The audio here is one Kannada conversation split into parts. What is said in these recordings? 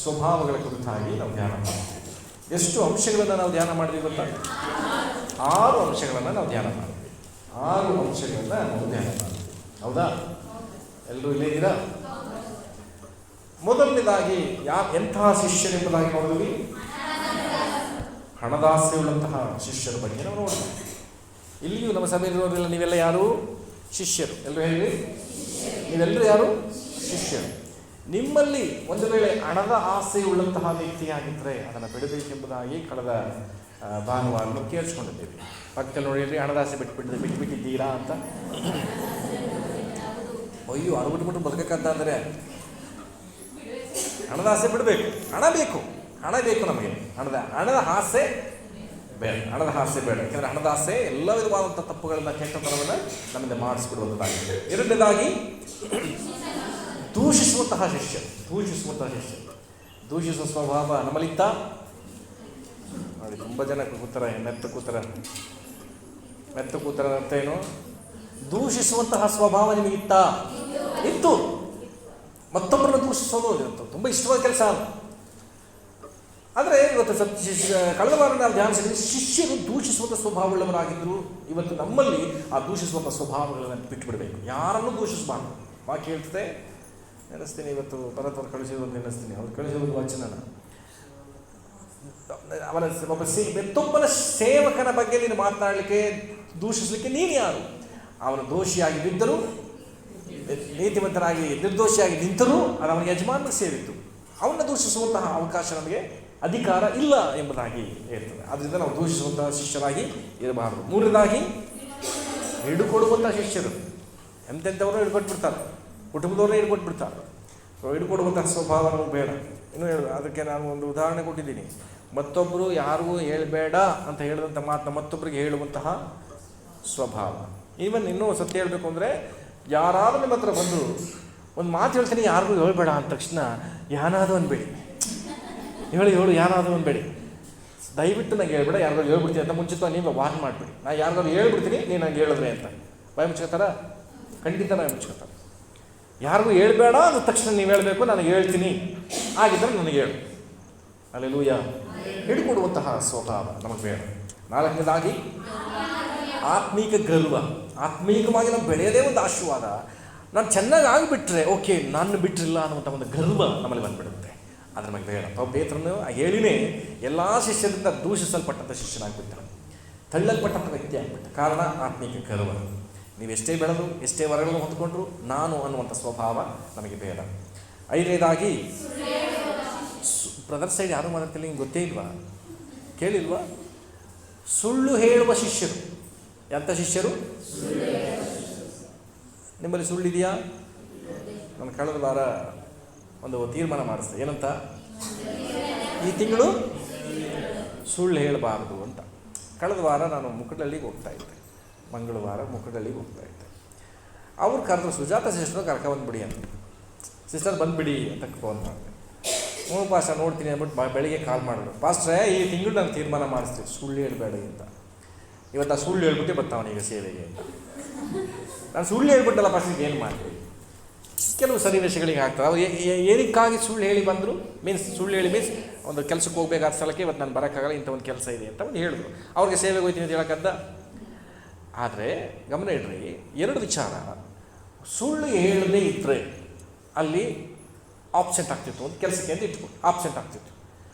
ಸ್ವಭಾವಗಳ ಕುರಿತಾಗಿ ನಾವು ಧ್ಯಾನ ಮಾಡ್ತೀವಿ. ಎಷ್ಟು ಅಂಶಗಳನ್ನು ನಾವು ಧ್ಯಾನ ಮಾಡಿದ್ವಿ ಗೊತ್ತಾ? 6 ಅಂಶಗಳನ್ನು ನಾವು ಧ್ಯಾನ ಮಾಡ್ತೀವಿ. 6 ಅಂಶಗಳನ್ನು ನಾವು ಧ್ಯಾನ ಮಾಡ್ತೀವಿ. ಹೌದಾ? ಎಲ್ಲರೂ ಇಲ್ಲೇ ಇದ್ದೀರಾ? ಮೊದಲನೇದಾಗಿ ಎಂತಹ ಶಿಷ್ಯರೆಂಬುದಾಗಿ ನೋಡಿದ್ವಿ? ಹಣದಾಸೆ ಉಳ್ಳಂತಹ ಶಿಷ್ಯರ ಬಗ್ಗೆ ನಾವು ನೋಡಿದ್ವಿ. ಇಲ್ಲಿಯೂ ನಮ್ಮ ಸಭೆಯಲ್ಲಿರೋರೆಲ್ಲ ನೀವೆಲ್ಲ ಯಾರು? ಶಿಷ್ಯರು. ಎಲ್ಲರೂ ಹೇಳಿ, ನೀವೆಲ್ಲರೂ ಯಾರು? ಶಿಷ್ಯರು. ನಿಮ್ಮಲ್ಲಿ ಒಂದು ವೇಳೆ ಹಣದ ಆಸೆ ಉಳ್ಳಂತಹ ವ್ಯಕ್ತಿಯಾಗಿದ್ದರೆ ಅದನ್ನು ಬಿಡಬೇಕೆಂಬುದಾಗಿ ಕಳೆದ ಭಾನುವಾರ ಕೇಳಿಸ್ಕೊಂಡಿದ್ದೀವಿ. ಪಕ್ಕದಲ್ಲಿ ನೋಡಿದ್ರಿ, ಹಣದಾಸೆ ಬಿಟ್ಬಿಟ್ಟಿದ್ದೀರಾ ಅಂತ. ಅಯ್ಯೋ, ಅದು ಬಿಟ್ಬಿಟ್ಟು ಬದುಕಕ್ಕಂತ ಅಂದರೆ ಹಣದಾಸೆ ಬಿಡಬೇಕು. ಹಣ ಬೇಕು ನಮಗೆ. ಹಣದ ಆಸೆ ಬೇಡ. ಯಾಕೆಂದರೆ ಹಣದ ಆಸೆ ಎಲ್ಲ ವಿಧವಾದಂಥ ತಪ್ಪುಗಳನ್ನು, ಕೆಟ್ಟತನವನ್ನು ನಮ್ಮಿಂದ ಮಾಡಿಸ್ಬಿಡುವಂಥದ್ದಾಗಿದೆ. ಎರಡನೇದಾಗಿ ದೂಷಿಸುವಂತಹ ಶಿಷ್ಯರು. ದೂಷಿಸುವ ಸ್ವಭಾವ ನಮ್ಮಲ್ಲಿತ್ತ ನೋಡಿ. ತುಂಬ ಜನ ಕೂತಾರೆ, ಮೆತ್ತ ಕೂತರ ಅಂತ ಏನು? ದೂಷಿಸುವಂತಹ ಸ್ವಭಾವ ನಿಮಗಿತ್ತ? ಇತ್ತು. ಮತ್ತೊಬ್ಬರನ್ನು ದೂಷಿಸೋದು ತುಂಬ ಇಷ್ಟವಾದ ಕೆಲಸ. ಆದರೆ ಇವತ್ತು ಕಳೆದ ವಾರ ನಾವು ಧ್ಯಾನಿಸಿದ್ರೆ ಶಿಷ್ಯರು ದೂಷಿಸುವಂಥ ಸ್ವಭಾವವುಳ್ಳವರಾಗಿದ್ದರು. ಇವತ್ತು ನಮ್ಮಲ್ಲಿ ಆ ದೂಷಿಸುವಂಥ ಸ್ವಭಾವಗಳನ್ನು ಬಿಟ್ಟುಬಿಡಬೇಕು. ಯಾರನ್ನೂ ದೂಷಿಸಬಾರ್ದು. ವಾಕ್ಯ ಹೇಳ್ತದೆ, ನೆನೆಸ್ತೀನಿ, ಇವತ್ತು ಪರತ್ವರು ಕಳಿಸಿರೋದು ನೆನೆಸ್ತೀನಿ. ಅವ್ರು ಕಳಿಸಿರೋದು ವಚನ, ಮತ್ತೊಬ್ಬನ ಸೇವಕನ ಬಗ್ಗೆ ನೀನು ಮಾತನಾಡಲಿಕ್ಕೆ, ದೂಷಿಸಲಿಕ್ಕೆ ನೀನು ಯಾರು? ಅವನು ದೋಷಿಯಾಗಿ ಬಿದ್ದರೂ, ನೀತಿವಂತರಾಗಿ ನಿರ್ದೋಷಿಯಾಗಿ ನಿಂತರೂ ಅದು ಅವನಿಗೆ ಯಜಮಾನನಿಗೆ ಸೇರಿತ್ತು. ಅವನ್ನ ದೂಷಿಸುವಂತಹ ಅವಕಾಶ ನಮಗೆ, ಅಧಿಕಾರ ಇಲ್ಲ ಎಂಬುದಾಗಿ ಹೇಳ್ತದೆ. ಆದ್ದರಿಂದ ನಾವು ದೂಷಿಸುವಂತಹ ಶಿಷ್ಯರಾಗಿ ಇರಬಾರದು. ಮೂರನೇದಾಗಿ ಹಿಡುಕೊಡುವಂಥ ಶಿಷ್ಯರು. ಎಂತೆಂಥವರು ಹಿಡ್ಕೊಟ್ಬಿಡ್ತಾರೆ, ಕುಟುಂಬದವ್ರನ್ನೇ ಹಿಡ್ಕೊಟ್ಬಿಡ್ತಾರೆ. ಹಿಡ್ಕೊಡುವಂತಹ ಸ್ವಭಾವ ನಮಗೆ ಬೇಡ. ಇನ್ನೂ ಅದಕ್ಕೆ ನಾನು ಒಂದು ಉದಾಹರಣೆ ಕೊಟ್ಟಿದ್ದೀನಿ. ಮತ್ತೊಬ್ಬರು ಯಾರಿಗೂ ಹೇಳಬೇಡ ಅಂತ ಹೇಳಿದಂಥ ಮಾತನ್ನ ಮತ್ತೊಬ್ಬರಿಗೆ ಹೇಳುವಂತಹ ಸ್ವಭಾವ. ಈವನ್ ಇನ್ನೂ ಸತ್ಯ ಹೇಳಬೇಕು ಅಂದರೆ, ಯಾರಾದರೂ ನಿಮ್ಮ ಹತ್ರ ಬಂದು ಒಂದು ಮಾತು ಹೇಳ್ತೀನಿ, ಯಾರಿಗೂ ಹೇಳ್ಬೇಡ ಅಂದ ತಕ್ಷಣ ಯಾನಾದರೂ ಅನ್ಬೇಡಿ, ಹೇಳು ಯಾರಾದರೂ ಅನ್ಬೇಡಿ, ದಯವಿಟ್ಟು ನಂಗೆ ಹೇಳ್ಬೇಡ, ಯಾರಿಗಾದ್ರು ಹೇಳ್ಬಿಡ್ತೀನಿ ಅಂತ ಮುಂಚಿತವಾಗಿ ನೀವು ವಾರ್ನ್ ಮಾಡಿಬಿಡಿ. ನಾನು ಯಾರಿಗಾದ್ರು ಹೇಳ್ಬಿಡ್ತೀನಿ, ನೀನು ನಂಗೆ ಹೇಳಿದ್ರೆ ಅಂತ ಬಾಯಿ ಮುಚ್ಕೋತಾರ? ಖಂಡಿತ ಬಾಯಿ ಮುಚ್ಕೋತಾರೆ. ಯಾರಿಗೂ ಹೇಳ್ಬೇಡ ಅಂದ ತಕ್ಷಣ ನೀವು ಹೇಳಬೇಕು, ನಾನು ಹೇಳ್ತೀನಿ, ಆಗಿದ್ದರೆ ನನಗೆ ಹೇಳು. ಅಲ್ಲೆಲೂಯ. ಹಿಡ್ಕೊಡುವಂತಹ ಸ್ವಭಾವ ನಮಗೆ ಬೇಡ. ನಾಲ್ಕನೇದಾಗಿ ಆತ್ಮೀಕ ಗರ್ವ. ಆತ್ಮೀಕವಾಗಿ ನಾವು ಬೆಳೆಯೋದೇ ಒಂದು ಆಶೀರ್ವಾದ. ನಾನು ಚೆನ್ನಾಗಿ ಆಗಿಬಿಟ್ರೆ ಓಕೆ, ನಾನು ಬಿಟ್ಟಿರಲ್ಲ ಅನ್ನುವಂಥ ಒಂದು ಗರ್ವ ನಮ್ಮಲ್ಲಿ ಬಂದುಬಿಡುತ್ತೆ. ಅದು ನಮಗೆ ಬೇಡ. ಪೇತ್ರನು ಹೇಳಿನೇ ಎಲ್ಲ ಶಿಷ್ಯರಿಂದ ದೂಷಿಸಲ್ಪಟ್ಟಂಥ ಶಿಷ್ಯನಾಗ್ಬಿಟ್ಟ, ತಳ್ಳಲ್ಪಟ್ಟಂಥ ವ್ಯಕ್ತಿ ಆಗಿಬಿಟ್ಟ. ಕಾರಣ ಆತ್ಮೀಕ ಗರ್ವ. ನೀವು ಎಷ್ಟೇ ಬೆಳೆದು, ಎಷ್ಟೇ ವರಗಳನ್ನು ಹೊಂದ್ಕೊಂಡ್ರು ನಾನು ಅನ್ನುವಂಥ ಸ್ವಭಾವ ನಮಗೆ ಬೇಡ. ಐದನೇದಾಗಿ ಬ್ರದರ್ ಸೈಡ್ ಯಾರು ಮಾತಾಡ್ತಿಲ್ಲ, ಹಿಂಗೆ ಗೊತ್ತೇ ಇಲ್ವಾ? ಕೇಳಿಲ್ವಾ? ಸುಳ್ಳು ಹೇಳುವ ಶಿಷ್ಯರು. ಎಂಥ ಶಿಷ್ಯರು? ನಿಮ್ಮಲ್ಲಿ ಸುಳ್ಳಿದೆಯಾ? ನಾನು ಕಳೆದ ವಾರ ಒಂದು ತೀರ್ಮಾನ ಮಾಡಿಸ್ದೆ. ಏನಂತ? ಈ ತಿಂಗಳು ಸುಳ್ಳು ಹೇಳಬಾರ್ದು ಅಂತ. ಕಳೆದ ವಾರ ನಾನು ಮುಖಡಳ್ಳಿಗೆ ಹೋಗ್ತಾಯಿದ್ದೆ, ಮಂಗಳವಾರ ಮುಖಡಳ್ಳಿಗೆ ಹೋಗ್ತಾಯಿದ್ದೆ. ಅವ್ರು ಕರೆದ್ರು, ಸುಜಾತ ಸಿಸ್ಟರ್ ಕರ್ಕೊಂಡ್ಬಿಡಿ ಅಂತ. ಸಿಸ್ಟರ್ ಬಂದುಬಿಡಿ ಅಂತ ಫೋನ್ ಮಾಡಿದೆ. ಪಾಸ್ಟ ನೋಡ್ತೀನಿ ಅಂದ್ಬಿಟ್ಟು ಬೆಳಿಗ್ಗೆ ಕಾಲ್ ಮಾಡಿದ್ರು, ಪಾಸ್ಟ್ರೇ ಈ ತಿಂಗಳು ನಾನು ತೀರ್ಮಾನ ಮಾಡಿಸ್ತೀವಿ, ಸುಳ್ಳು ಹೇಳಬೇಡ ಅಂತ. ಇವತ್ತು ಆ ಸುಳ್ಳು ಹೇಳ್ಬಿಟ್ಟು ಬರ್ತಾವನೀಗ ಸೇವೆಗೆ ಅಂತ. ನಾನು ಸುಳ್ಳು ಹೇಳ್ಬಿಟ್ಟಲ್ಲ ಪಾಸ್ಟ್ರಿಗೆ ಏನು ಮಾಡ್ತೀವಿ? ಕೆಲವು ಸನ್ನಿವೇಶಗಳಿಗೆ ಆಗ್ತದೆ. ಅವ್ರು ಏನಕ್ಕಾಗಿ ಸುಳ್ಳು ಹೇಳಿ ಬಂದರು? ಸುಳ್ಳು ಹೇಳಿ ಒಂದು ಕೆಲಸಕ್ಕೆ ಹೋಗ್ಬೇಕಾದ ಸ್ಥಳಕ್ಕೆ ಇವತ್ತು ನಾನು ಬರೋಕ್ಕಾಗಲ್ಲ, ಇಂಥ ಒಂದು ಕೆಲಸ ಇದೆ ಅಂತ ಒಂದು ಹೇಳಿದ್ರು. ಅವ್ರಿಗೆ ಸೇವೆಗೆ ಹೋಗ್ತೀನಿ ಅಂತ ಹೇಳಕ್ಕದ್ದ. ಆದರೆ ಗಮನ ಇಡ್ರಿ, ಎರಡು ವಿಚಾರ. ಸುಳ್ಳು ಹೇಳದೇ ಇದ್ದರೆ ಅಲ್ಲಿ ಆಬ್ಸೆಂಟ್ ಆಗ್ತಿತ್ತು, ಒಂದು ಕೆಲಸಕ್ಕೆ ಅಂತ ಇಟ್ಕೊಂಡು ಆಬ್ಸೆಂಟ್ ಆಗ್ತಿತ್ತು.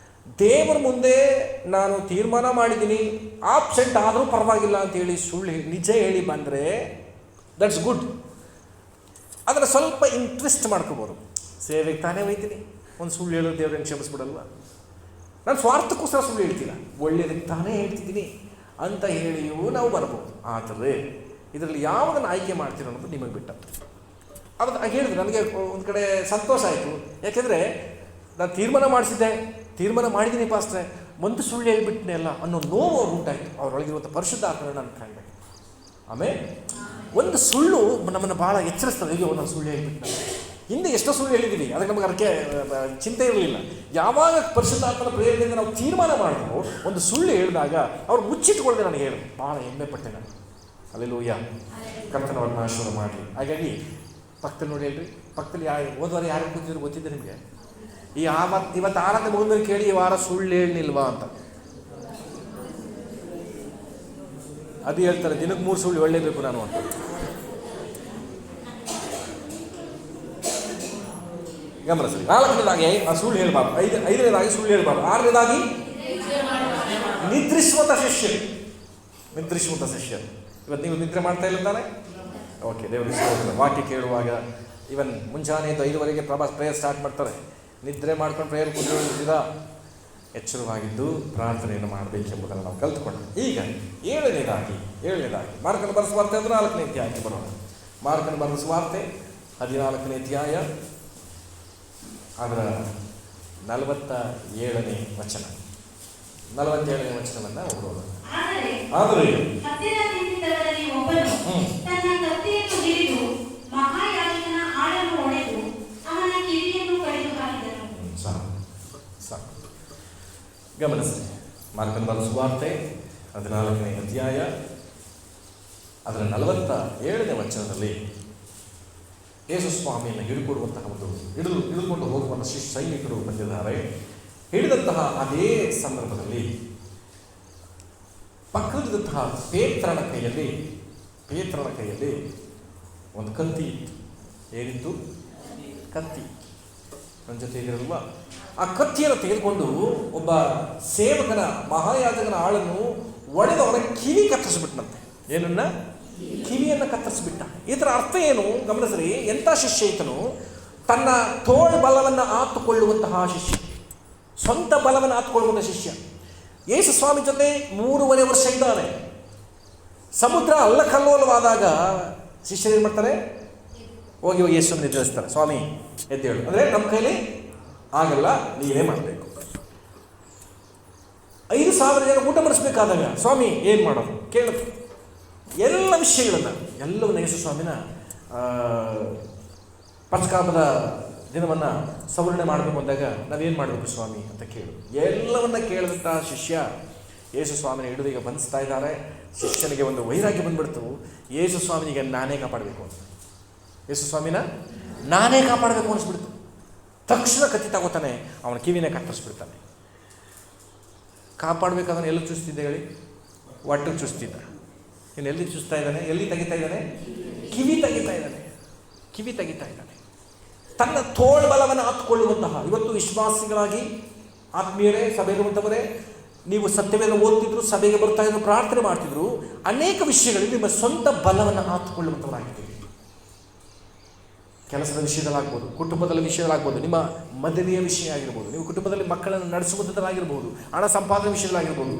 ದೇವರ ಮುಂದೆ ನಾನು ತೀರ್ಮಾನ ಮಾಡಿದ್ದೀನಿ, ಆಬ್ಸೆಂಟ್ ಆದರೂ ಪರವಾಗಿಲ್ಲ ಅಂತೇಳಿ ಸುಳ್ಳು ನಿಜ ಹೇಳಿ ಬಂದರೆ ದಟ್ಸ್ ಗುಡ್. ಅದನ್ನು ಸ್ವಲ್ಪ ಇಂಟ್ರೆಸ್ಟ್ ಮಾಡ್ಕೋಬೋದು. ಸೇವೆಗೆ ತಾನೇ ಹೋಯ್ತೀನಿ, ಒಂದು ಸುಳ್ಳು ಹೇಳೋದು ದೇವ್ರನ್ನ ಕ್ಷಮಿಸ್ಬಿಡಲ್ವ? ನಾನು ಸ್ವಾರ್ಥಕ್ಕೋಸ್ಕರ ಸುಳ್ಳು ಹೇಳ್ತೀನ, ಒಳ್ಳೆಯದಕ್ಕೆ ತಾನೇ ಹೇಳ್ತಿದ್ದೀನಿ ಅಂತ ಹೇಳಿಯೂ ನಾವು ಬರ್ಬೋದು. ಆದರೆ ಇದರಲ್ಲಿ ಯಾವುದನ್ನು ಆಯ್ಕೆ ಮಾಡ್ತೀರ ಅನ್ನೋದು ನಿಮಗೆ ಬಿಟ್ಟದ್ದು. ಅದು ಹೇಳಿದ್ರು, ನನಗೆ ಒಂದು ಕಡೆ ಸಂತೋಷ ಆಯಿತು. ಯಾಕೆಂದರೆ ನಾನು ತೀರ್ಮಾನ ಮಾಡಿದ್ದೀನಿ ಪಾಸ್ಟ್ರೆ, ಒಂದು ಸುಳ್ಳು ಹೇಳ್ಬಿಟ್ಟನೆ ಅಲ್ಲ ಅನ್ನೋ ನೋವು ಅವ್ರು ಉಂಟಾಯಿತು. ಅವರೊಳಗಿರುವಂಥ ಪರಿಶುದ್ಧಾತ್ಮನ ನಾನು ಕಂಡೆ. ಆಮೇಲೆ ಒಂದು ಸುಳ್ಳು ನಮ್ಮನ್ನು ಭಾಳ ಎಚ್ಚರಿಸ್ತದೆ. ಅಯ್ಯೋ ನಾನು ಸುಳ್ಳು ಹೇಳ್ಬಿಟ್ಟು, ಹಿಂದೆ ಎಷ್ಟೋ ಸುಳ್ಳು ಹೇಳಿದ್ದೀವಿ, ಅದಕ್ಕೆ ನಮಗೆ ಅದಕ್ಕೆ ಚಿಂತೆ ಇರಲಿಲ್ಲ. ಯಾವಾಗ ಪರಿಶುದ್ಧಾತ್ಮನ ಪ್ರೇರಣೆಯಿಂದ ನಾವು ತೀರ್ಮಾನ ಮಾಡಿದ್ರು, ಒಂದು ಸುಳ್ಳು ಹೇಳಿದಾಗ ಅವ್ರು ಮುಚ್ಚಿಟ್ಕೊಳ್ಳದೆ ನನಗೆ ಹೇಳಿ ಭಾಳ ಹೆಮ್ಮೆ ಪಟ್ಟೆ ನಾನು. ಅಲ್ಲೆಲೂಯಾ. ಕರ್ತನವ್ರನ್ನ ಆಶೀರ್ವಾದ ಮಾಡಲಿ. ಹಾಗಾಗಿ ಪಕ್ಕದಲ್ಲಿ ನೋಡಿ ಹೇಳ್ರಿ, ಪಕ್ಕದಲ್ಲಿ ಹೋದವಾರ ಯಾರು ಕೂತಿದ್ರು ಗೊತ್ತಿದೆ ನಿಮಗೆ? ಇವತ್ತು ಆರಾಧನೆ ಮುಗಿದ್ಮೇಲೆ ಕೇಳಿ ಈ ವಾರ ಸುಳ್ಳು ಹೇಳಲಿಲ್ವಾ ಅಂತ. ಅದು ಹೇಳ್ತಾರೆ ದಿನಕ್ಕೆ 3 ಸುಳ್ಳು ಹೇಳಲೇಬೇಕು ನಾನು ಅಂತ. ಗಮನಿಸಲಿ. 4ನೇದಾಗಿ ಆ ಸುಳ್ಳು ಹೇಳಬಾರ್ದು. 5ನೇದಾಗಿ ಸುಳ್ಳು ಹೇಳಬಾರ್ದು. 6ನೇದಾಗಿ ನಿದ್ರಿಸುವಂಥ ಶಿಷ್ಯರು. ನಿದ್ರಿಸುವಂಥ ಶಿಷ್ಯರು. ಇವತ್ತು ನೀವು ನಿದ್ರೆ ಮಾಡ್ತಾ ಇಲ್ಲ ತಾನೆ? ಓಕೆ, ದೇವರಿಗೆ ವಾಕ್ಯ ಕೇಳುವಾಗ ಇವನ್ ಮುಂಜಾನೆ 5:05ಗೆ ಪ್ರೇಯರ್ ಸ್ಟಾರ್ಟ್ ಮಾಡ್ತಾರೆ. ನಿದ್ರೆ ಮಾಡ್ಕೊಂಡು ಪ್ರೇಯರ್ ಕೂತ್ಕೊಂಡಿದ್ದ ಎಚ್ಚರವಾಗಿದ್ದು ಪ್ರಾರ್ಥನೆಯನ್ನು ಮಾಡಬೇಕೆಂಬುದನ್ನು ನಾವು ಕಲ್ತ್ಕೊಂಡ್ವಿ. ಈಗ 7ನೇದಾಗಿ ಮಾರ್ಕನ ಬರೆದ ವಾರ್ತೆ ಅಂದರೆ 4ನೇ ಅಧ್ಯಾಯಕ್ಕೆ ಬರೋಣ. ಮಾರ್ಕನ ಬರೆದ ವಾರ್ತೆ 14ನೇ ಅಧ್ಯಾಯ ಅದರ 47ನೇ ವಚನ. 47ನೇ ವಚನವನ್ನು ಓದೋಣ. ಆದರೆ ಗಮನಿಸಿ. ಮಾರ್ಕನ ಬರೆದ ಸುವಾರ್ತೆ 14ನೇ ಅಧ್ಯಾಯ ಅದರ 47ನೇ ವಚನದಲ್ಲಿ ಯೇಸು ಸ್ವಾಮಿಯನ್ನು ಹಿಡಿಕೊಡುವಂತಹ ಹಿಡಿದುಕೊಂಡು ಹೋಗುವಂಥ ಸೈನಿಕರು ಬಂದಿದ್ದಾರೆ. ಹಿಡಿದಂತಹ ಅದೇ ಸಂದರ್ಭದಲ್ಲಿ ಪಕ್ಕದಲ್ಲಿದ್ದಂತಹ ಪೇತ್ರನ ಕೈಯಲ್ಲಿ ಒಂದು ಕತ್ತಿ ಇತ್ತು. ಏನಿತ್ತು? ಕತ್ತಿ. ನನ್ನ ಜೊತೆ ಇದಿರಲ್ವಾ? ಆ ಕತ್ತಿಯನ್ನು ತೆಗೆದುಕೊಂಡು ಒಬ್ಬ ಸೇವಕನ ಮಹಾಯಾಜಕನ ಆಳನ್ನು ಒಡೆದು ಅವನ ಕಿವಿ ಕತ್ತರಿಸ್ಬಿಟ್ಟನಂತೆ. ಏನನ್ನ? ಕಿವಿಯನ್ನು ಕತ್ತರಿಸ್ಬಿಟ್ಟ. ಇದರ ಅರ್ಥ ಏನು ಗಮನಿಸ್ರಿ. ಎಂಥ ಶಿಷ್ಯ ಈತನು? ತನ್ನ ತೋಳು ಬಲವನ್ನು ಆತುಕೊಳ್ಳುವಂತಹ ಶಿಷ್ಯ, ಸ್ವಂತ ಬಲವನ್ನು ಆತುಕೊಳ್ಳುವಂಥ ಶಿಷ್ಯ. ಯೇಸು ಸ್ವಾಮಿ ಜೊತೆ 3.5 ವರ್ಷ ಇದ್ದಾನೆ. ಸಮುದ್ರ ಅಲ್ಲಕಲ್ಲೋಲವಾದಾಗ ಶಿಷ್ಯರು ಏನು ಮಾಡ್ತಾರೆ? ಹೋಗಿ ಯೇಸುವನ್ನು ಎದುರಿಸ್ತಾರೆ. ಸ್ವಾಮಿ ಎದ್ದೇಳು ಅಂದರೆ ನಮ್ಮ ಕೈಲಿ ಆಗಲ್ಲ, ನೀವೇ ಮಾಡಬೇಕು. 5,000 ಜನ ಊಟ ಮಾಡಿಸ್ಬೇಕಾದಾಗ ಸ್ವಾಮಿ ಏನು ಮಾಡೋದು ಕೇಳುತ್ತೆ. ಎಲ್ಲ ಎಲ್ಲವನ್ನು ಯೇಸು ಸ್ವಾಮಿನ ಪಂಚಕಾಮದ ದಿನವನ್ನು ಸವರಣೆ ಮಾಡಬೇಕು ಅಂದಾಗ ನಾವೇನು ಮಾಡಬೇಕು ಸ್ವಾಮಿ ಅಂತ ಕೇಳು. ಎಲ್ಲವನ್ನ ಕೇಳಿದಂಥ ಶಿಷ್ಯ ಯೇಸು ಸ್ವಾಮಿನ ಹಿಡಿದು ಈಗ ಬಂಧಿಸ್ತಾ ಇದ್ದಾರೆ. ಶಿಷ್ಯನಿಗೆ ಒಂದು ವೈರಾಗ್ಯ ಬಂದ್ಬಿಡ್ತು. ಯೇಸು ಸ್ವಾಮಿನಿಗೆ ನಾನೇ ಕಾಪಾಡಬೇಕು ಅಂತ, ಯೇಸು ಸ್ವಾಮಿನ ನಾನೇ ಕಾಪಾಡಬೇಕು ಅನಿಸ್ಬಿಡ್ತು. ತಕ್ಷಣ ಕತ್ತಿ ತಗೋತಾನೆ, ಅವನ ಕಿವಿನೇ ಕತ್ತರಿಸ್ಬಿಡ್ತಾನೆ. ಕಾಪಾಡಬೇಕಾದ್ರೆ ಎಲ್ಲ ಚುಸ್ತಿದ್ದೆ ಹೇಳಿ? ಒಟ್ಟಿಗೆ ಚುಸ್ತಿದ್ದ. ಇನ್ನು ಎಲ್ಲಿ ಚುಸ್ತಾ ಇದ್ದಾನೆ? ಎಲ್ಲಿ ತೆಗಿತಾ ಇದ್ದಾನೆ? ಕಿವಿ ತೆಗಿತಾ ಇದ್ದಾನೆ. ತನ್ನ ತೋಳು ಬಲವನ್ನು ಹತ್ತುಕೊಳ್ಳುವಂತಹ ಇವತ್ತು ವಿಶ್ವಾಸಿಗಳಾಗಿ ಆತ್ಮೀಯರೇ, ಸಭೆಗಿರುವಂಥವರೇ, ನೀವು ಸತ್ಯವೇದ ಓದ್ತಿದ್ರು, ಸಭೆಗೆ ಬರ್ತಾ ಇದ್ರು, ಪ್ರಾರ್ಥನೆ ಮಾಡ್ತಿದ್ರು, ಅನೇಕ ವಿಷಯಗಳಲ್ಲಿ ನಿಮ್ಮ ಸ್ವಂತ ಬಲವನ್ನು ಹಾಕಿಕೊಳ್ಳುವಂಥವರಾಗಿದ್ದೀವಿ. ಕೆಲಸದ ವಿಷಯದಲ್ಲಾಗ್ಬೋದು, ಕುಟುಂಬದ ವಿಷಯದಲ್ಲಾಗ್ಬೋದು, ನಿಮ್ಮ ಮದುವೆಯ ವಿಷಯ ಆಗಿರ್ಬೋದು, ನೀವು ಕುಟುಂಬದಲ್ಲಿ ಮಕ್ಕಳನ್ನು ನಡೆಸುವುದರಾಗಿರ್ಬೋದು, ಹಣ ಸಂಪಾದನೆ ವಿಷಯದಲ್ಲಾಗಿರ್ಬೋದು,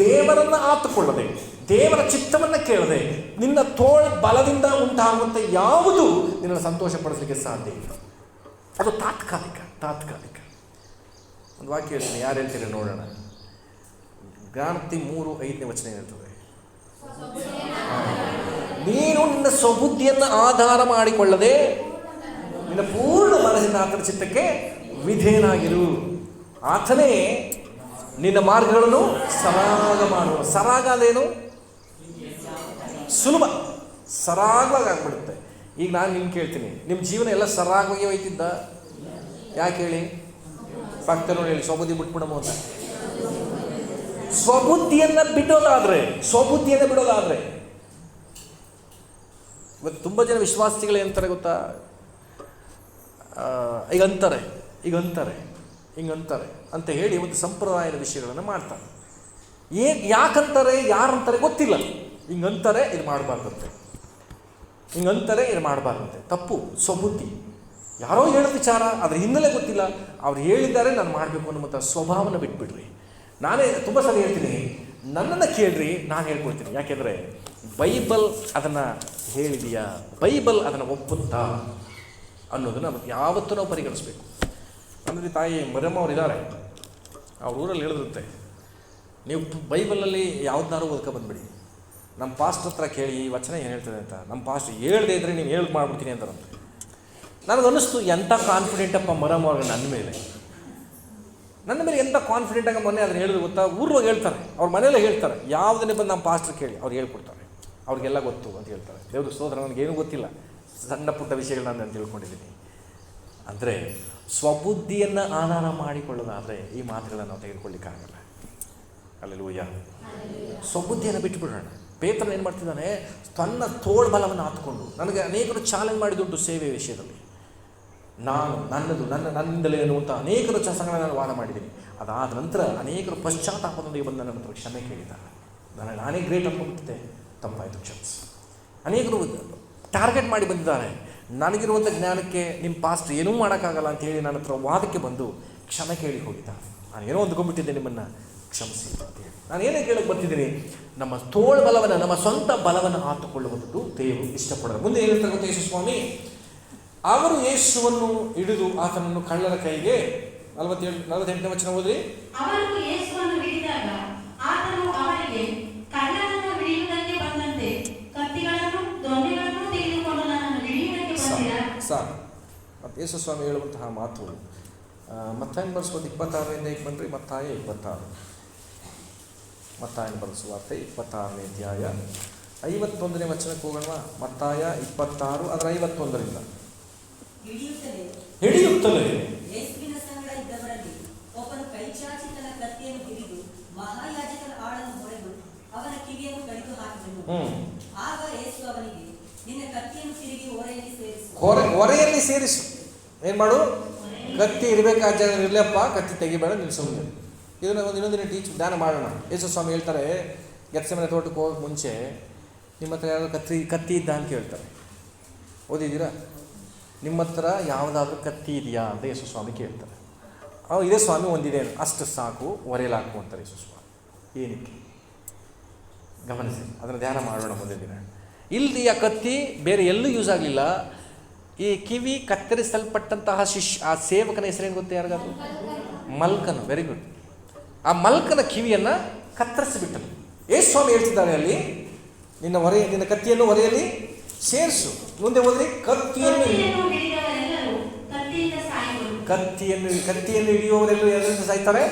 ದೇವರನ್ನು ಆತುಕೊಳ್ಳದೆ, ದೇವರ ಚಿತ್ತವನ್ನು ಕೇಳದೆ, ನಿನ್ನ ತೋಳ ಬಲದಿಂದ ಉಂಟಾಗುವಂಥ ಯಾವುದು ನಿನ್ನನ್ನು ಸಂತೋಷಪಡಿಸಲಿಕ್ಕೆ ಸಾಧ್ಯ ಇಲ್ಲ. ಅದು ತಾತ್ಕಾಲಿಕ. ಒಂದು ವಾಕ್ಯ ಹೇಳ್ತೀನಿ, ಯಾರು ಹೇಳ್ತೀರಿ ನೋಡೋಣ. ಗಾಣತಿ 3:5ನೇ ವಚನ ಹೇಳ್ತದೆ, ನೀನು ನಿನ್ನ ಸ್ವಬುದ್ಧಿಯನ್ನು ಆಧಾರ ಮಾಡಿಕೊಳ್ಳದೆ ನಿನ್ನ ಪೂರ್ಣ ಮನಸ್ಸಿನ ಆತನ ಚಿತ್ತಕ್ಕೆ ವಿಧೇಯನಾಗಿರು. ಆತನೇ ನಿನ್ನ ಮಾರ್ಗಗಳನ್ನು ಸರಾಗ ಮಾಡುವ. ಸರಾಗ ಅದೇನು? ಸುಲಭ, ಸರಾಗವಾಗಿ ಆಗ್ಬಿಡುತ್ತೆ. ಈಗ ನಾನು ನಿಮ್ಗೆ ಕೇಳ್ತೀನಿ, ನಿಮ್ಮ ಜೀವನ ಎಲ್ಲ ಸರಾಗವಾಗಿ ಹೋಯ್ತಿದ್ದ? ಯಾಕೆ ಹೇಳಿ? ಪಕ್ಕ ನೋಡಿ ಹೇಳಿ, ಸ್ವಬುದ್ಧಿ ಬಿಟ್ಬಿಡಮೋ ಅಂತ. ಸ್ವಬುದ್ಧಿಯನ್ನು ಬಿಡೋದಾದ್ರೆ ಇವತ್ತು ತುಂಬ ಜನ ವಿಶ್ವಾಸಿಗಳು ಏನಂತಾರೆ ಗೊತ್ತಾ? ಹಿಂಗಂತಾರೆ ಅಂತ ಹೇಳಿ ಒಂದು ಸಂಪ್ರದಾಯದ ವಿಷಯಗಳನ್ನು ಮಾಡ್ತಾರೆ. ಯಾಕಂತಾರೆ, ಯಾರಂತಾರೆ ಗೊತ್ತಿಲ್ಲ. ಹಿಂಗಂತಾರೆ, ಇದು ಮಾಡಬಾರ್ದಂತೆ. ತಪ್ಪು. ಸ್ವಬುದ್ಧಿ. ಯಾರೋ ಹೇಳೋ ವಿಚಾರ, ಅದರ ಹಿನ್ನೆಲೆ ಗೊತ್ತಿಲ್ಲ, ಅವ್ರು ಹೇಳಿದ್ದಾರೆ ನಾನು ಮಾಡಬೇಕು ಅನ್ನುವಂಥ ಸ್ವಭಾವನ ಬಿಟ್ಬಿಡ್ರಿ. ನಾನೇ ತುಂಬ ಸಲ ಹೇಳ್ತೀನಿ, ನನ್ನನ್ನು ಕೇಳ್ರಿ, ನಾನು ಹೇಳ್ಕೊಡ್ತೀನಿ. ಯಾಕೆಂದರೆ ಬೈಬಲ್ ಅದನ್ನು ಹೇಳಿದೆಯಾ, ಬೈಬಲ್ ಅದನ್ನು ಒಪ್ಪುತ್ತಾ ಅನ್ನೋದನ್ನು ಯಾವತ್ತೂ ನಾವು ಪರಿಗಣಿಸಬೇಕು. ಅಂದರೆ ತಾಯಿ ಮರಿಯಮ್ಮ ಅವ್ರು ಇದ್ದಾರೆ, ಅವ್ರ ಊರಲ್ಲಿ ಹೇಳಿರುತ್ತೆ, ನೀವು ಬೈಬಲಲ್ಲಿ ಯಾವ್ದಾರು ಓದ್ಕೊ ಬಂದುಬಿಡಿ, ನಮ್ಮ ಪಾಸ್ಟ್ ಹತ್ರ ಕೇಳಿ ಈ ವಚನ ಏನು ಹೇಳ್ತದೆ ಅಂತ. ನಮ್ಮ ಪಾಸ್ಟ್ ಹೇಳ್ದೇ ಇದ್ರೆ ನೀವು ಹೇಳಿ ಮಾಡ್ಬಿಡ್ತೀನಿ ಅಂತಾರಂತೆ. ನನಗನ್ನಿಸ್ತು, ಎಂಥ ಕಾನ್ಫಿಡೆಂಟಪ್ಪ ಮರಮ್ಮ ಅವ್ರಿಗೆ ನನ್ನ ಮೇಲೆ ಎಂಥ ಕಾನ್ಫಿಡೆಂಟಾಗಿ ಮೊನ್ನೆ ಅದನ್ನು ಹೇಳಿದ್ರು ಗೊತ್ತಾ? ಊರ್ವಾಗ ಹೇಳ್ತಾರೆ, ಅವ್ರ ಮನೆಯಲ್ಲೇ ಹೇಳ್ತಾರೆ, ಯಾವುದನ್ನೇ ಬಂದು ನಮ್ಮ ಪಾಸ್ಟ್ರ್ ಕೇಳಿ ಅವ್ರು ಹೇಳ್ಕೊಡ್ತಾರೆ, ಅವ್ರಿಗೆಲ್ಲ ಗೊತ್ತು ಅಂತ ಹೇಳ್ತಾರೆ. ದೇವ್ರ ಸ್ತೋತ್ರ, ನನಗೇನು ಗೊತ್ತಿಲ್ಲ, ಸಣ್ಣ ಪುಟ್ಟ ವಿಷಯಗಳು ನಾನು ತಿಳ್ಕೊಂಡಿದ್ದೀನಿ. ಅಂದರೆ ಸ್ವಬುದ್ಧಿಯನ್ನು ಆಧಾರ ಮಾಡಿಕೊಳ್ಳೋದಾದರೆ ಈ ಮಾತುಗಳನ್ನು ನಾವು ತೆಗೆದುಕೊಳ್ಳಿಕ್ಕಾಗಲ್ಲ. ಹಲ್ಲೆಲೂಯಾ. ಸ್ವಬುದ್ಧಿಯನ್ನು ಬಿಟ್ಟುಬಿಡೋಣ. ಪೇತ್ರನು ಏನು ಮಾಡ್ತಿದ್ದಾನೆ, ತನ್ನ ತೋಳ್ಬಲವನ್ನು ಹಾತ್ಕೊಂಡು, ನನಗೆ ಅನೇಕರು ಚಾಲೆಂಜ್ ಮಾಡಿದುಂಟು ಸೇವೆ ವಿಷಯದಲ್ಲಿ, ನನ್ನಿಂದಲೇ ಅನ್ನುವಂಥ ಅನೇಕರು ಸಂಘ ನಾನು ವಾದ ಮಾಡಿದ್ದೀನಿ. ಅದಾದ ನಂತರ ಅನೇಕರು ಪಶ್ಚಾತ್ತಾಪದೊಂದಿಗೆ ಬಂದ ನನ್ನ ಹತ್ರ ಕ್ಷಮೆ ಕೇಳಿದ್ದಾರೆ. ನಾನೇ ಗ್ರೇಟ್ ಅಂದ್ಕೊಂಡ್ಬಿಟ್ಟಿದ್ದೆ, ತಪ್ಪಾಯಿತು, ಕ್ಷಮಿಸಿ. ಅನೇಕರು ಟಾರ್ಗೆಟ್ ಮಾಡಿ ಬಂದಿದ್ದಾರೆ. ನನಗಿರುವಂಥ ಜ್ಞಾನಕ್ಕೆ ನಿಮ್ಮ ಪಾಸ್ಟರ್ ಏನೂ ಮಾಡೋಕ್ಕಾಗಲ್ಲ ಅಂತೇಳಿ ನನ್ನ ಹತ್ರ ವಾದಕ್ಕೆ ಬಂದು ಕ್ಷಮೆ ಕೇಳಿ ಹೋಗಿದ್ದಾರೆ. ನಾನು ಏನೋ ಅಂದ್ಕೊಂಡ್ಬಿಟ್ಟಿದ್ದೆ, ನಿಮ್ಮನ್ನು ಕ್ಷಮಿಸಿ ಅಂತೇಳಿ. ನಾನು ಏನೇ ಕೇಳಕ್ಕೆ ಬರ್ತಿದ್ದೀನಿ, ನಮ್ಮ ತೋಳ್ಬಲವನ್ನು, ನಮ್ಮ ಸ್ವಂತ ಬಲವನ್ನು ಆತುಕೊಳ್ಳುವುದು ದೇವರು ಇಷ್ಟಪಡೋದು. ಮುಂದೆ ಏನಿರ್ತಾರೆ ಗೊತ್ತಾ ಯೇಸು ಸ್ವಾಮಿ, ಅವರು ಯೇಸುವನ್ನು ಹಿಡಿದು ಆತನನ್ನು ಕಳ್ಳರ ಕೈಗೆ 48ನೇ ವಚನ ಓದ್ರಿ. ಅವರು ಯೇಸುವನ್ನು ಹಿಡಿದಾಗ ಆತನು ಅವರಿಗೆ, ಕಳ್ಳನನ್ನು ಹಿಡಿಯುವುದಕ್ಕೆ ಬಂದಂತೆ ಕತ್ತಿಗಳನ್ನು ದೊಣ್ಣೆಗಳನ್ನು ತೆಗೆದುಕೊಂಡು ನನ್ನನ್ನು ಹಿಡಿಯುವುದಕ್ಕೆ ಬಂದಿರಾ? ಸಾಕು. ಮತ್ತು ಯೇಸು ಸ್ವಾಮಿ ಹೇಳುವಂತಹ ಮಾತು ಮತ್ತಾಯನ ಬರೆಸುವುದು 26ನೇ ಬನ್ನಿರಿ. ಮತ್ತಾಯ 26, ಮತ್ತಾಯನ ಬರೆಸುವಾರ್ತೆ 26ನೇ ಅಧ್ಯಾಯ 51ನೇ ವಚನಕ್ಕೆ ಹೋಗೋಣ. ಮತ್ತಾಯ 26 ಅದರ 51ರಿಂದ. ಹಿಡಿಯುತ್ತಲೇ ಯೇಸುವಿನ ಸಂಗಡ ಇದ್ದವರಲ್ಲಿ ಒಬ್ಬನು ಕೈಚಾಚಿ ತನ್ನ ಕತ್ತಿಯನ್ನು ಹಿಡಿದು ಮಹಾಯಾಜಕನ ಆಳನ್ನು ಹೊಡೆದು ಅವನ ಕಿವಿಯನ್ನು ಕಡಿದು ಹಾಕಿದನು. ಆಗ ಯೇಸು ಅವನಿಗೆ, ನಿನ್ನ ಕತ್ತಿಯನ್ನು ತಿರುಗಿ ಹೊರೆಯಲ್ಲಿ ಸೇರಿಸು. ಹೊರೆಯಲ್ಲಿ ಸೇರಿಸು. ಏನು ಮಾಡು? ಕತ್ತಿ ಇರಬೇಕು, ಆ ಜಾಗ ಇರಲಪ್ಪ, ಕತ್ತಿ ತೆಗಿಬೇಡ, ನಿಲ್ಲಿಸೋದು. ಇದನ್ನು ಇನ್ನೊಂದಿನ ಧ್ಯಾನ ಮಾಡೋಣ. ಯೇಸು ಸ್ವಾಮಿ ಹೇಳ್ತಾರೆ, ಗೆತ್ಸೆಮನೆ ತೋಟಕ್ಕೆ ಹೋಗೋಕೆ ಮುಂಚೆ ನಿಮ್ಮ ಹತ್ರ ಯಾರು ಕತ್ತಿ ಇದ್ದ ಅಂತ ಕೇಳ್ತಾರೆ. ಓದಿದ್ದೀರಾ? ನಿಮ್ಮ ಹತ್ರ ಯಾವುದಾದ್ರೂ ಕತ್ತಿ ಇದೆಯಾ ಅಂತ ಯೇಸು ಸ್ವಾಮಿ ಕೇಳ್ತಾರೆ. ಇದೇ ಸ್ವಾಮಿ ಒಂದಿದೆ, ಅಷ್ಟು ಸಾಕು, ಒರೆಯಲ್ಲಿ ಹಾಕು ಅಂತಾರೆ ಯೇಸು ಸ್ವಾಮಿ. ಏನಕ್ಕೆ? ಗಮನಿಸಿ, ಅದನ್ನು ಧ್ಯಾನ ಮಾಡೋಣ ಮುಂದೆ ದಿನ. ಇಲ್ಲಿ ಆ ಕತ್ತಿ ಬೇರೆ ಎಲ್ಲೂ ಯೂಸ್ ಆಗಲಿಲ್ಲ. ಈ ಕಿವಿ ಕತ್ತರಿಸಲ್ಪಟ್ಟಂತಹ ಆ ಸೇವಕನ ಹೆಸರೇನು ಗೊತ್ತೇ ಯಾರಿಗಾದ್ರು? ಮಲ್ಕನು. Very good. ಆ ಮಲ್ಕನ ಕಿವಿಯನ್ನು ಕತ್ತರಿಸಿಬಿಟ್ಟನು. ಯೇಸು ಸ್ವಾಮಿ ಹೇಳ್ತಿದ್ದಾರೆ ಅಲ್ಲಿ, ನಿನ್ನ ಕತ್ತಿಯನ್ನು ಒರೆಯಲ್ಲಿ ಸೇರಿಸು. ಮುಂದೆ ಹೋದ್ರಿ, ಕತ್ತಿಯನ್ನು ಹಿಡಿಯುವವರೆಲ್ಲೂ ಎದರಿಂದ ಸಾಯ್ತಾರೆ?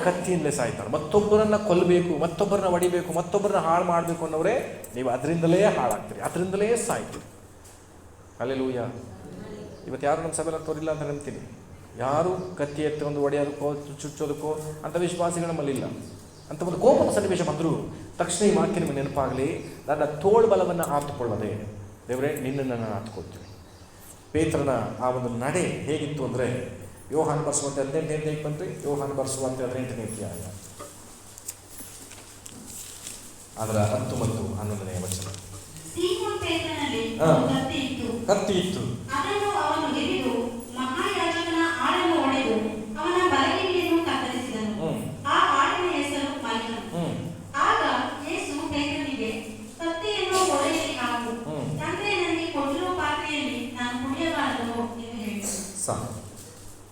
ಕತ್ತಿಯಿಂದಲೇ ಸಾಯ್ತಾರೆ. ಮತ್ತೊಬ್ಬರನ್ನು ಕೊಲ್ಲಬೇಕು, ಮತ್ತೊಬ್ಬರನ್ನ ಹೊಡಿಬೇಕು, ಮತ್ತೊಬ್ಬರನ್ನ ಹಾಳು ಮಾಡಬೇಕು ಅನ್ನೋರೇ ನೀವು ಅದರಿಂದಲೇ ಹಾಳಾಗ್ತೀರಿ, ಅದರಿಂದಲೇ ಸಾಯ್ತೀರಿ. ಹಲ್ಲೆಲೂಯಾ. ಇವತ್ತು ಯಾರು ನಮ್ಮ ಸಭೆಯಲ್ಲಿ ತೋರಿಲ್ಲ ಅಂತ ನಂಬ್ತೀನಿ. ಯಾರು ಕತ್ತಿ ಎತ್ಕೊಂಡು ಹೊಡೆಯೋದಕ್ಕೋ ಚುಚ್ಚೋದಕ್ಕೋ ಅಂಥ ವಿಶ್ವಾಸಿಗಳು ನಮ್ಮಲ್ಲಿಲ್ಲ. ಅಂತ ಒಂದು ಕೋಪದ ಸನ್ನಿವೇಶ ಬಂದರೂ ತಕ್ಷಣ ಈ ವಾಕ್ಯ ನಿಮಗೆ ನೆನಪಾಗಲಿ, ನನ್ನ ತೋಳ್ಬಲವನ್ನು ಆತುಕೊಳ್ಳದೆ ದೇವರೇ ನಿನ್ನನ್ನು ನಾನು ಆತುಕೊಳ್ತೀನಿ. ಪೇತ್ರನ ಆ ಒಂದು ನಡೆ ಹೇಗಿತ್ತು ಅಂದರೆ, ಯೋಹಾನ ಬರೆಸುವಂತೆ 18ನೇ ಬಂದ್ರಿ. ಯೋಹಾನ ಬರೆಸುವಂತೆ 18ನೇ ಅಧ್ಯಾಯ ಅದರ 10 ಮತ್ತು 11ನೇ ವಚನ. ಕತ್ತಿ ಇತ್ತು. ಅದನ್ನು ಅವನು ಹಿಡಿದು ಮಹಾಯಾಜಕನ ಆಳನ್ನು ಹೊಡೆದು ಅವನ ಬಲಗಿವಿಯನ್ನು ಕತ್ತರಿಸಿದನು. ಆ ಆಳಿನ ಹೆಸರು ಮಲ್ಕನು. ಆಗ ಯೇಸು ಪೇತ್ರನಿಗೆ, ಕತ್ತಿಯನ್ನು ಹೊರೆಯಲ್ಲಿ ಹಾಕು, ತಂದೆ ನನಗೆ ಕೊಟ್ಟಿರುವ ಪಾತ್ರೆಯಲ್ಲಿ ನಾನು ಕುಡಿಯಬಾರದು ಎಂದು ಹೇಳಿದನು. ಸಾಕು.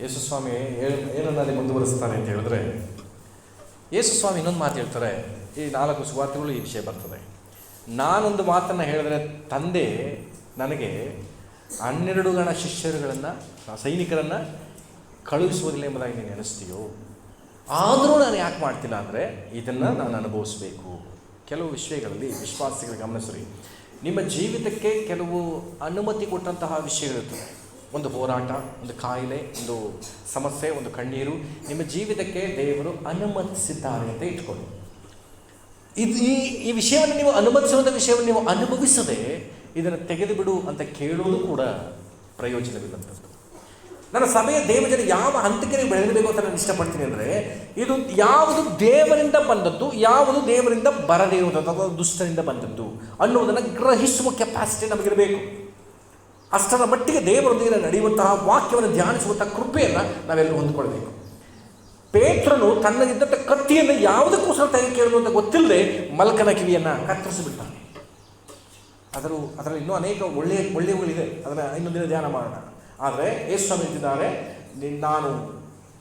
ಯೇಸು ಸ್ವಾಮಿ ಏನನ್ನಲ್ಲಿ ಮುಂದುವರಿಸ್ತಾರೆ ಅಂತ ಹೇಳಿದ್ರೆ, ಯೇಸು ಸ್ವಾಮಿ ಇನ್ನೊಂದು ಮಾತು ಹೇಳ್ತಾರೆ. ಈ 4 ಸುವಾರ್ತೆಗಳು ಈ ವಿಷಯ ಬರ್ತದೆ. ನಾನೊಂದು ಮಾತನ್ನು ಹೇಳಿದ್ರೆ ತಂದೆ ನನಗೆ 12 ಗಣ ಶಿಷ್ಯರುಗಳನ್ನು, ಸೈನಿಕರನ್ನು ಕಳುಹಿಸುವುದಿಲ್ಲ ಎಂಬುದಾಗಿ ನೀನು ನೆನೆಸ್ತೀಯೋ? ಆದರೂ ನಾನು ಯಾಕೆ ಮಾಡ್ತಿಲ್ಲ ಅಂದರೆ, ಇದನ್ನು ನಾನು ಅನುಭವಿಸಬೇಕು. ಕೆಲವು ವಿಷಯಗಳಲ್ಲಿ ವಿಶ್ವಾಸಿಗಳು ಗಮನಿಸ್ರಿ, ನಿಮ್ಮ ಜೀವಿತಕ್ಕೆ ಕೆಲವು ಅನುಮತಿ ಕೊಟ್ಟಂತಹ ವಿಷಯಗಳಿರ್ತದೆ. ಒಂದು ಹೋರಾಟ, ಒಂದು ಕಾಯಿಲೆ, ಒಂದು ಸಮಸ್ಯೆ, ಒಂದು ಕಣ್ಣೀರು ನಿಮ್ಮ ಜೀವಿತಕ್ಕೆ ದೇವರು ಅನುಮತಿಸಿದ್ದಾರೆ ಅಂತ ಇಟ್ಕೊಳ್ಳಿ. ಈ ವಿಷಯವನ್ನು ನೀವು ಅನುಮತಿಸುವಂಥ ವಿಷಯವನ್ನು ನೀವು ಅನುಭವಿಸದೆ ಇದನ್ನು ತೆಗೆದುಬಿಡು ಅಂತ ಕೇಳೋದು ಕೂಡ ಪ್ರಯೋಜನವಿಲ್ಲಂಥದ್ದು. ನನ್ನ ಸಭೆಯ ದೇವಜನ ಯಾವ ಹಂತಕ್ಕೆ ನೀವು ಬೆಳೆಯಬೇಕು ಅಂತ ನಾನು ಇಷ್ಟಪಡ್ತೀನಿ ಅಂದರೆ, ಇದು ಯಾವುದು ದೇವರಿಂದ ಬಂದದ್ದು, ಯಾವುದು ದೇವರಿಂದ ಬರದೇ ಇರುವಂಥದ್ದು ಅಥವಾ ದುಷ್ಟರಿಂದ ಬಂದದ್ದು ಅನ್ನುವುದನ್ನು ಗ್ರಹಿಸುವ ಕೆಪಾಸಿಟಿ ನಮಗಿರಬೇಕು. ಅಷ್ಟರ ಮಟ್ಟಿಗೆ ದೇವರೊಂದಿಗೆ ನಡೆಯುವಂತಹ ವಾಕ್ಯವನ್ನು ಧ್ಯಾನಿಸುವಂಥ ಕೃಪೆಯನ್ನು ನಾವೆಲ್ಲರೂ ಹೊಂದಿಕೊಳ್ಬೇಕು. ಪೇತ್ರನು ತನ್ನಗಿದ್ದಂಥ ಕತ್ತಿಯನ್ನು ಯಾವುದಕ್ಕೋಸ್ಕರ ತೆಗೆ ಕೇಳೋದು ಅಂತ ಗೊತ್ತಿಲ್ಲದೆ ಮಲ್ಕನ ಕಿವಿಯನ್ನು ಕತ್ತರಿಸಿಬಿಡ್ತಾನೆ. ಅದರಲ್ಲಿ ಇನ್ನೂ ಅನೇಕ ಒಳ್ಳೆಯವುಗಳಿದೆ, ಅದನ್ನು ಇನ್ನೊಂದಿನ ಧ್ಯಾನ ಮಾಡೋಣ. ಆದರೆ ಯೇಸು ಸ್ವಾಮಿ ಹೇಳ್ತಿದ್ದಾರೆ, ನಾನು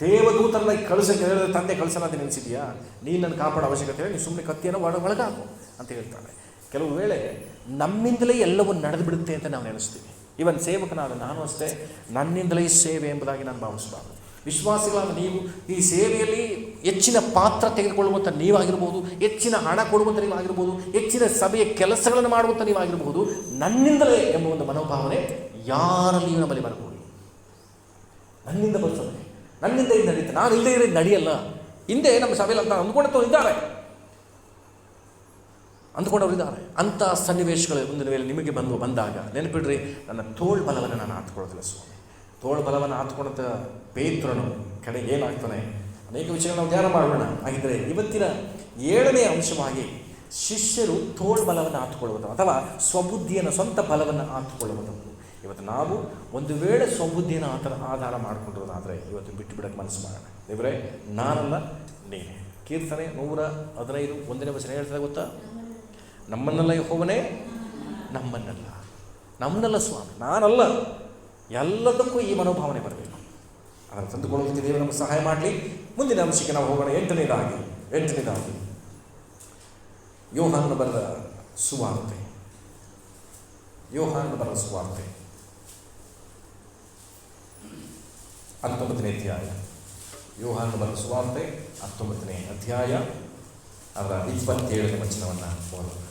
ದೇವದೂತರನ್ನ ಕಳಿಸಕ್ಕೆ ಹೇಳಿದ್ರೆ ತಂದೆ ಕಳಿಸಲ್ಲ ಅಂತ ನೆನೆಸಿದೆಯಾ? ನೀನು ನನ್ನ ಕಾಪಾಡೋ ಅವಶ್ಯಕತೆ ಇಲ್ಲ, ನೀವು ಸುಮ್ಮನೆ ಕತ್ತಿಯನ್ನು ಒಳಗಾಕು ಅಂತ ಹೇಳ್ತಾನೆ. ಕೆಲವು ವೇಳೆ ನಮ್ಮಿಂದಲೇ ಎಲ್ಲವೂ ನಡೆದು ಬಿಡುತ್ತೆ ಅಂತ ನಾವು ನೆನೆಸ್ತೀವಿ. ಇವನ್ ಸೇವಕನಾದ ನಾನು ಅಷ್ಟೇ, ನನ್ನಿಂದಲೇ ಈ ಸೇವೆ ಎಂಬುದಾಗಿ ನಾನು ಭಾವಿಸಬಾರದು. ವಿಶ್ವಾಸಿಗಳಾದ ನೀವು ಈ ಸೇವೆಯಲ್ಲಿ ಹೆಚ್ಚಿನ ಪಾತ್ರ ತೆಗೆದುಕೊಳ್ಳುವಂಥ ನೀವಾಗಿರ್ಬೋದು, ಹೆಚ್ಚಿನ ಹಣ ಕೊಡುವಂಥ ನೀವಾಗಿರ್ಬೋದು, ಹೆಚ್ಚಿನ ಸಭೆಯ ಕೆಲಸಗಳನ್ನು ಮಾಡುವಂಥ ನೀವಾಗಿರ್ಬೋದು, ನನ್ನಿಂದಲೇ ಎಂಬ ಒಂದು ಮನೋಭಾವನೆ ಯಾರಲ್ಲಿಯೂ ನಮ್ಮಲ್ಲಿ ಬರಬಹುದು. ನನ್ನಿಂದ ಬರ್ತದೆ, ನನ್ನಿಂದ ಇದು ನಡೀತದೆ, ನಾನು ಇಲ್ಲದೆ ಇರೋದು ನಡೆಯಲ್ಲ. ಹಿಂದೆ ನಮ್ಮ ಸಭೆಯಲ್ಲಿ ಅಂತ ಅಂದ್ಕೊಂಡವ್ರು ಇದ್ದಾರೆ, ಅಂದ್ಕೊಂಡವ್ರು. ಅಂಥ ಸನ್ನಿವೇಶಗಳು ಮುಂದಿನ ವೇಳೆ ನಿಮಗೆ ಬಂದಾಗ ನೆನಪಿಡ್ರಿ, ನನ್ನ ತೋಳು ಬಲವನ್ನು ನಾನು ಆತ್ಕೊಳ್ಳೋದಿಲ್ಲ ಸ್ವಾಮಿ. ತೋಳು ಬಲವನ್ನು ಆತ್ಕೊಂಡಂಥ ಪೇತ್ರನು ಕಡೆಗೆ ಏನಾಗ್ತಾನೆ, ಅನೇಕ ವಿಷಯಗಳು ನಾವು ಧ್ಯಾನ ಮಾಡೋಣ. ಹಾಗಿದ್ದರೆ ಇವತ್ತಿನ 7ನೇ ಅಂಶವಾಗಿ ಶಿಷ್ಯರು ತೋಳು ಬಲವನ್ನು ಆತ್ಕೊಳ್ಳುವುದು ಅಥವಾ ಸ್ವಬುದ್ಧಿಯನ್ನು, ಸ್ವಂತ ಬಲವನ್ನು ಆತ್ಕೊಳ್ಳುವುದು. ಇವತ್ತು ನಾವು ಒಂದು ವೇಳೆ ಸ್ವಬುದ್ಧಿಯನ್ನು ಆಧಾರ ಮಾಡಿಕೊಂಡಿರೋದಾದರೆ ಇವತ್ತು ಬಿಟ್ಟು ಬಿಡೋಕ್ಕೆ ಮನಸ್ಸು ಮಾಡೋಣ. ದೇವರೇ, ನಾನಲ್ಲ ನೀನೇ. ಕೀರ್ತನೆ 115 1ನೇ ವಚನ ಹೇಳ್ತದೆ ಗೊತ್ತಾ? ನಮ್ಮನ್ನೆಲ್ಲ ಯೆಹೋವನೇ, ನಮ್ಮನ್ನೆಲ್ಲ ಸ್ವಾಮಿ, ನಾನಲ್ಲ. ಎಲ್ಲದಕ್ಕೂ ಈ ಮನೋಭಾವನೆ ಬರಬೇಕು. ಅದನ್ನು ತಂದುಕೊಳ್ಳೋದಕ್ಕೆ ದೇವರು ನಮಗೆ ಸಹಾಯ ಮಾಡಲಿ. ಮುಂದಿನ ಅಂಶಕ್ಕೆ ನಾವು ಹೋಗೋಣ. 8ನೇದಾಗಿ ಯೋಹಾನನ ಬರೆದ ಸುವಾರ್ತೆ. ಯೋಹಾನನ ಬರೆದ ಸುವಾರ್ತೆ 19ನೇ ಅಧ್ಯಾಯ. ಯೋಹಾನನ ಬರೆದ ಸುವಾರ್ತೆ 19ನೇ ಅಧ್ಯಾಯ ಅದರ 27ನೇ ವಚನವನ್ನು ಓದೋಣ.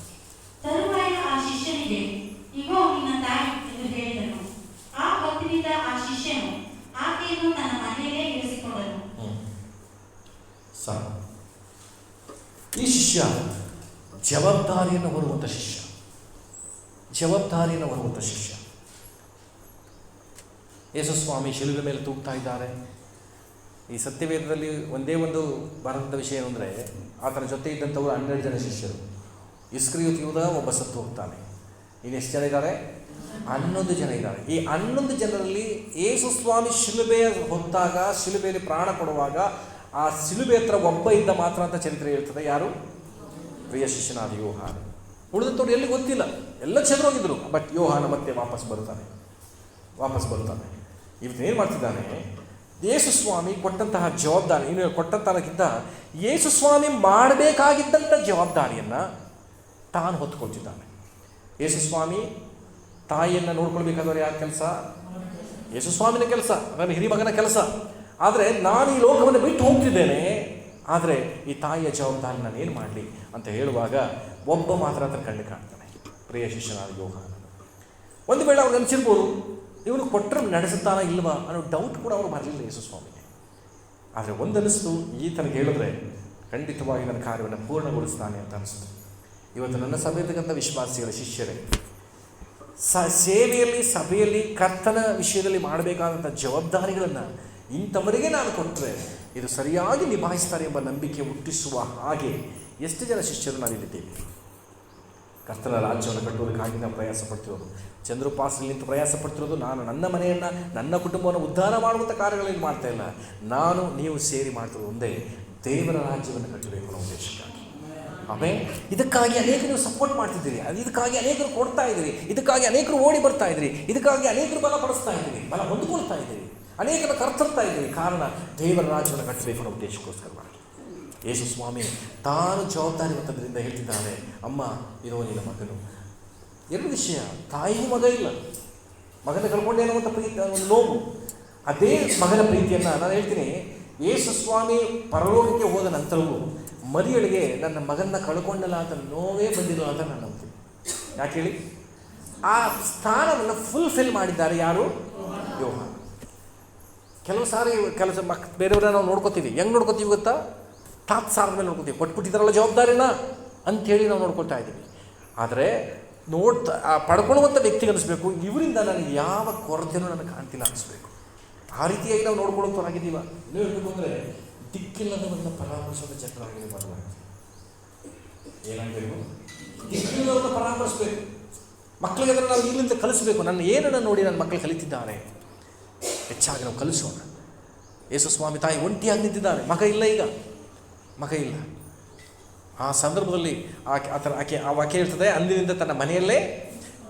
ತರುವಾಯ ಆ ಶಿಷ್ಯನಿಗೆ, ಇಗೋ ನಿನ್ನ ತಾಯಿ ಎಂದು ಹೇಳಿದನು. ಆ ಹೊತ್ತಿನಿಂದ ಆ ಶಿಷ್ಯನು ಆಕೆಯನ್ನು ತನ್ನ ಮನೆಯಲ್ಲೇ ಇರಿಸಿಕೊಂಡನು. ಈ ಶಿಷ್ಯ ಜವಾಬ್ದಾರಿಯನ್ನು ಹೊರುವಂಥ ಶಿಷ್ಯ. ಯೇಸು ಸ್ವಾಮಿ ಶಿಲುಬೆ ಮೇಲೆ ತೂಗ್ತಾ ಇದ್ದಾರೆ. ಈ ಸತ್ಯವೇದದಲ್ಲಿ ಒಂದೇ ಒಂದು ಬರೆದ ವಿಷಯ ಅಂದರೆ, ಆತನ ಜೊತೆ ಇದ್ದಂಥವರು 12 ಜನ ಶಿಷ್ಯರು. ಇಸ್ಕರಿಯೋತ ಯೂದ ಒಬ್ಬ ಸತ್ತು ಹೋಗ್ತಾನೆ. ಇನ್ನೆಷ್ಟು ಜನ ಇದ್ದಾರೆ? 11 ಜನ ಇದ್ದಾರೆ. ಈ 11 ಜನರಲ್ಲಿ ಯೇಸು ಸ್ವಾಮಿ ಶಿಲುಬೆಯ ಹೊತ್ತಾಗ, ಶಿಲುಬೆಯಲ್ಲಿ ಪ್ರಾಣ ಕೊಡುವಾಗ ಆ ಶಿಲುಬೆ ಹತ್ರ ಒಬ್ಬ ಇದ್ದ ಮಾತ್ರ ಅಂತ ಚರಿತ್ರೆ ಹೇಳ್ತದೆ. ಯಾರು? ಪ್ರಿಯ ಶಿಷ್ಯನಾದ ಯೋಹಾನ. ಉಳಿದಂಥವ್ರು ಎಲ್ಲಿ ಗೊತ್ತಿಲ್ಲ, ಎಲ್ಲ ಚಂದ್ರೋಗಿದ್ರು. ಬಟ್ ಯೋಹಾನ ಮತ್ತೆ ವಾಪಸ್ ಬರ್ತಾನೆ. ಇವತ್ತು ಏನು ಮಾಡ್ತಿದ್ದಾನೆ? ಯೇಸು ಸ್ವಾಮಿ ಕೊಟ್ಟಂತಹ ಜವಾಬ್ದಾರಿ, ಇನ್ನು ಕೊಟ್ಟಂತಹಕ್ಕಿಂತ ಯೇಸು ಸ್ವಾಮಿ ಮಾಡಬೇಕಾಗಿದ್ದಂಥ ಜವಾಬ್ದಾರಿಯನ್ನು ತಾನು ಹೊತ್ಕೊಳ್ತಿದ್ದಾನೆ. ಯೇಸು ಸ್ವಾಮಿ ತಾಯಿಯನ್ನು ನೋಡ್ಕೊಳ್ಬೇಕಾದವ್ರು ಯಾರ ಕೆಲಸ? ಯೇಸು ಸ್ವಾಮಿನ ಕೆಲಸ, ನನ್ನ ಹಿರಿಮಗನ ಕೆಲಸ. ಆದರೆ ನಾನು ಈ ಲೋಕವನ್ನು ಬಿಟ್ಟು ಹೋಗ್ತಿದ್ದೇನೆ, ಆದರೆ ಈ ತಾಯಿಯ ಜವಾಬ್ದಾರಿ ನಾನು ಏನು ಮಾಡಲಿ ಅಂತ ಹೇಳುವಾಗ ಒಬ್ಬ ಮಾತ್ರ ಅದರ ಕಣ್ಣು ಕಾಣ್ತಾನೆ, ಪ್ರಿಯ ಶಿಷ್ಯನಾದ ಯೋಹಾನ. ಒಂದು ವೇಳೆ ಅವ್ರಿಗೆ ಅನಿಸಿರ್ಬೋದು, ಇವನು ಕೊಟ್ಟರೆ ನಡೆಸುತ್ತಾನ ಇಲ್ವಾ ಅನ್ನೋ ಡೌಟ್ ಕೂಡ ಅವರು ಬರಲಿಲ್ಲ ಯೇಸು ಸ್ವಾಮಿಗೆ. ಆದರೆ ಒಂದನಿಸ್ತು, ಈತನಿಗೆ ಹೇಳಿದ್ರೆ ಖಂಡಿತವಾಗಿ ನನ್ನ ಕಾರ್ಯವನ್ನು ಪೂರ್ಣಗೊಳಿಸ್ತಾನೆ ಅಂತ ಅನಿಸ್ತು. ಇವತ್ತು ನನ್ನ ಸಭೆಯತಕ್ಕಂಥ ವಿಶ್ವಾಸಿಗಳ ಶಿಷ್ಯರೇ, ಸೇವೆಯಲ್ಲಿ, ಸಭೆಯಲ್ಲಿ, ಕರ್ತನ ವಿಷಯದಲ್ಲಿ ಮಾಡಬೇಕಾದಂಥ ಜವಾಬ್ದಾರಿಗಳನ್ನು ಇಂಥವರಿಗೆ ನಾನು ಕೊಟ್ಟರೆ ಇದು ಸರಿಯಾಗಿ ನಿಭಾಯಿಸ್ತಾರೆ ಎಂಬ ನಂಬಿಕೆ ಹುಟ್ಟಿಸುವ ಹಾಗೆ ಎಷ್ಟು ಜನ ಶಿಷ್ಯರು ನಾವಿಲ್ಲಿದ್ದೇವೆ. ಕರ್ತನ ರಾಜ್ಯವನ್ನು ಕಟ್ಟುವುದಕ್ಕಾಗಿ ನಾವು ಪ್ರಯಾಸ ಪಡ್ತಿರೋದು, ಚಂದ್ರೋಪಾಸದಲ್ಲಿ ನಿಂತು ಪ್ರಯಾಸ ಪಡ್ತಿರೋದು. ನಾನು ನನ್ನ ಮನೆಯನ್ನು, ನನ್ನ ಕುಟುಂಬವನ್ನು ಉದ್ಧಾರ ಮಾಡುವಂಥ ಕಾರ್ಯಗಳೇನು ಮಾಡ್ತಾ ಇಲ್ಲ. ನಾನು ನೀವು ಸೇರಿ ಮಾಡ್ತಿರೋದು ಒಂದೇ, ದೇವರ ರಾಜ್ಯವನ್ನು ಕಟ್ಟಬೇಕು ಅನ್ನೋ ಉದ್ದೇಶಕ್ಕಾಗಿ. ಆಮೇಲೆ ಇದಕ್ಕಾಗಿ ಅನೇಕರು ನೀವು ಸಪೋರ್ಟ್ ಮಾಡ್ತಿದ್ದೀರಿ, ಇದಕ್ಕಾಗಿ ಅನೇಕರು ಕೊಡ್ತಾ ಇದ್ದೀರಿ, ಇದಕ್ಕಾಗಿ ಅನೇಕರು ಓಡಿ ಬರ್ತಾ ಇದ್ದೀರಿ, ಇದಕ್ಕಾಗಿ ಅನೇಕರು ಬಲಪಡಿಸ್ತಾ ಇದ್ದೀರಿ, ಬಲ ಹೊಂದಿಕೊಳ್ತಾ ಇದ್ದೀರಿ, ಅನೇಕರ ಕರ್ತರ್ತಾ ಇದ್ದೀರಿ. ಕಾರಣ ದೇವರ ರಾಜ್ಯವನ್ನು ಕಟ್ಟಬೇಕು ಅನ್ನೋ ಉದ್ದೇಶಕ್ಕೋಸ್ಕರವಾಗಿ ಯೇಸು ಸ್ವಾಮಿ ತಾನು ಜವಾಬ್ದಾರಿ ಹೊತ್ತದ್ರಿಂದ ಹೇಳ್ತಿದ್ದಾನೆ, ಅಮ್ಮ ಇರೋ ನಿನ್ನ ಮಗನು. 2 ವಿಷಯ, ತಾಯಿಗೂ ಮಗ ಇಲ್ಲ, ಮಗನ ಕಳ್ಕೊಂಡೇನೋ ಅಂತ ಪ್ರೀತಿ, ಒಂದು ನೋವು. ಅದೇ ಮಗನ ಪ್ರೀತಿಯನ್ನು ನಾನು ಹೇಳ್ತೀನಿ. ಯೇಸು ಸ್ವಾಮಿ ಪರಲೋಕಕ್ಕೆ ಹೋದ ನಂತರವೂ ಮರಿಯಳಿಗೆ ನನ್ನ ಮಗನ ಕಳ್ಕೊಂಡಲ್ಲ ಅಂತ ನೋವೇ ಬಂದಿಲ್ಲ ಅಂತ ನಾನು ನಂಬ್ತೀನಿ. ಯಾಕೆ ಹೇಳಿ? ಆ ಸ್ಥಾನವನ್ನು ಫುಲ್ಫಿಲ್ ಮಾಡಿದ್ದಾರೆ ಯಾರು? ಯೋಹಾನ. ಕೆಲವು ಸಾರಿ ಬೇರೆಯವ್ರನ್ನ ನಾವು ನೋಡ್ಕೋತೀವಿ. ಹೆಂಗೆ ನೋಡ್ಕೋತೀವಿ ಗೊತ್ತಾ? ತಾತ್ಸಾರದ ಮೇಲೆ ನೋಡ್ಕೋತೀವಿ, ಕೊಟ್ಬಿಟ್ಟಿದ್ದಾರಲ್ಲ ಜವಾಬ್ದಾರಿನ ಅಂಥೇಳಿ ನಾವು ನೋಡ್ಕೊಳ್ತಾ ಇದ್ದೀವಿ. ಆದರೆ ಪಡ್ಕೊಳ್ಳುವಂಥ ವ್ಯಕ್ತಿಗೆ ಅನಿಸ್ಬೇಕು, ಇವರಿಂದ ನನಗೆ ಯಾವ ಕೊರತೆಯೂ ನನಗೆ ಕಾಣ್ತಿಲ್ಲ ಅನಿಸ್ಬೇಕು. ಆ ರೀತಿಯಾಗಿ ನಾವು ನೋಡ್ಕೊಳ್ಳೋಂಥವ್ರಾಗಿದ್ದೀವ. ಇನ್ನೂ ಹೇಳಬೇಕು ಅಂದರೆ ದಿಕ್ಕಿಲ್ಲದವನ್ನ ಪರಾಮರ್ಶದ ಚಕ್ರವಾಗಿ ಬರಲಾಗ್ತದೆ. ಏನಾಗಬೇಕು? ದಿಕ್ಕಿಲ್ಲದವನ್ನ ಪರಾಮರ್ಶಬೇಕು. ಮಕ್ಕಳಿಗೆ ಅದನ್ನು ನಾವು ಈಗಲಿಂದ ಕಲಿಸಬೇಕು. ನನ್ನ ಏನನ್ನು ನೋಡಿ ನನ್ನ ಮಕ್ಕಳು ಕಲಿತಿದ್ದಾರೆ, ಹೆಚ್ಚಾಗಿ ನಾವು ಕಲಿಸೋಣ. ಯೇಸು ಸ್ವಾಮಿ ತಾಯಿ ಒಂಟಿಯಾಗಿ ನಿಂತಿದ್ದಾರೆ, ಮಗ ಇಲ್ಲ, ಈಗ ಮಗ ಇಲ್ಲ. ಆ ಸಂದರ್ಭದಲ್ಲಿ ಆಕೆ ಆ ವಾಕ್ಯ ಇರ್ತದೆ, ಅಂದಿನಿಂದ ತನ್ನ ಮನೆಯಲ್ಲೇ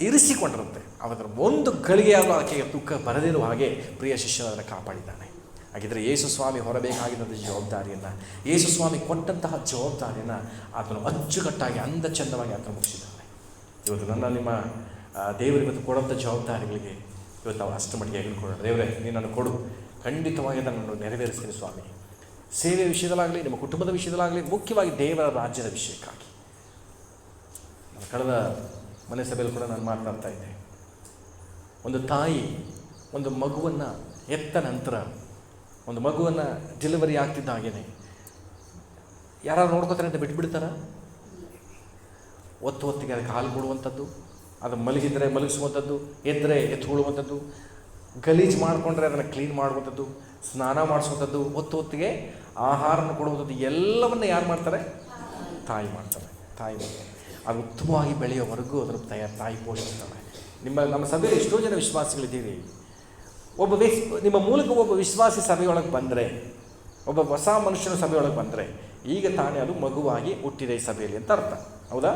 ಇರಿಸಿಕೊಂಡಿರುತ್ತೆ. ಅವರ ಒಂದು ಗಳಿಗೆಯಾದರೂ ಆಕೆಗೆ ದುಃಖ ಬರದಿರುವ ಹಾಗೆ ಪ್ರಿಯ ಶಿಷ್ಯನನ್ನು ಕಾಪಾಡಿದ್ದಾನೆ. ಹಾಗಿದ್ದರೆ ಯೇಸು ಸ್ವಾಮಿ ಹೊರಬೇಕಾಗಿದ್ದಂಥ ಜವಾಬ್ದಾರಿಯನ್ನು, ಯೇಸು ಸ್ವಾಮಿ ಕೊಟ್ಟಂತಹ ಜವಾಬ್ದಾರಿಯನ್ನು ಆತನು ಅಚ್ಚುಕಟ್ಟಾಗಿ ಅಂದ ಚಂದವಾಗಿ ಆತನು ಮುಗಿಸಿದ್ದಾನೆ. ಇವತ್ತು ನನ್ನ ನಿಮ್ಮ ದೇವರು ಇವತ್ತು ಕೊಡುವಂಥ ಜವಾಬ್ದಾರಿಗಳಿಗೆ ಇವತ್ತು ನಾವು ಅಷ್ಟು ಮಟ್ಟಿಗೆ ಹೇಳ್ಕೊಳ್ಳೋಣ. ದೇವರೇ, ನೀನನ್ನು ಕೊಡು, ಖಂಡಿತವಾಗಿ ಅದನ್ನು ನೆರವೇರಿಸ್ತೀನಿ ಸ್ವಾಮಿ. ಸೇವೆಯ ವಿಷಯದಲ್ಲಾಗಲಿ, ನಿಮ್ಮ ಕುಟುಂಬದ ವಿಷಯದಲ್ಲಾಗಲಿ, ಮುಖ್ಯವಾಗಿ ದೇವರ ರಾಜ್ಯದ ವಿಷಯಕ್ಕಾಗಿ. ಕಳೆದ ಮನೆ ಸಭೆಯಲ್ಲಿ ಕೂಡ ನಾನು ಮಾತನಾಡ್ತಾ ಇದ್ದೆ. ಒಂದು ತಾಯಿ ಒಂದು ಮಗುವನ್ನು ಎತ್ತ ನಂತರ ಒಂದು ಮಗುವನ್ನು ಡೆಲಿವರಿ ಆಗ್ತಿದ್ದ ಹಾಗೇನೆ ಯಾರು ನೋಡ್ಕೋತಾರೆ ಅಂತ ಬಿಟ್ಬಿಡ್ತಾರ? ಹೊತ್ತಿಗೆ ಅದಕ್ಕೆ ಹಾಲು ಕೊಡುವಂಥದ್ದು, ಅದು ಮಲಗಿದರೆ ಮಲಗಿಸುವಂಥದ್ದು, ಎದ್ದರೆ ಎತ್ಕೊಳ್ಳುವಂಥದ್ದು, ಗಲೀಜು ಮಾಡಿಕೊಂಡ್ರೆ ಅದನ್ನು ಕ್ಲೀನ್ ಮಾಡುವಂಥದ್ದು, ಸ್ನಾನ ಮಾಡಿಸುವಂಥದ್ದು, ಹೊತ್ತಿಗೆ ಆಹಾರನ ಕೊಡುವಂಥದ್ದು ಎಲ್ಲವನ್ನು ಯಾರು ಮಾಡ್ತಾರೆ? ತಾಯಿ ಮಾಡ್ತಾರೆ. ಅದು ಉತ್ತಮವಾಗಿ ಬೆಳೆಯೋವರೆಗೂ ಅದರ ತಾಯಿ ಪೋಷಿಸ್ತಾಳೆ. ನಮ್ಮ ಸಭೆಯಲ್ಲಿ ಎಷ್ಟೋ ಜನ ವಿಶ್ವಾಸಿಗಳಿದ್ದೀರಿ. ನಿಮ್ಮ ಮೂಲಕ ಒಬ್ಬ ವಿಶ್ವಾಸಿ ಸಭೆಯೊಳಗೆ ಬಂದರೆ, ಒಬ್ಬ ಹೊಸ ಮನುಷ್ಯನ ಸಭೆಯೊಳಗೆ ಬಂದರೆ ಈಗ ತಾನೇ ಅದು ಮಗುವಾಗಿ ಹುಟ್ಟಿದೆ ಈ ಸಭೆಯಲ್ಲಿ ಅಂತ ಅರ್ಥ. ಹೌದಾ?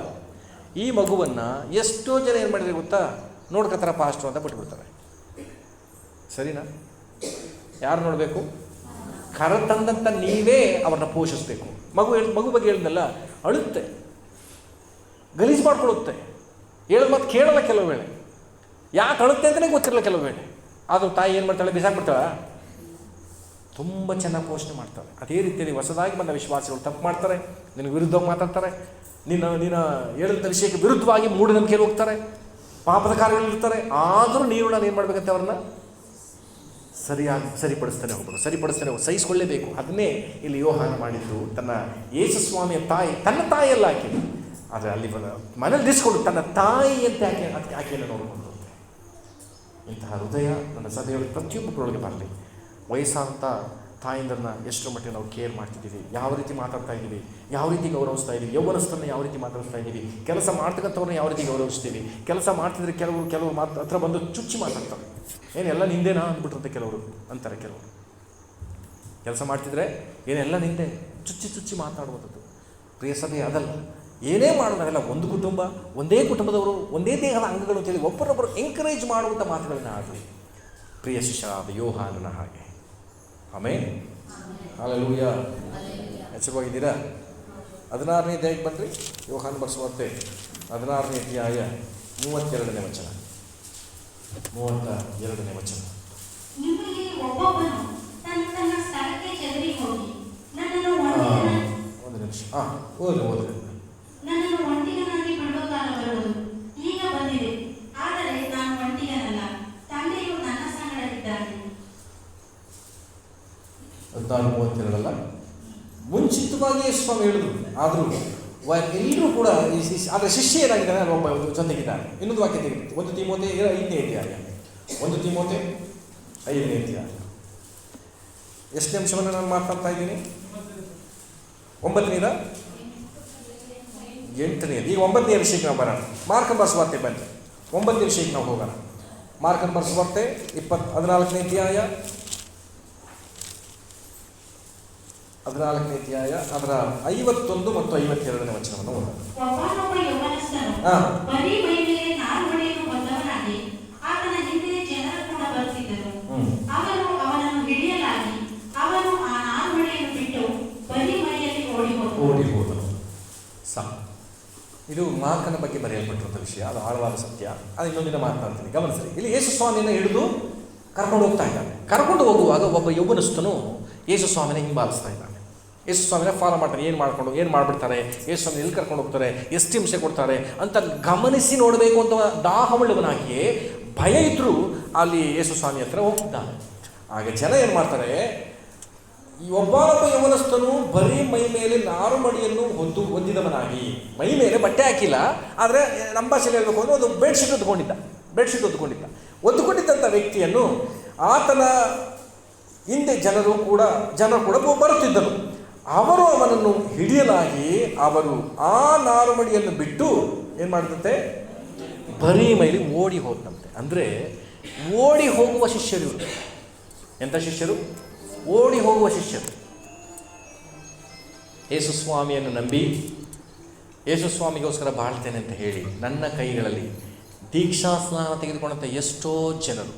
ಈ ಮಗುವನ್ನು ಎಷ್ಟೋ ಜನ ಏನು ಮಾಡಿದ್ರೆ ಗೊತ್ತಾ? ನೋಡ್ಕೊತಾರ ಪಾಸ್ಟ್ರು ಅಂತ ಬಿಟ್ಬಿಡ್ತಾರೆ. ಸರಿನಾ? ಯಾರು ನೋಡಬೇಕು? ಕರೆತಂದಂಥ ನೀವೇ ಅವ್ರನ್ನ ಪೋಷಿಸಬೇಕು. ಮಗು ಬಗ್ಗೆ ಹೇಳಿದ್ನಲ್ಲ, ಅಳುತ್ತೆ, ಗಲೀಜು ಮಾಡ್ಕೊಳ್ಳುತ್ತೆ, ಹೇಳೋದು ಮಾತು ಕೇಳಲ್ಲ ಕೆಲವು ವೇಳೆ. ಯಾಕೆ ಅಳುತ್ತೆ ಅಂತಲೇ ಗೊತ್ತಿರಲ್ಲ ಕೆಲವು ವೇಳೆ. ಆದರೂ ತಾಯಿ ಏನು ಮಾಡ್ತಾಳೆ? ಬಿಸಾಕ್ಬಿಡ್ತಾಳ? ತುಂಬ ಚೆನ್ನಾಗಿ ಪೋಷಣೆ ಮಾಡ್ತಾಳೆ. ಅದೇ ರೀತಿಯಲ್ಲಿ ಹೊಸದಾಗಿ ಬಂದ ವಿಶ್ವಾಸಿಗಳು ತಪ್ಪು ಮಾಡ್ತಾರೆ, ನಿನಗೆ ವಿರುದ್ಧವಾಗಿ ಮಾತಾಡ್ತಾರೆ, ನೀನು ಹೇಳಿದ ವಿಷಯಕ್ಕೆ ವಿರುದ್ಧವಾಗಿ ಮೂಢನಂಬಿಕೆಯಲ್ಲಿ ಹೋಗ್ತಾರೆ, ಪಾಪದ ಕಾರ್ಯಗಳಿರ್ತಾರೆ. ಆದರೂ ನೀನು ಏನು ಮಾಡಬೇಕಂತೆ? ಅವ್ರನ್ನ ಸರಿಪಡಿಸ್ತಾನೆ ಹೋಗ್ಬೇಕು, ಸಹಿಸ್ಕೊಳ್ಳೇಬೇಕು. ಅದನ್ನೇ ಇಲ್ಲಿ ಯೋಹಾನ ಮಾಡಿದ್ದು. ತನ್ನ ಯೇಸು ಸ್ವಾಮಿಯ ತಾಯಿ, ತನ್ನ ತಾಯಿಯಲ್ಲ ಆಕೆ, ಆದರೆ ಅಲ್ಲಿ ಮನೇಲಿ ಡಿಸ್ಕೊಂಡು ತನ್ನ ತಾಯಿ ಅಂತ ಆಕೆಯನ್ನು ನೋಡಿಕೊಂಡು. ಇಂತಹ ಹೃದಯ ನನ್ನ ಸಭೆಯೊಳಗೆ ಪ್ರತಿಯೊಬ್ಬರೊಳಗೆ ಬರಲಿ. ವಯಸ್ಸಾದಂಥ ತಾಯಿಂದರನ್ನ ಎಷ್ಟರ ಮಟ್ಟಿಗೆ ನಾವು ಕೇರ್ ಮಾಡ್ತಿದ್ದೀವಿ, ಯಾವ ರೀತಿ ಮಾತಾಡ್ತಾ ಇದ್ದೀವಿ, ಯಾವ ರೀತಿ ಗೌರವಿಸ್ತಾ ಇದ್ದೀವಿ, ಯೌವನಸ್ಥರನ್ನ ಯಾವ ರೀತಿ ಮಾತಾಡಿಸ್ತಾ ಇದ್ದೀವಿ, ಕೆಲಸ ಮಾಡ್ತಕ್ಕಂಥವ್ರನ್ನ ಯಾವ ರೀತಿ ಗೌರವಿಸ್ತೀವಿ. ಕೆಲಸ ಮಾಡ್ತಿದ್ರೆ ಕೆಲವರು ಹತ್ರ ಬಂದು ಚುಚ್ಚಿ ಮಾತಾಡ್ತಾರೆ. ಏನೆಲ್ಲ ನಿಂದೇನಾ ಅಂದ್ಬಿಟ್ರಂತೆ ಕೆಲವರು ಅಂತಾರೆ. ಕೆಲವರು ಕೆಲಸ ಮಾಡ್ತಿದ್ರೆ ಏನೆಲ್ಲ ನಿಂದೆ ಚುಚ್ಚಿ ಮಾತಾಡುವಂಥದ್ದು. ಪ್ರಿಯ ಸಭೆ ಅದಲ್ಲ. ಏನೇ ಮಾಡೋದಾಗಲ್ಲ, ಒಂದು ಕುಟುಂಬ, ಒಂದೇ ಕುಟುಂಬದವರು, ಒಂದೇ ದೇಹದ ಅಂಗಗಳು ಅಂತೇಳಿ ಒಬ್ಬರೊಬ್ಬರು ಎಂಕರೇಜ್ ಮಾಡುವಂಥ ಮಾತುಗಳನ್ನ ಆಡಲಿ. ಪ್ರಿಯ ಶಿಷ್ಯರಾದ ಯೋಹಾನನ ಹಾಗೆ. ಆಮೇನ್. ಹಲ್ಲೆಲೂಯಾ. ಎಚ್ಚರವಾಗಿದ್ದೀರಾ? 16ನೇ ಅಧ್ಯಾಯಕ್ಕೆ ಬನ್ನಿರಿ. ಯೋಹಾನ ಬರೆಸುವಂತೆ 16ನೇ ಅಧ್ಯಾಯ 32ನೇ ವಚನ. 32ನೇ ವಚನ. ನಿಮ್ಮಲ್ಲಿ ಒಬ್ಬೊಬ್ಬನು ತನ್ನ ಸ್ಥಳಕ್ಕೆ ಚದರಿ ಹೋಗಿ ನನ್ನನ್ನು ಒಂದು ನಿಮಿಷ ಓದ್ರಿ. ನನ್ನನ್ನು ಒಂಟಿಗನಾಗಿ ಬಿಡುವ ಕಾಲ ಬರುವುದು, ಈಗ ಬಂದಿದೆ. ಆದರೆ ನಾನು ಒಂಟಿಗನಲ್ಲ, ತಂದೆಯು ನನ್ನ ಸಂಗಡವಿದ್ದಾನೆ. 14:32 ಮುಂಚಿತವಾಗಿ ಸ್ವಾಮಿ ಹೇಳಿದ್ರು. ಆದರೂ ಎಲ್ಲರೂ ಕೂಡ ಆದರೆ ಶಿಷ್ಯ ಏನಾಗಿದ್ದಾನೆ? ಒಬ್ಬ ಜೊತೆಗಿದ್ದಾನೆ. ಇನ್ನೊಂದು ವಾಕ್ಯ ತೆಗೆದು 1 ತಿಮೋಥೆ 5ನೇ ಅಧ್ಯಾಯ. 1 ತಿಮೋಥೆ 5ನೇ ಅಧ್ಯಾಯ. ಎಷ್ಟನೇ ಅಂಶವನ್ನು ನಾನು ಮಾತಾಡ್ತಾ ಇದ್ದೀನಿ? 9ನೇದ 8ನೇದು. ಈಗ 9ನೇ ವಿಷಯಕ್ಕೆ ನಾವು ಬರೋಣ. ಮಾರ್ಕನ ಬರೆಸುವಾರ್ತೆ ಬನ್ನಿ. 9ನೇ ವಿಷಯಕ್ಕೆ ನಾವು ಹೋಗೋಣ. ಮಾರ್ಕನ ಬರೆಸುವಾರ್ತೆ 14ನೇ ಅಧ್ಯಾಯ 14ನೇ ಅಧ್ಯಾಯ ಅದರ 51 ಮತ್ತು 52ನೇ ವಚನವನ್ನು ಓದೋಣ. ಒಬ್ಬನೊಬ್ಬ ಯೌವನಸ್ಥನು ಬರೀ ಮೈಮೇಲೆ ನಾರುಮಡಿಯನ್ನು ಹೊಂದವನಾಗಿ ಆತನ ಹಿಂದೆ ಜನರು ಕೂಡ ಬರುತ್ತಿದ್ದರು. ಅವನು ಅವನನ್ನು ಹಿಡಿಯಲಾಗಿ ಅವನು ಆ ನಾರುಮಡಿಯನ್ನು ಬಿಟ್ಟು ಬರೀ ಮೈಯಲ್ಲಿ ಓಡಿ ಹೋದನು. ಇದು ಮಾರ್ಕನ ಬಗ್ಗೆ ಬರೆಯಲ್ಪಟ್ಟಿರುವಂಥ ವಿಷಯ. ಅದು ಆಳವಾದ ಸತ್ಯ. ಅದು ಇನ್ನೊಂದಿನ ಮಾತನಾಡ್ತೀನಿ, ಗಮನಿಸ್ರಿ. ಇಲ್ಲಿ ಯೇಸು ಸ್ವಾಮಿಯನ್ನು ಹಿಡಿದು ಕರ್ಕೊಂಡು ಹೋಗ್ತಾ ಇದ್ದಾನೆ. ಕರ್ಕೊಂಡು ಹೋಗುವಾಗ ಒಬ್ಬ ಯೌವನಸ್ಥನು ಯೇಸು ಸ್ವಾಮಿನ ಹಿಂಬಾಲಿಸ್ತಾ ಇದ್ದಾನೆ. ಯೇಸು ಸ್ವಾಮಿನ ಫಾಲೋ ಮಾಡ್ತಾರೆ. ಏನು ಮಾಡಿಬಿಡ್ತಾರೆ, ಯೇಸು ಸ್ವಾಮಿ ಎಲ್ಲಿ ಕರ್ಕೊಂಡು ಹೋಗ್ತಾರೆ, ಎಷ್ಟು ಹಿಂಸೆ ಕೊಡ್ತಾರೆ ಅಂತ ಗಮನಿಸಿ ನೋಡಬೇಕು ಅಂತ ದಾಹವುಳ್ಳವನಾಗಿಯೇ ಭಯ ಇದ್ದರೂ ಅಲ್ಲಿ ಯೇಸು ಸ್ವಾಮಿ ಹತ್ರ ಹೋಗ್ತಿದ್ದಾನೆ. ಆಗ ಜನ ಏನು ಮಾಡ್ತಾರೆ? ಈ ಒಬ್ಬನೊಬ್ಬ ಯೌವನಸ್ಥನು ಬರೀ ಮೈ ಮೇಲೆ ನಾರುಮಡಿಯನ್ನು ಹೊಂದಿದವನಾಗಿ, ಮೈ ಮೇಲೆ ಬಟ್ಟೆ ಹಾಕಿಲ್ಲ, ಆದರೆ ನಮ್ಮ ಭಾಷೆಯಲ್ಲಿ ಹೇಳಬೇಕು ಅಂದರೆ ಒಂದು ಬೆಡ್ಶೀಟ್ ಹೊದ್ದುಕೊಂಡಿದ್ದಂಥ ವ್ಯಕ್ತಿಯನ್ನು ಆತನ ಹಿಂದೆ ಜನರು ಕೂಡ ಬರುತ್ತಿದ್ದರು. ಅವರು ಅವನನ್ನು ಹಿಡಿಯಲಾಗಿ ಅವರು ಆ ನಾರುಮಡಿಯನ್ನು ಬಿಟ್ಟು ಏನು ಮಾಡಿದಂತೆ? ಬರೀ ಮೈಲಿ ಓಡಿ ಹೋದಂತೆ. ಅಂದರೆ ಓಡಿ ಹೋಗುವ ಶಿಷ್ಯರು ಇವರು. ಎಂಥ ಶಿಷ್ಯರು? ಓಡಿ ಹೋಗುವ ಶಿಷ್ಯರು. ಯೇಸು ಸ್ವಾಮಿಯನ್ನು ನಂಬಿ ಯೇಸು ಸ್ವಾಮಿಗೋಸ್ಕರ ಬಾಳ್ತೇನೆ ಅಂತ ಹೇಳಿ ನನ್ನ ಕೈಗಳಲ್ಲಿ ದೀಕ್ಷಾ ಸ್ನಾನ ತೆಗೆದುಕೊಂಡಂಥ ಎಷ್ಟೋ ಜನರು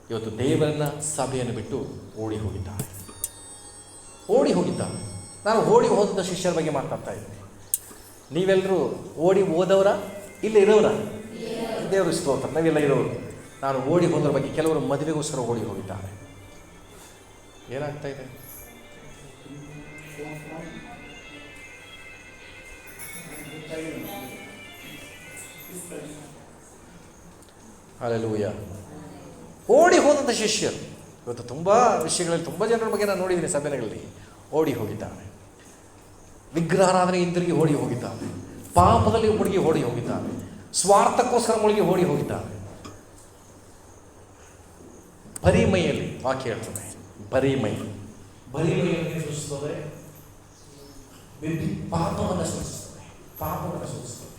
ಇವತ್ತು ದೇವರನ್ನ ಸಭೆಯನ್ನು ಬಿಟ್ಟು ಓಡಿ ಹೋಗಿದ್ದಾರೆ. ನಾನು ಓಡಿ ಹೋದಂಥ ಶಿಷ್ಯರ ಬಗ್ಗೆ ಮಾತಾಡ್ತಾ ಇದ್ದೀನಿ. ನೀವೆಲ್ಲರೂ ಓಡಿ ಹೋದವರ? ಇಲ್ಲ ಇರೋರ? ದೇವರು ಸ್ತೋತ್ರ, ನಾವೆಲ್ಲ ಇರೋರು. ನಾನು ಓಡಿ ಹೋದ್ರ ಬಗ್ಗೆ ಕೆಲವರು ಮದುವೆಗೋಸ್ಕರ ಓಡಿ ಹೋಗಿದ್ದಾರೆ. ಏನಾಗ್ತಾ ಇದೆ? ಹಲ್ಲೆಲೂಯಾ. ಓಡಿ ಹೋದಂಥ ಶಿಷ್ಯರು ಇವತ್ತು ತುಂಬ ವಿಷಯಗಳಲ್ಲಿ ತುಂಬ ಜನರ ಬಗ್ಗೆ ನಾನು ನೋಡಿದ್ದೀನಿ, ಸಭೆಗಳಲ್ಲಿ ಓಡಿ ಹೋಗಿದ್ದಾನೆ, ವಿಗ್ರಹಾರಾಧನೆ ಹಿಂದಿರುಗಿ ಓಡಿ ಹೋಗಿದ್ದಾನೆ, ಪಾಪದಲ್ಲಿ ಮುಳುಗಿ ಓಡಿ ಹೋಗಿದ್ದಾನೆ, ಸ್ವಾರ್ಥಕ್ಕೋಸ್ಕರ ಮುಳುಗಿ ಓಡಿ ಹೋಗಿದ್ದಾನೆ. ಬರಿಮೈಯಲ್ಲಿ ವಾಕ್ಯ ಹೇಳ್ತದೆ, ಬರಿಮೈಯಲ್ಲಿ ಸೂಚಿಸ್ತದೆ, ಪಾಪವನ್ನು ಸೂಚಿಸ್ತದೆ, ಪಾಪವನ್ನು ಸೂಚಿಸ್ತದೆ.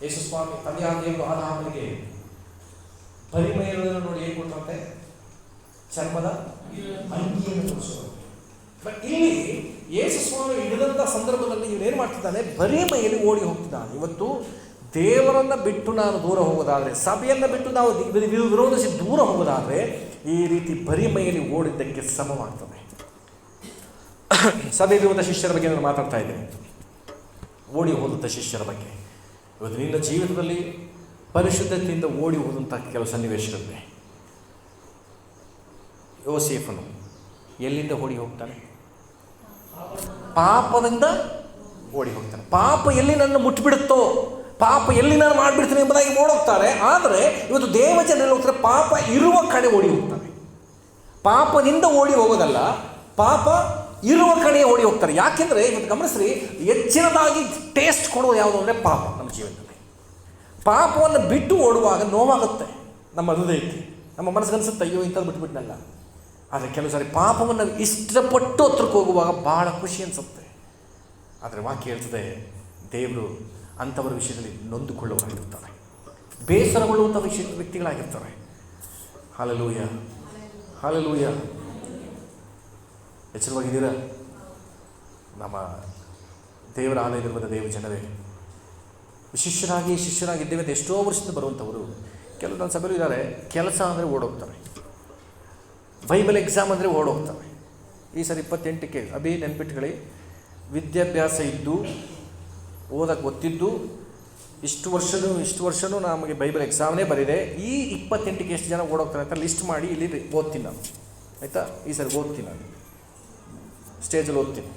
ಯೇಸು ಸ್ವಾಮಿ ತಂದೆಯಾದ ದೇವರು ಆದಾಮನಿಗೆ ಬರಿಮೈಯನ್ನು ನೋಡಿ ಏನು ಕೊಟ್ಟಂತೆ? ಚರ್ಮದ ಅಂಗಿಯನ್ನು ತೋರಿಸೋದು. ಬಟ್ ಇಲ್ಲಿ ಯೇಸು ಸ್ವಾಮಿ ಹಿಡಿದಂಥ ಸಂದರ್ಭದಲ್ಲಿ ಇವನೇನು ಮಾಡ್ತಿದ್ದಾನೆ? ಬರಿಮೈಯಲ್ಲಿ ಓಡಿ ಹೋಗ್ತಿದ್ದಾನೆ. ಇವತ್ತು ದೇವರನ್ನು ಬಿಟ್ಟು ನಾನು ದೂರ ಹೋಗೋದಾದರೆ, ಸಭೆಯನ್ನು ಬಿಟ್ಟು ನಾವು ವಿರೋಧಿಸಿ ದೂರ ಹೋಗೋದಾದರೆ ಈ ರೀತಿ ಬರಿಮೈಯಲ್ಲಿ ಓಡಿದ್ದಕ್ಕೆ ಸಮವಾಗ್ತದೆ. ಸಭೆಯಲ್ಲಿರುವಂಥ ಶಿಷ್ಯರ ಬಗ್ಗೆ ನಾನು ಮಾತಾಡ್ತಾ ಇದ್ದೇನೆ, ಓಡಿ ಹೋದಂಥ ಶಿಷ್ಯರ ಬಗ್ಗೆ. ಇವತ್ತು ನಿನ್ನ ಜೀವಿತದಲ್ಲಿ ಪರಿಶುದ್ಧತೆಯಿಂದ ಓಡಿ ಹೋದಂಥ ಕೆಲವು ಸನ್ನಿವೇಶಗಳಿವೆ. ಯೋಸೇಫನು ಎಲ್ಲಿಂದ ಓಡಿ ಹೋಗ್ತಾನೆ? ಪಾಪದಿಂದ ಓಡಿ ಹೋಗ್ತಾನೆ. ಪಾಪ ಎಲ್ಲಿ ನನ್ನ ಮುಟ್ಬಿಡುತ್ತೋ, ಪಾಪ ಎಲ್ಲಿ ನಾನು ಮಾಡಿಬಿಡ್ತೀನಿ ಎಂಬುದಾಗಿ ಓಡೋಗ್ತಾರೆ. ಆದರೆ ಇವತ್ತು ದೇವಜನರಲ್ಲಿ ಹೋಗ್ತಾರೆ, ಪಾಪ ಇರುವ ಕಡೆ ಓಡಿ ಹೋಗ್ತಾರೆ. ಪಾಪದಿಂದ ಓಡಿ ಹೋಗೋದಲ್ಲ, ಪಾಪ ಇರುವ ಕಡೆ ಓಡಿ ಹೋಗ್ತಾರೆ. ಯಾಕೆಂದರೆ ಇವತ್ತು ಗಮನಿಸ್ರಿ, ಹೆಚ್ಚಿನದಾಗಿ ಟೇಸ್ಟ್ ಕೊಡೋದು ಯಾವುದು ಅಂದರೆ ಪಾಪ. ನಮ್ಮ ಜೀವನದಲ್ಲಿ ಪಾಪವನ್ನು ಬಿಟ್ಟು ಓಡುವಾಗ ನೋವಾಗುತ್ತೆ ನಮ್ಮ ಹೃದಯಕ್ಕೆ, ನಮ್ಮ ಮನಸ್ಸಿಗೆ ಅನಿಸುತ್ತೆ, ಅಯ್ಯೋ ಇಂಥದ್ದು ಬಿಟ್ಬಿಟ್ನಲ್ಲ. ಆದರೆ ಕೆಲವು ಸಾರಿ ಪಾಪವನ್ನು ಇಷ್ಟಪಟ್ಟು ಹತ್ರಕ್ಕೆ ಹೋಗುವಾಗ ಭಾಳ ಖುಷಿ ಅನಿಸುತ್ತೆ. ಆದರೆ ವಾಕ್ಯ ಹೇಳ್ತದೆ, ದೇವರು ಅಂಥವರ ವಿಷಯದಲ್ಲಿ ನೊಂದುಕೊಳ್ಳುವವರಾಗಿರ್ತಾರೆ, ಬೇಸರಗೊಳ್ಳುವಂಥ ವ್ಯಕ್ತಿಗಳಾಗಿರ್ತಾರೆ. Hallelujah, hallelujah. ಎಚ್ಚರವಾಗಿದ್ದೀರಾ? ನಮ್ಮ ದೇವರ ಆಲಯದಲ್ಲಿರುವ ದೇವ ಜನರೇ, ಶಿಷ್ಯರಾಗಿದ್ದೇವೆ ಅಂತ ಎಷ್ಟೋ ವರ್ಷದಿಂದ ಬರುವಂಥವರು ಕೆಲವು ನನ್ನ ಸಭೆಯಲ್ಲೂ ಇದ್ದಾರೆ. ಕೆಲಸ ಅಂದರೆ ಓಡೋಗ್ತಾರೆ, ಬೈಬಲ್ ಎಕ್ಸಾಮ್ ಅಂದರೆ ಓಡೋಗ್ತಾರೆ. ಈ ಸರಿ 28ಕ್ಕೆ ಅಭಿ ನೆನ್ಪಿಟ್ಕೊಳ್ಳಿ, ವಿದ್ಯಾಭ್ಯಾಸ ಇದ್ದು ಓದಕ್ಕೆ ಗೊತ್ತಿದ್ದು ಇಷ್ಟು ವರ್ಷವೂ ನಮಗೆ ಬೈಬಲ್ ಎಕ್ಸಾಮ್ನೇ ಬರಿದೆ. ಈ 28ಕ್ಕೆ ಎಷ್ಟು ಜನ ಓಡೋಗ್ತಾರೆ ಅಂತ ಲಿಸ್ಟ್ ಮಾಡಿ ಇಲ್ಲಿ ಓದ್ತೀನಿ ನಾನು, ಆಯಿತಾ? ಈ ಸರಿ ಓದ್ತೀನಿ ನಾನು, ಸ್ಟೇಜಲ್ಲಿ ಓದ್ತೀನಿ.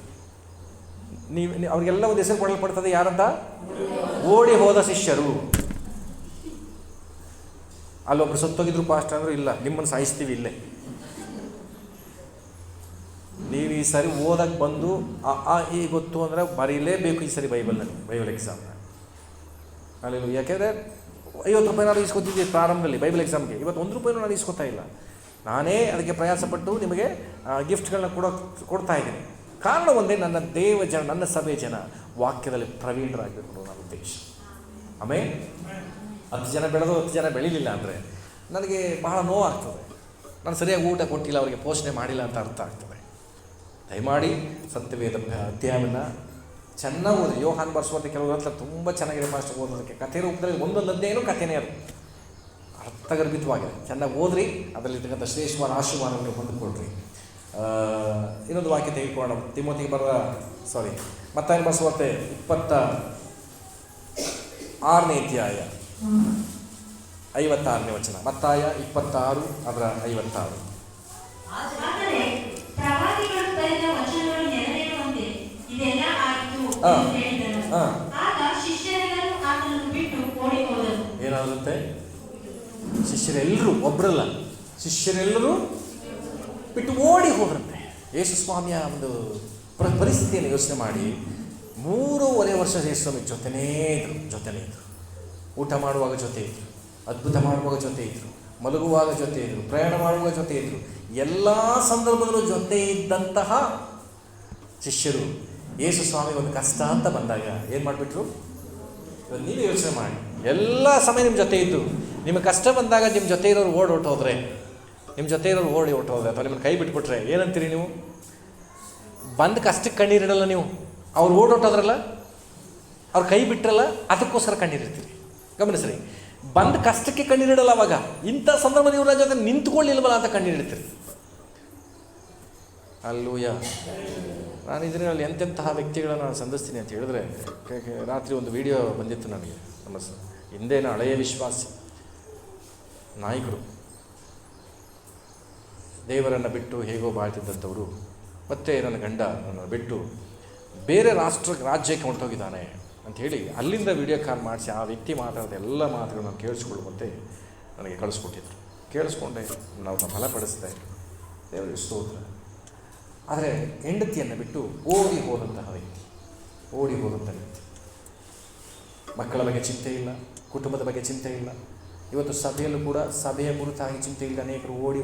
ನೀವು ಅವ್ರಿಗೆಲ್ಲ ಒಂದು ಹೆಸರು ಕೊಡಲ್ಪಡ್ತದೆ, ಯಾರಂತ? ಓಡಿ ಹೋದ ಶಿಷ್ಯರು. ಅಲ್ಲೊಬ್ರು ಸತ್ತೋಗಿದ್ರು ಪಾಸ್ಟ್ ಅಂದರು, ಇಲ್ಲ ನಿಮ್ಮನ್ನು ಸಾಯಿಸ್ತೀವಿ ಇಲ್ಲೇ. ನೀವು ಈ ಸರಿ ಓದಕ್ಕೆ ಬಂದು ಈ ಗೊತ್ತು ಅಂದರೆ ಬರೀಲೇಬೇಕು ಈ ಸರಿ ಬೈಬಲ್ ಎಕ್ಸಾಮ್ನ. ಅಲ್ಲಿ ಯಾಕೆಂದರೆ 50 ರೂಪಾಯಿ ನಾನು ಇಸ್ಕೊತಿದ್ದೆ ಪ್ರಾರಂಭದಲ್ಲಿ ಬೈಬಲ್ ಎಕ್ಸಾಮ್ಗೆ. ಇವತ್ತು 1 ರೂಪಾಯಿನೂ ನಾನು ಇಸ್ಕೊತಾ ಇಲ್ಲ. ನಾನೇ ಅದಕ್ಕೆ ಪ್ರಯಾಸಪಟ್ಟು ನಿಮಗೆ ಗಿಫ್ಟ್ಗಳನ್ನ ಕೊಡ್ತಾ ಇದ್ದೀನಿ. ಕಾರಣ ಒಂದೇ, ನನ್ನ ನನ್ನ ಸಭೆ ಜನ ವಾಕ್ಯದಲ್ಲಿ ಪ್ರವೀಣರಾಗಬೇಕು ಅನ್ನೋ ನನ್ನ ಉದ್ದೇಶ. ಆಮೇಲೆ 10 ಜನ ಬೆಳೆದು 10 ಜನ ಬೆಳೀಲಿಲ್ಲ ಅಂದರೆ ನನಗೆ ಬಹಳ ನೋವಾಗ್ತದೆ. ನಾನು ಸರಿಯಾಗಿ ಊಟ ಕೊಟ್ಟಿಲ್ಲ, ಅವರಿಗೆ ಪೋಷಣೆ ಮಾಡಿಲ್ಲ ಅಂತ ಅರ್ಥ ಆಗ್ತದೆ. ದಯಮಾಡಿ ಸತ್ಯವೇದ ಅಧ್ಯಾಯವನ್ನು ಚೆನ್ನಾಗಿ ಓದಿ. ಯೋಹಾನ್ ಬರ್ಸುವಂಥ ಕೆಲವರು ಹತ್ರ ತುಂಬ ಚೆನ್ನಾಗಿದೆ ಮಾಸ್ಟರ್ ಓದೋದಕ್ಕೆ. ಕಥೆ ರೂಪದಲ್ಲಿ ಒಂದೊಂದು ಅಧ್ಯಾಯನೂ ಕಥೆನೇ ಅದು ಅರ್ಥಗರ್ಭಿತವಾಗಿದೆ. ಚೆನ್ನಾಗಿ ಓದ್ರಿ, ಅದರಲ್ಲಿರ್ತಕ್ಕಂಥ ಶ್ರೇಷ್ಠವಾದ ಆಶೀರ್ವಾದವನ್ನು ಹೊಂದಿಕೊಡ್ರಿ. ಇನ್ನೊಂದು ವಾಕ್ಯ ತೆಗೆದುಕೊಳ್ಳೋಣ. ಮತ್ತಾಯ ಬರ್ಸುವಂತೆ 26ನೇ ಅಧ್ಯಾಯ 56ನೇ ವಚನ. ಮತ್ತಾಯ 26 ಅದರ 56. ಆದರೆ ಪ್ರವಾದಿಗಳು ಬರೆದ ವಚನಗಳು ನೆರವೇರುವಂತೆ ಇದೆಲ್ಲ ಆಯಿತು ಎಂದು ಹೇಳಿದನು. ಆಗ ಶಿಷ್ಯರೆಲ್ಲರೂ ಆತನನ್ನು ಬಿಟ್ಟು ಓಡಿ ಹೋದರು. ಏನಾಗುತ್ತೆ? ಶಿಷ್ಯರೆಲ್ಲರೂ, ಒಬ್ಬರಲ್ಲ, ಶಿಷ್ಯರೆಲ್ಲರೂ ಬಿಟ್ಟು ಓಡಿ ಹೋದ್ರಂತೆ. ಯೇಸು ಸ್ವಾಮಿಯ ಒಂದು ಪರಿಸ್ಥಿತಿಯನ್ನು ಯೋಚನೆ ಮಾಡಿ, 3.5 ವರ್ಷ ಯೇಸು ಸ್ವಾಮಿ ಜೊತೆನೇ ಇದ್ರು. ಊಟ ಮಾಡುವಾಗ ಜೊತೆ ಇದ್ರು, ಅದ್ಭುತ ಮಾಡುವಾಗ ಜೊತೆ ಇದ್ರು, ಮಲಗುವಾಗ ಜೊತೆ ಇದ್ರು, ಪ್ರಯಾಣ ಮಾಡುವಾಗ ಜೊತೆ ಇದ್ರು. ಎಲ್ಲ ಸಂದರ್ಭದಲ್ಲೂ ಜೊತೆ ಇದ್ದಂತಹ ಶಿಷ್ಯರು ಯೇಸು ಸ್ವಾಮಿ ಒಂದು ಕಷ್ಟ ಅಂತ ಬಂದಾಗ ಏನು ಮಾಡಿಬಿಟ್ರು? ನೀವೇ ಯೋಚನೆ ಮಾಡಿ. ಎಲ್ಲ ಸಮಯ ನಿಮ್ಮ ಜೊತೆ ಇದ್ದು, ನಿಮಗೆ ಕಷ್ಟ ಬಂದಾಗ ನಿಮ್ಮ ಜೊತೆ ಇರೋರು ಓಡಿ ಹೊಟ್ಟೋದ್ರೆ ಅಥವಾ ನಿಮ್ಮನ್ನು ಕೈ ಬಿಟ್ಬಿಟ್ರೆ ಏನಂತೀರಿ ನೀವು? ಬಂದು ಕಷ್ಟಕ್ಕೆ ಕಣ್ಣೀರಿಡಲ್ಲ ನೀವು. ಅವ್ರು ಓಡೋಟೋದ್ರಲ್ಲ, ಅವ್ರು ಕೈ ಬಿಟ್ರಲ್ಲ, ಅದಕ್ಕೋಸ್ಕರ ಕಣ್ಣೀರಿರ್ತೀರಿ. ಗಮನಿಸ್ರಿ, ಬಂದು ಕಷ್ಟಕ್ಕೆ ಕಣ್ಣೀರಿಡಲ್ಲ. ಅವಾಗ ಇಂಥ ಸಂದರ್ಭ ಇವ್ರ ಜೊತೆ ನಿಂತ್ಕೊಳ್ಳಿಲ್ವಲ್ಲ ಅಂತ ಕಣ್ಣೀರಿಡ್ತೀರಿ. ಅಲ್ಲೂಯ. ನಾನು ಇದರಲ್ಲಿ ಎಂತೆಂತಹ ವ್ಯಕ್ತಿಗಳನ್ನು ನಾನು ಸಂಧಿಸ್ತೀನಿ ಅಂತ ಹೇಳಿದ್ರೆ, ರಾತ್ರಿ ಒಂದು ವಿಡಿಯೋ ಬಂದಿತ್ತು ನನಗೆ. ನಮ್ಮ ಹಿಂದೇನ ಹಳೆಯ ವಿಶ್ವಾಸಿ ನಾಯಕರು, ದೇವರನ್ನು ಬಿಟ್ಟು ಹೇಗೋ ಬಾಳ್ತಿದ್ದಂಥವರು, ಮತ್ತು ನನ್ನ ಗಂಡ ನನ್ನನ್ನು ಬಿಟ್ಟು ಬೇರೆ ರಾಜ್ಯಕ್ಕೆ ಹೊಂಟೋಗಿದ್ದಾನೆ ಅಂಥೇಳಿ ಅಲ್ಲಿಂದ ವಿಡಿಯೋ ಕಾಲ್ ಮಾಡಿಸಿ ಆ ವ್ಯಕ್ತಿ ಮಾತಾಡಿದ ಎಲ್ಲ ಮಾತುಗಳನ್ನು ಕೇಳಿಸ್ಕೊಳ್ಳುವಂತೆ ನನಗೆ ಕಳಿಸ್ಕೊಟ್ಟಿದ್ರು. ಕೇಳಿಸ್ಕೊಂಡೆ, ನಾವು ಬಲಪಡಿಸಿದೆ. ದೇವರಿಗೆ ಸ್ತೋತ್ರ. ಆದರೆ ಹೆಂಡತಿಯನ್ನು ಬಿಟ್ಟು ಓಡಿ ಹೋದಂತಹ ವ್ಯಕ್ತಿ, ಮಕ್ಕಳ ಬಗ್ಗೆ ಚಿಂತೆ ಇಲ್ಲ, ಕುಟುಂಬದ ಬಗ್ಗೆ ಚಿಂತೆ ಇಲ್ಲ. ಇವತ್ತು ಸಭೆಯಲ್ಲೂ ಕೂಡ ಸಭೆಯ ಕುರಿತಾಗಿ ಚಿಂತೆ ಇಲ್ಲ. ಅನೇಕರು ಓಡಿ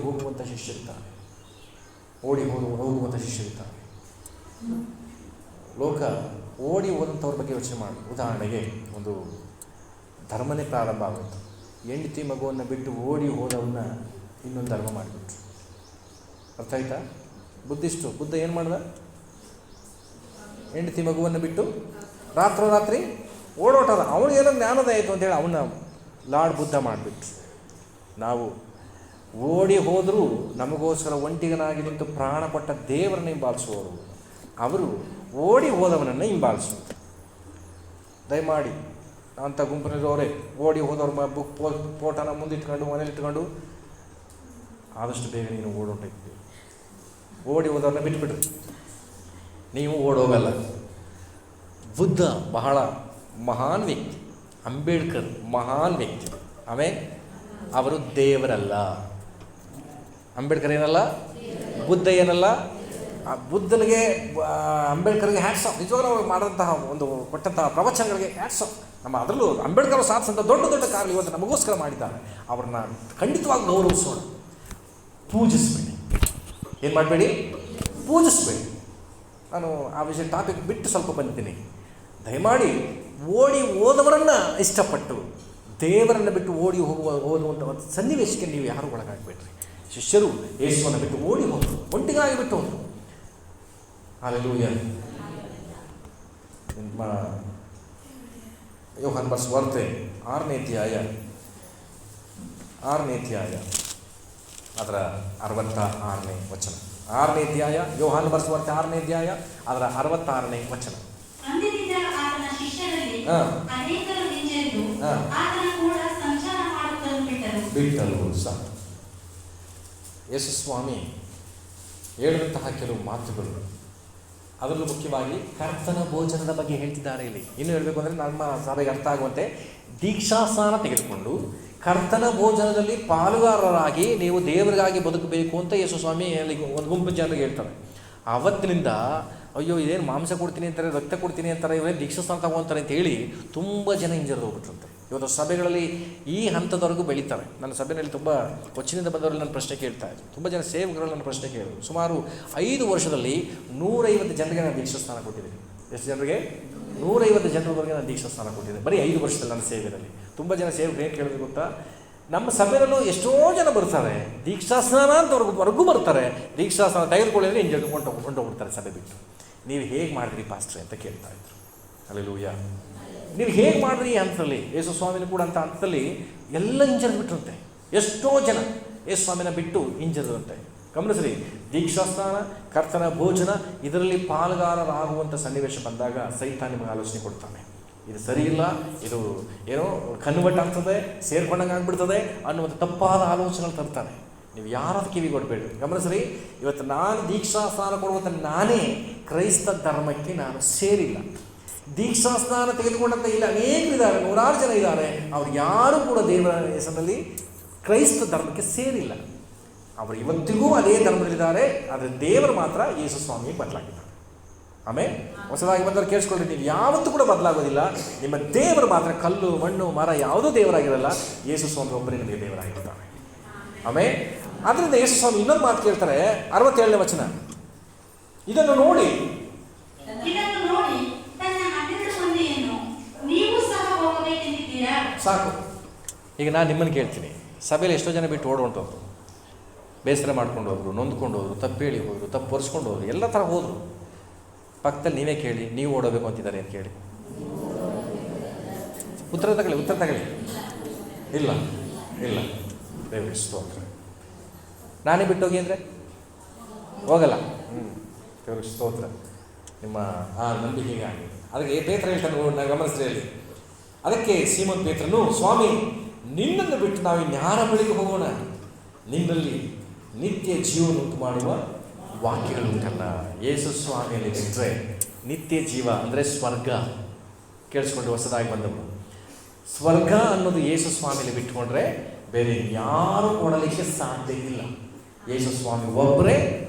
ಹೋಗುವಂಥ ಶಿಷ್ಯರಿದ್ದಾರೆ. ಲೋಕ ಓಡಿ ಹೋದಂಥವ್ರ ಬಗ್ಗೆ ಯೋಚನೆ ಮಾಡಿ. ಉದಾಹರಣೆಗೆ ಒಂದು ಧರ್ಮನೇ ಪ್ರಾರಂಭ ಆಗುತ್ತೆ. ಹೆಂಡತಿ ಮಗುವನ್ನು ಬಿಟ್ಟು ಓಡಿ ಹೋದವನ್ನ ಇನ್ನೊಂದು ಧರ್ಮ ಮಾಡಿಬಿಟ್ರು. ಅರ್ಥ ಆಯ್ತಾ? ಬುದ್ಧ ಏನು ಮಾಡ್ದ? ಹೆಂಡತಿ ಮಗುವನ್ನು ಬಿಟ್ಟು ರಾತ್ರಿ ಓಡೋಟದ. ಅವನು ಏನೋ ಜ್ಞಾನೋದಯ ಆಯಿತು ಅಂತೇಳಿ ಅವನ್ನ ಲಾರ್ಡ್ ಬುದ್ಧ ಮಾಡಿಬಿಟ್ರು. ನಾವು ಓಡಿ ಹೋದರೂ ನಮಗೋಸ್ಕರ ಒಂಟಿಗನಾಗಿ ನಿಂತು ಪ್ರಾಣ ಕೊಟ್ಟ ದೇವರನ್ನ ಹಿಂಬಾಲಿಸುವವರು. ಅವರು ಓಡಿ ಹೋದವನನ್ನು ಹಿಂಬಾಲಿಸುವುದು. ದಯಮಾಡಿ ಅಂಥ ಗುಂಪಿನವರೇ ಓಡಿ ಹೋದವ್ರ ಫೋಟೋನ ಮುಂದಿಟ್ಕೊಂಡು ಮನೇಲಿಟ್ಕೊಂಡು ಆದಷ್ಟು ಬೇಗ ನೀನು ಓಡೋಟಿದ್ವಿ. ಓಡಿ ಹೋದವ್ರನ್ನ ಬಿಟ್ಬಿಡ್ರಿ, ನೀವು ಓಡೋಗಲ್ಲ. ಬುದ್ಧ ಬಹಳ ಮಹಾನ್ ವ್ಯಕ್ತಿ, ಅಂಬೇಡ್ಕರ್ ಮಹಾನ್ ವ್ಯಕ್ತಿ. ಆಮೇಲೆ ಅವರು ದೇವರಲ್ಲ. ಅಂಬೇಡ್ಕರ್ ಏನಲ್ಲ, ಬುದ್ಧ ಏನಲ್ಲ. ಆ ಬುದ್ಧನಿಗೆ ಅಂಬೇಡ್ಕರ್ಗೆ ಹ್ಯಾಟ್ಸ್ ಆಫ್. ನಿಜವಾಗ್ಲೂ ಅವ್ರು ಮಾಡಿದಂತಹ ಕೊಟ್ಟಂತಹ ಪ್ರವಚನಗಳಿಗೆ ಹ್ಯಾಟ್ಸ್ ಆಫ್. ನಮ್ಮ ಅದರಲ್ಲೂ ಅಂಬೇಡ್ಕರ್ ಸಾಧಿಸಿದಂಥ ದೊಡ್ಡ ಕಾರ್ಯ ಇವತ್ತು ನಮಗೋಸ್ಕರ ಮಾಡಿದ್ದಾರೆ. ಅವ್ರನ್ನ ಖಂಡಿತವಾಗಿ ಗೌರವಿಸೋಣ, ಪೂಜಿಸಬೇಡಿ. ಏನು ಮಾಡಬೇಡಿ? ಪೂಜಿಸಬೇಡಿ. ನಾನು ಆ ವಿಷಯ ಟಾಪಿಕ್ ಬಿಟ್ಟು ಸ್ವಲ್ಪ ಬಂದಿದ್ದೀನಿ. ದಯಮಾಡಿ ಓಡಿ ಹೋದವರನ್ನು ಇಷ್ಟಪಟ್ಟು ದೇವರನ್ನು ಬಿಟ್ಟು ಓದುವಂಥ ಸನ್ನಿವೇಶಕ್ಕೆ ನೀವು ಯಾರು ಒಳಗಾಗಬೇಡ್ರಿ. ಶಿಷ್ಯರು ಯೇಸುವನ್ನು ಬಿಟ್ಟು ಓಡಿ ಹೋದರು, ಒಂಟಿಗಾಗಿ ಬಿಟ್ಟು ಹೋದರು. ಹಲ್ಲೆಲೂಯಾ. ನಿಮ್ಮ ಯೋಹಾನ ಬರೆದ ಸುವಾರ್ತೆ 6ನೇ ಅಧ್ಯಾಯ ಅದರ 66ನೇ ವಚನ. 6ನೇ ಅಧ್ಯಾಯ ಯೋಹಾನ ಬರೆದ ಸುವಾರ್ತೆ 6ನೇ ಅಧ್ಯಾಯ ಅದರ 66ನೇ ವಚನ. ಬಿಟ್ಟರು ಸಹ. ಯೇಸು ಸ್ವಾಮಿ ಹೇಳಿದಂತಹ ಕೆಲವು ಮಾತುಗಳು, ಅದರಲ್ಲೂ ಮುಖ್ಯವಾಗಿ ಕರ್ತನ ಭೋಜನದ ಬಗ್ಗೆ ಹೇಳ್ತಿದ್ದಾರೆ ಇಲ್ಲಿ. ಇನ್ನು ಹೇಳಬೇಕು ಅಂದರೆ ನಮ್ಮ ಸಭೆಗೆ ಅರ್ಥ ಆಗುವಂತೆ ದೀಕ್ಷಾಸ್ನಾನ ತೆಗೆದುಕೊಂಡು ಕರ್ತನ ಭೋಜನದಲ್ಲಿ ಪಾಲುಗಾರರಾಗಿ ನೀವು ದೇವರಿಗಾಗಿ ಬದುಕಬೇಕು ಅಂತ ಯೇಸು ಸ್ವಾಮಿ ಅಲ್ಲಿ ಒಂದು ಗುಂಪು ಜನರಿಗೆ ಹೇಳ್ತಾರೆ. ಆವತ್ತಿನಿಂದ ಅಯ್ಯೋ ಇದೇನು ಮಾಂಸ ಕೊಡ್ತೀನಿ ಅಂತಾರೆ, ರಕ್ತ ಕೊಡ್ತೀನಿ ಅಂತಾರೆ, ಇವರೇ ದೀಕ್ಷಾಸ್ನಾನ ತಗೊಂತಾರೆ ಅಂತ ಹೇಳಿ ತುಂಬ ಜನ ಹಿಂಜರಿದು ಹೋಗ್ಬಿಟ್ರಂತೆ. ಇವತ್ತು ಸಭೆಗಳಲ್ಲಿ ಈ ಹಂತದವರೆಗೂ ಬೆಳೀತಾರೆ. ನನ್ನ ಸಭೆಯಲ್ಲಿ ತುಂಬ ಕೊಚ್ಚಿನಿಂದ ಬಂದವರಲ್ಲಿ ನನ್ನ ಪ್ರಶ್ನೆ ಕೇಳ್ತಾ ಇದ್ರು. ತುಂಬ ಜನ ಸೇವಕರಲ್ಲಿ ನನ್ನ ಪ್ರಶ್ನೆ ಕೇಳಿದ್ರು. ಸುಮಾರು 5 ವರ್ಷದಲ್ಲಿ 150 ಜನರಿಗೆ ನಾನು ದೀಕ್ಷಾಸ್ನಾನ ಕೊಟ್ಟಿದ್ದೀನಿ. ಎಷ್ಟು ಜನರಿಗೆ? 150 ಜನರವರೆಗೆ ನಾನು ದೀಕ್ಷಾಸ್ನಾನ ಕೊಟ್ಟಿದ್ದೆ ಬರೀ 5 ವರ್ಷದಲ್ಲಿ ನನ್ನ ಸೇವೆಯಲ್ಲಿ. ತುಂಬ ಜನ ಸೇವಕರು ಏನು ಕೇಳಿದ್ರು ಗೊತ್ತಾ? ನಮ್ಮ ಸಭೆಯಲ್ಲೂ ಎಷ್ಟೋ ಜನ ಬರ್ತಾರೆ, ದೀಕ್ಷಾಸ್ನಾನ ಅಂತವರೆಗೂ ಬರ್ತಾರೆ, ದೀಕ್ಷಾಸ್ನಾನ ತೆಗೆದುಕೊಳ್ಳಿದ್ರೆ ಹೊಂಟೋಗ್ಬಿಡ್ತಾರೆ ಸಭೆ ಬಿಟ್ಟು. ನೀವು ಹೇಗೆ ಮಾಡಿದ್ರಿ ಪಾಸ್ಟ್ರೆ ಅಂತ ಕೇಳ್ತಾ ಇದ್ರು. ಹಲ್ಲೆಲೂಯಾ. ನೀವು ಹೇಗೆ ಮಾಡಿದ್ರಿ ಈ ಹಂತದಲ್ಲಿ? ಯೇಸು ಸ್ವಾಮಿನ ಕೂಡ ಅಂತ ಹಂತದಲ್ಲಿ ಎಲ್ಲ ಹಿಂಜರಿದ್ಬಿಟ್ರಂತೆ. ಎಷ್ಟೋ ಜನ ಯೇಸು ಸ್ವಾಮಿನ ಬಿಟ್ಟು ಹಿಂಜರಿದಂತೆ. ಗಮನಿಸ್ರಿ, ದೀಕ್ಷಾಸ್ನಾನ, ಕರ್ತನ ಭೋಜನ, ಇದರಲ್ಲಿ ಪಾಲುಗಾರರಾಗುವಂಥ ಸನ್ನಿವೇಶ ಬಂದಾಗ ಸೈತಾನ ನಿಮಗೆ ಆಲೋಚನೆ ಕೊಡ್ತಾನೆ. ಇದು ಸರಿ ಇಲ್ಲ, ಇದು ಏನೋ ಕನ್ವರ್ಟ್ ಆಗ್ತದೆ, ಸೇರ್ಕೊಂಡಂಗೆ ಆಗ್ಬಿಡ್ತದೆ ಅನ್ನುವಂಥ ತಪ್ಪಾದ ಆಲೋಚನೆಗಳು ತರ್ತಾನೆ. ನೀವು ಯಾರಾದ ಕಿವಿ ಕೊಡಬೇಡಿ. ಗಮನಿಸ್ರಿ, ಇವತ್ತು ನಾನು ದೀಕ್ಷಾಸ್ನಾನ ಕೊಡುವಂಥ ನಾನೇ ಕ್ರೈಸ್ತ ಧರ್ಮಕ್ಕೆ ನಾನು ಸೇರಿಲ್ಲ. ದೀಕ್ಷಾಸ್ನಾನ ತೆಗೆದುಕೊಂಡಂಥ ಇಲ್ಲಿ ಅನೇಕರಿದ್ದಾರೆ, 100 ಜನ ಇದ್ದಾರೆ. ಅವ್ರು ಯಾರೂ ಕೂಡ ದೇವರ ಹೆಸರಿನಲ್ಲಿ ಕ್ರೈಸ್ತ ಧರ್ಮಕ್ಕೆ ಸೇರಿಲ್ಲ. ಅವರು ಇವತ್ತಿಗೂ ಅದೇ ಧರ್ಮದಲ್ಲಿದ್ದಾರೆ. ಆದರೆ ದೇವರು ಮಾತ್ರ ಯೇಸು ಸ್ವಾಮಿಗೆ ಬದಲಾಗಿದ್ದಾರೆ. ಆಮೇಲೆ ಹೊಸದಾಗಿ ಬಂದವರು ಕೇಳಿಸ್ಕೊಳ್ಳಿ, ನೀವು ಯಾವತ್ತೂ ಕೂಡ ಬದಲಾಗೋದಿಲ್ಲ. ನಿಮ್ಮ ದೇವರು ಮಾತ್ರ ಕಲ್ಲು ಮಣ್ಣು ಮರ ಯಾವುದೂ ದೇವರಾಗಿರಲ್ಲ. ಯೇಸು ಸ್ವಾಮಿ ಒಬ್ಬರೇ ನಿಮಗೆ ದೇವರಾಗಿರ್ತಾರೆ. ಆಮೇಲೆ ಆದ್ದರಿಂದ ಯೇಸು ಸ್ವಾಮಿ ಇನ್ನೊಂದು ಮಾತು ಕೇಳ್ತಾರೆ, 67ನೇ ವಚನ. ಇದನ್ನು ನೋಡಿ ಸಾಕು. ಈಗ ನಾನು ನಿಮ್ಮನ್ನು ಕೇಳ್ತೀನಿ, ಸಭೆಯಲ್ಲಿ ಎಷ್ಟೋ ಜನ ಬಿಟ್ಟು ಓಡುವಂಥವ್ರು, ಬೇಸರ ಮಾಡ್ಕೊಂಡು ಹೋದ್ರು, ನೊಂದ್ಕೊಂಡು ಹೋದ್ರು, ತಪ್ಪು ಹೇಳಿ ಹೋದರು, ತಪ್ಪು ಒರೆಸ್ಕೊಂಡು ಹೋದ್ರು, ಎಲ್ಲ ಥರ ಹೋದರು. ಪಕ್ಕದಲ್ಲಿ ನೀವೇ ಕೇಳಿ, ನೀವು ಓಡೋಬೇಕು ಅಂತಿದ್ದಾರೆ ಅಂತ ಕೇಳಿ. ಉತ್ತರ ತಗೊಳ್ಳಿ. ಇಲ್ಲ ದೇವರ ಸ್ತೋತ್ರ. ನಾನೇ ಬಿಟ್ಟೋಗಿ ಅಂದರೆ ಹೋಗಲ್ಲ. ದೇವರ ಸ್ತೋತ್ರ. ನಿಮ್ಮ ಆ ನಂಬಿಕೆಗೆ ಆಗಿ ಅದಕ್ಕೆ ಪೇತ್ರ ಹೇಳ್ತಾನೆ, ನಾನು ಗಮನಿಸಿದ್ರೆ ಹೇಳಿ. ಅದಕ್ಕೆ ಸೀಮೋನ್ ಪೇತ್ರನು, ಸ್ವಾಮಿ ನಿನ್ನನ್ನು ಬಿಟ್ಟು ನಾವು ಇನ್ಯಾರ ಬಳಿಗೆ ಹೋಗೋಣ? ನಿನ್ನಲ್ಲಿ ನಿತ್ಯ ಜೀವನ ಉಂಟು ಮಾಡುವ ವಾಕ್ಯಗಳುಂಟಲ್ಲ. ಯೇಸು ಸ್ವಾಮಿಯಲ್ಲಿ ಬಿಟ್ಟರೆ ನಿತ್ಯ ಜೀವ ಅಂದರೆ ಸ್ವರ್ಗ. ಕೇಳಿಸ್ಕೊಂಡು ಹೊಸದಾಗಿ ಬಂದವರು, ಸ್ವರ್ಗ ಅನ್ನೋದು ಯೇಸು ಸ್ವಾಮಿಯಲ್ಲಿ ಬಿಟ್ಟುಕೊಂಡ್ರೆ ಬೇರೆ ಯಾರು ಕೊಡಲಿಕ್ಕೆ ಸಾಧ್ಯ ಇಲ್ಲ. ಯೇಸು ಸ್ವಾಮಿ ಒಬ್ಬರೇ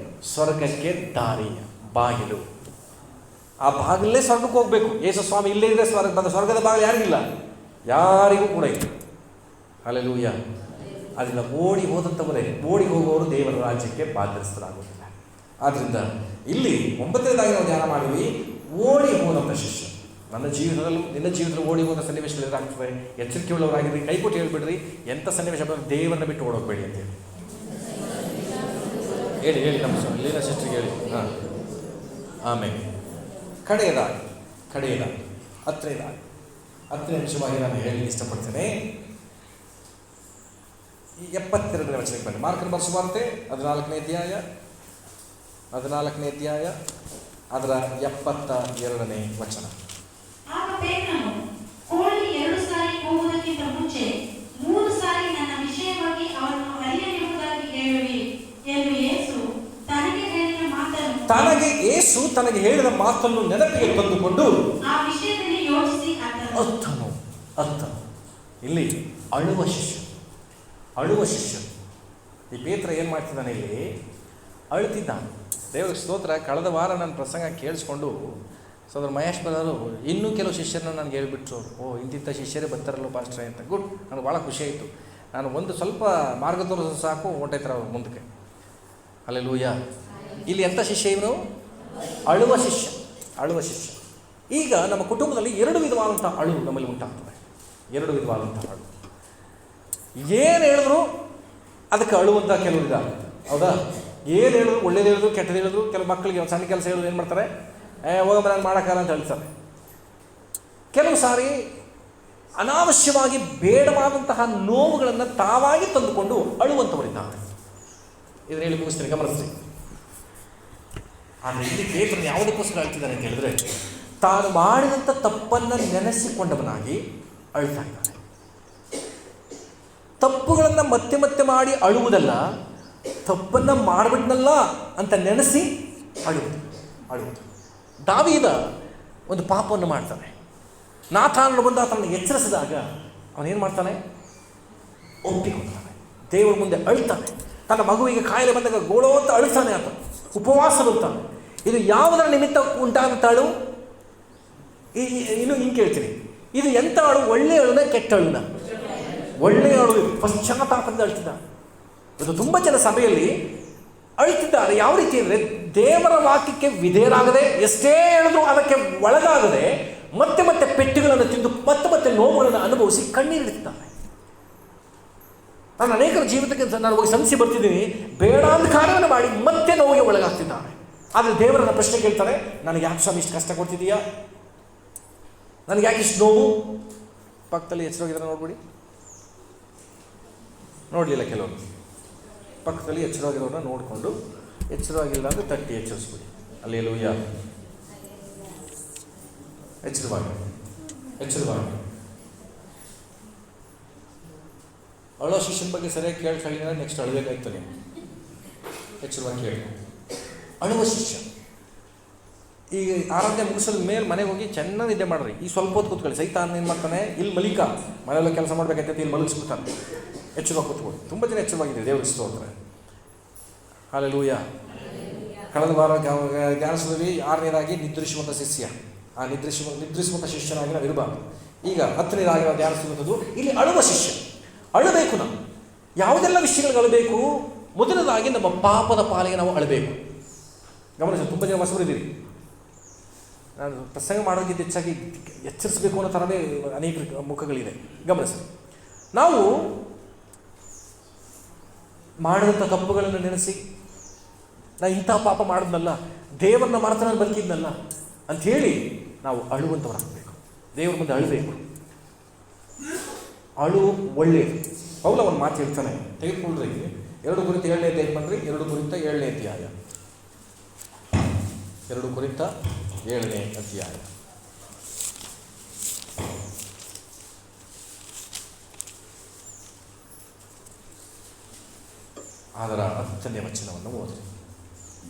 ಸ್ವರ್ಗಕ್ಕೆ ದಾರಿ, ಬಾಗಿಲು. ಆ ಬಾಗಿಲೇ ಸ್ವರ್ಗಕ್ಕೆ ಹೋಗ್ಬೇಕು. ಯೇಸು ಸ್ವಾಮಿ ಇಲ್ಲೇ ಇದ್ರೆ ಸ್ವರ್ಗದ ಬಾಗಿಲು ಯಾರಿಗಿಲ್ಲ, ಯಾರಿಗೂ ಕೂಡ ಇಲ್ಲ. ಹಲ್ಲೆಲೂಯಾ. ಅದರಿಂದ ಓಡಿ ಹೋಗುವವರು ದೇವರ ರಾಜ್ಯಕ್ಕೆ ಬಾಧ್ಯಸ್ಥರಾಗುವುದಿಲ್ಲ. ಆದ್ದರಿಂದ ಇಲ್ಲಿ 9ನೇದಾಗಿ ನಾವು ಧ್ಯಾನ ಮಾಡಿದ್ವಿ, ಓಡಿ ಹೋದಂಥ ಶಿಷ್ಯ. ನನ್ನ ಜೀವನದಲ್ಲೂ ನಿನ್ನ ಜೀವನದಲ್ಲಿ ಓಡಿ ಹೋದ ಸನ್ನಿವೇಶಗಳು ಎದುರಾಗ್ತದೆ. ಎಚ್ಚರಿಕೆ ಉಳ್ಳವರಾಗಿರ್ರಿ, ಕೈಕೊಟ್ಟು ಹೇಳ್ಬಿಡ್ರಿ. ಎಂಥ ಸನ್ನಿವೇಶ ಬಂದರೆ ದೇವರನ್ನ ಬಿಟ್ಟು ಓಡೋಗ್ಬೇಡಿ ಅಂತೇಳಿ ಹೇಳಿ ನಮ್ಮ ಇಲ್ಲಿನ ಸಿಸ್ಟ್ರಿಗೆ ಹೇಳಿ. ಹಾಂ, ಆಮೇಲೆ ಕಡೆಯದಾಗಿ 10ನೇ ಅಂಶವಾಗಿ ನಾನು ಹೇಳಿ ಇಷ್ಟಪಡ್ತೇನೆ. 72ನೇ ವಚನಕ್ಕೆ ಬನ್ನಿ. ಮಾರ್ಕನ ಬರೆಸುವಂತೆ 14ನೇ ಅಧ್ಯಾಯ ಅದರ 72ನೇ ವಚನ. ಆಗ ಪೇತ್ರನು, ಕೋಳಿ 2 ಸಾರಿ ಕೂಗುವುದಕ್ಕಿಂತ ಮುಂಚೆ 3 ಸಾರಿ ನನ್ನ ವಿಷಯವಾಗಿ ಅವರನ್ನು ಅರಿಯದಿರುವುದಾಗಿ ಹೇಳುವಿ ಎಂದು ಯೇಸು ತನಗೆ ಹೇಳಿದ ಮಾತನ್ನು ನೆನಪಿಗೆ ತಂದುಕೊಂಡು ಆ ವಿಷಯದಲ್ಲಿ ಯೋಚಿಸಿ ಅರ್ಥನು ಇಲ್ಲಿ ಅಳುವ ಶಿಷ್ಯ. ಈ ಪೇತ್ರ ಏನು ಮಾಡ್ತಿದ್ದಾನೆ, ಇಲ್ಲಿ ಅಳ್ತಿದ್ದಾನೆ. ದೇವರ ಸ್ತೋತ್ರ. ಕಳೆದ ವಾರ ನನ್ನ ಪ್ರಸಂಗ ಕೇಳಿಸ್ಕೊಂಡು ಸೋದರ ಮಹೇಶ್ ಬರೋರು ಇನ್ನೂ ಕೆಲವು ಶಿಷ್ಯರನ್ನ ನನಗೆ ಹೇಳ್ಬಿಟ್ರು. ಇಂತಿಂಥ ಶಿಷ್ಯರೇ ಬರ್ತಾರಲ್ಲ ಪಾಸ್ಟ್ರೇ ಅಂತ. ಗುಡ್, ನನಗೆ ಭಾಳ ಖುಷಿ ಆಯಿತು. ನಾನು ಒಂದು ಸ್ವಲ್ಪ ಮಾರ್ಗ ತೋರಿಸೋ ಸಾಕು, ಹೊಂಟೈತಾರೆ ಅವ್ರ ಮುಂದಕ್ಕೆ. ಹಲ್ಲೆಲೂಯಾ. ಇಲ್ಲಿ ಎಂಥ ಶಿಷ್ಯ ಇವನು? ಅಳುವ ಶಿಷ್ಯ. ಈಗ ನಮ್ಮ ಕುಟುಂಬದಲ್ಲಿ 2 ವಿಧವಾದಂಥ ಅಳು ನಮ್ಮಲ್ಲಿ ಉಂಟಾಗ್ತದೆ. 2 ವಿಧವಾದಂಥ ಅಳು. ಏನು ಹೇಳಿದ್ರು ಅದಕ್ಕೆ ಅಳುವಂಥ ಕೆಲವರು ಇದ್ದಾರೆ, ಹೌದಾ? ಏನು ಹೇಳಿದ್ರು, ಒಳ್ಳೇದು ಹೇಳಿದ್ರು, ಕೆಟ್ಟದ್ದು ಹೇಳಿದ್ರು, ಕೆಲವು ಮಕ್ಕಳಿಗೆ ಒಂದು ಸಣ್ಣ ಕೆಲಸ ಹೇಳಿದ್ರು ಏನು ಮಾಡ್ತಾರೆ, ಹೋಗಮ್ಮ ನಾನು ಮಾಡೋಕ್ಕಲ್ಲ ಅಂತ ಹೇಳ್ತಾರೆ. ಕೆಲವು ಸಾರಿ ಅನಾವಶ್ಯವಾಗಿ ಬೇಡವಾದಂತಹ ನೋವುಗಳನ್ನು ತಾವಾಗಿ ತಂದುಕೊಂಡು ಅಳುವಂಥವರಿದ್ದಾರೆ. ಇದನ್ನು ಹೇಳಿ ಮುಗಿಸ್ತೀನಿ, ಗಮನಿಸ್ರಿ. ಆದರೆ ಇಲ್ಲಿ ಪೇತ್ರನು ಯಾವುದಕ್ಕೋಸ್ಕರ ಅಳ್ತಿದ್ದಾನೆ ಅಂತ ಹೇಳಿದ್ರೆ, ತಾನು ಮಾಡಿದಂಥ ತಪ್ಪನ್ನು ನೆನೆಸಿಕೊಂಡವನಾಗಿ ಅಳ್ತಾ ಇದ್ದಾನೆ. ತಪ್ಪುಗಳನ್ನು ಮತ್ತೆ ಮತ್ತೆ ಮಾಡಿ ಅಳುವುದಲ್ಲ, ತಪ್ಪನ್ನು ಮಾಡಿಬಿಟ್ನಲ್ಲ ಅಂತ ನೆನೆಸಿ ಅಳುವುದು. ದಾವೀದ ಒಂದು ಪಾಪವನ್ನು ಮಾಡ್ತಾನೆ. ನಾಥಾನನು ಬಂದು ಆತನನ್ನು ಎಚ್ಚರಿಸಿದಾಗ ಅವನೇನು ಮಾಡ್ತಾನೆ? ಒಪ್ಪಿಕೊಳ್ತಾನೆ. ದೇವರ ಮುಂದೆ ಅಳ್ತಾನೆ. ತನ್ನ ಮಗುವಿಗೆ ಕಾಯಿಲೆ ಬಂದಾಗ ಗೋಳೋ ಅಂತ ಅಳ್ತಾನೆ. ಆತ ಉಪವಾಸ ಬರ್ತಾನೆ. ಇದು ಯಾವುದರ ನಿಮಿತ್ತ ಉಂಟಾದಂಥ ಅಳು? ಇನ್ನು ಹಿಂಗೆ ಕೇಳ್ತೀನಿ, ಇದು ಎಂಥ ಅಳು? ಒಳ್ಳೆಯ ಅಳುನ ಕೆಟ್ಟ ಅಳುನ? ಒಳ್ಳೆಯ ಅಳು, ಪಶ್ಚಾತ್ತಾಪದಿಂದ ಅಳ್ತಿದ್ದ. ಇದು ತುಂಬ ಜನ ಸಭೆಯಲ್ಲಿ ಅಳ್ತಿದ್ದಾರೆ. ಯಾವ ರೀತಿ ಅಂದರೆ, ದೇವರ ವಾಕ್ಯಕ್ಕೆ ವಿಧೇಯರಾಗದೆ, ಎಷ್ಟೇ ಹೇಳಿದ್ರು ಅದಕ್ಕೆ ಒಳಗಾಗದೆ, ಮತ್ತೆ ಮತ್ತೆ ಪೆಟ್ಟುಗಳನ್ನು ತಿಂದು ಮತ್ತೆ ನೋವುಗಳನ್ನು ಅನುಭವಿಸಿ ಕಣ್ಣೀರಿಡ್ತಿದ್ದಾರೆ. ನಾನು ಅನೇಕರ ಜೀವಿತಕ್ಕೆ ನಾನು ಹೋಗಿ ಸಂಸಿ ಬರ್ತಿದ್ದೀನಿ, ಬೇಡ ಅಂತ ಕಾರ್ಯವನ್ನು ಮಾಡಿ ಮತ್ತೆ ನೋವಿಗೆ ಒಳಗಾಗ್ತಿದ್ದಾರೆ. ಆದರೆ ದೇವರನ್ನ ಪ್ರಶ್ನೆ ಕೇಳ್ತಾರೆ, ನನಗೆ ಯಾಕೆ ಸ್ವಾಮಿ ಇಷ್ಟು ಕಷ್ಟ ಕೊಡ್ತಿದೀಯಾ? ನನಗೆ ಯಾಕೆ ಇಷ್ಟು ನೋವು? ಪಕ್ಕದಲ್ಲಿ ಎಚ್ಚರೋಗಿದ್ರೆ ನೋಡ್ಬಿಡಿ. ನೋಡಲಿಲ್ಲ ಕೆಲವರು. ಪಕ್ಕದಲ್ಲಿ ಎಚ್ಚರವಾಗಿರೋರನ್ನ ನೋಡಿಕೊಂಡು, ಎಚ್ಚರವಾಗಿಲ್ಲ ಅಂದರೆ ತಟ್ಟಿ ಎಚ್ಚರಿಸ್ಬಿಡಿ. ಹಲ್ಲೆಲೂಯಾ. ಎಚ್ಚರವಾಗಿ ಅಳೋ ಶಿಷ್ಯನ ಬಗ್ಗೆ ಸರಿಯಾಗಿ ಕೇಳ್ಕೊಳ್ಳಿಲ್ಲ, ನೆಕ್ಸ್ಟ್ ಅಳಬೇಕಾಯ್ತು ನೀವು. ಎಚ್ಚರವಾಗಿ ಕೇಳಿ. ಅಳುವ ಶಿಷ್ಯ. ಈಗ ಆರಾಧನೆ ಮುಗಿಸಿದ ಮೇಲೆ ಮನೆಗೆ ಹೋಗಿ ಚೆನ್ನಾಗಿ ನಿದ್ದೆ ಮಾಡ್ರಿ. ಈ ಸ್ವಲ್ಪ ಹೊತ್ತು ಕೂತ್ಕೊಳ್ಳಿ. ಸೈತಾನ್ ಏನು ಮಾಡ್ತಾನೆ, ಇಲ್ಲಿ ಮಲಿಕ ಮನೆಯಲ್ಲ ಕೆಲಸ ಮಾಡ್ಬೇಕಂತ ಇಲ್ಲಿ ಮಲಗಿಸ್ಬಿಡ್ತಾನೆ. ಎಚ್ಚರವಾಗಿ ಕೂತ್ಕೊಳ್ಳಿ. ತುಂಬ ಜನ ಎಚ್ಚರವಾಗಿದ್ದೀರಿ, ದೇವ್ರ ಸ್ತೋತ್ರ. ಹಲ್ಲೆಲೂಯಾ. ಕಳೆದ ವಾರ ಧ್ಯಾನಿಸಿದ್ವಿ 6ನೇದಾಗಿ ನಿದ್ರಿಸುವಂಥ ಶಿಷ್ಯ. ಆ ನಿದ್ರಿಸುವಂಥ ಶಿಷ್ಯನಾಗಿ ನಾವು ಇರಬಾರ್ದು. ಈಗ 10ನೇದಾಗಿ ನಾವು ಧ್ಯಾನಿಸುವಂಥದ್ದು ಇಲ್ಲಿ ಅಳುವ ಶಿಷ್ಯ. ಅಳಬೇಕು. ನಾವು ಯಾವುದೆಲ್ಲ ವಿಷಯಗಳಿಗೆ ಅಳಬೇಕು? ಮೊದಲನೇದಾಗಿ ನಮ್ಮ ಪಾಪದ ಪಾಲಿಗೆ ನಾವು ಅಳಬೇಕು. ಗಮನಿಸಿ, ತುಂಬ ಜನ ಹೊಸಬರಿದ್ದೀರಿ. ನಾನು ಪ್ರಸಂಗ ಮಾಡೋದಕ್ಕಿಂತ ಹೆಚ್ಚಾಗಿ ಎಚ್ಚರಿಸಬೇಕು ಅನ್ನೋ ಥರನೇ ಅನೇಕ ಮುಖಗಳಿದೆ. ಗಮನಿಸಿ, ನಾವು ಮಾಡಿದಂಥ ತಪ್ಪುಗಳನ್ನು ನೆನೆಸಿ, ನಾನು ಇಂಥ ಪಾಪ ಮಾಡಿದ್ನಲ್ಲ, ದೇವರನ್ನ ಮರೆತು ನಾನು ಬದುಕಿದ್ನಲ್ಲ ಅಂಥೇಳಿ ನಾವು ಅಳುವಂಥವರಾಗಬೇಕು. ದೇವ್ರ ಮುಂದೆ ಅಳಬೇಕು. ಅಳು ಒಳ್ಳೆಯದು. ಪೌಲ ಒಂದು ಮಾತು ಹೇಳ್ತಾನೆ, ತೆಗೆದುಕೊಂಡ್ರೆ 2 ಕುರಿತ 7ನೇ ಅಧ್ಯಾಯ ಬಂದ್ರಿ. 2 ಕುರಿತ 7ನೇ ಅಧ್ಯಾಯ. 2 ಕುರಿತ 7ನೇ ಅಧ್ಯಾಯ. ಅದರ 10ನೇ ವಚನವನ್ನು ಓದಿ.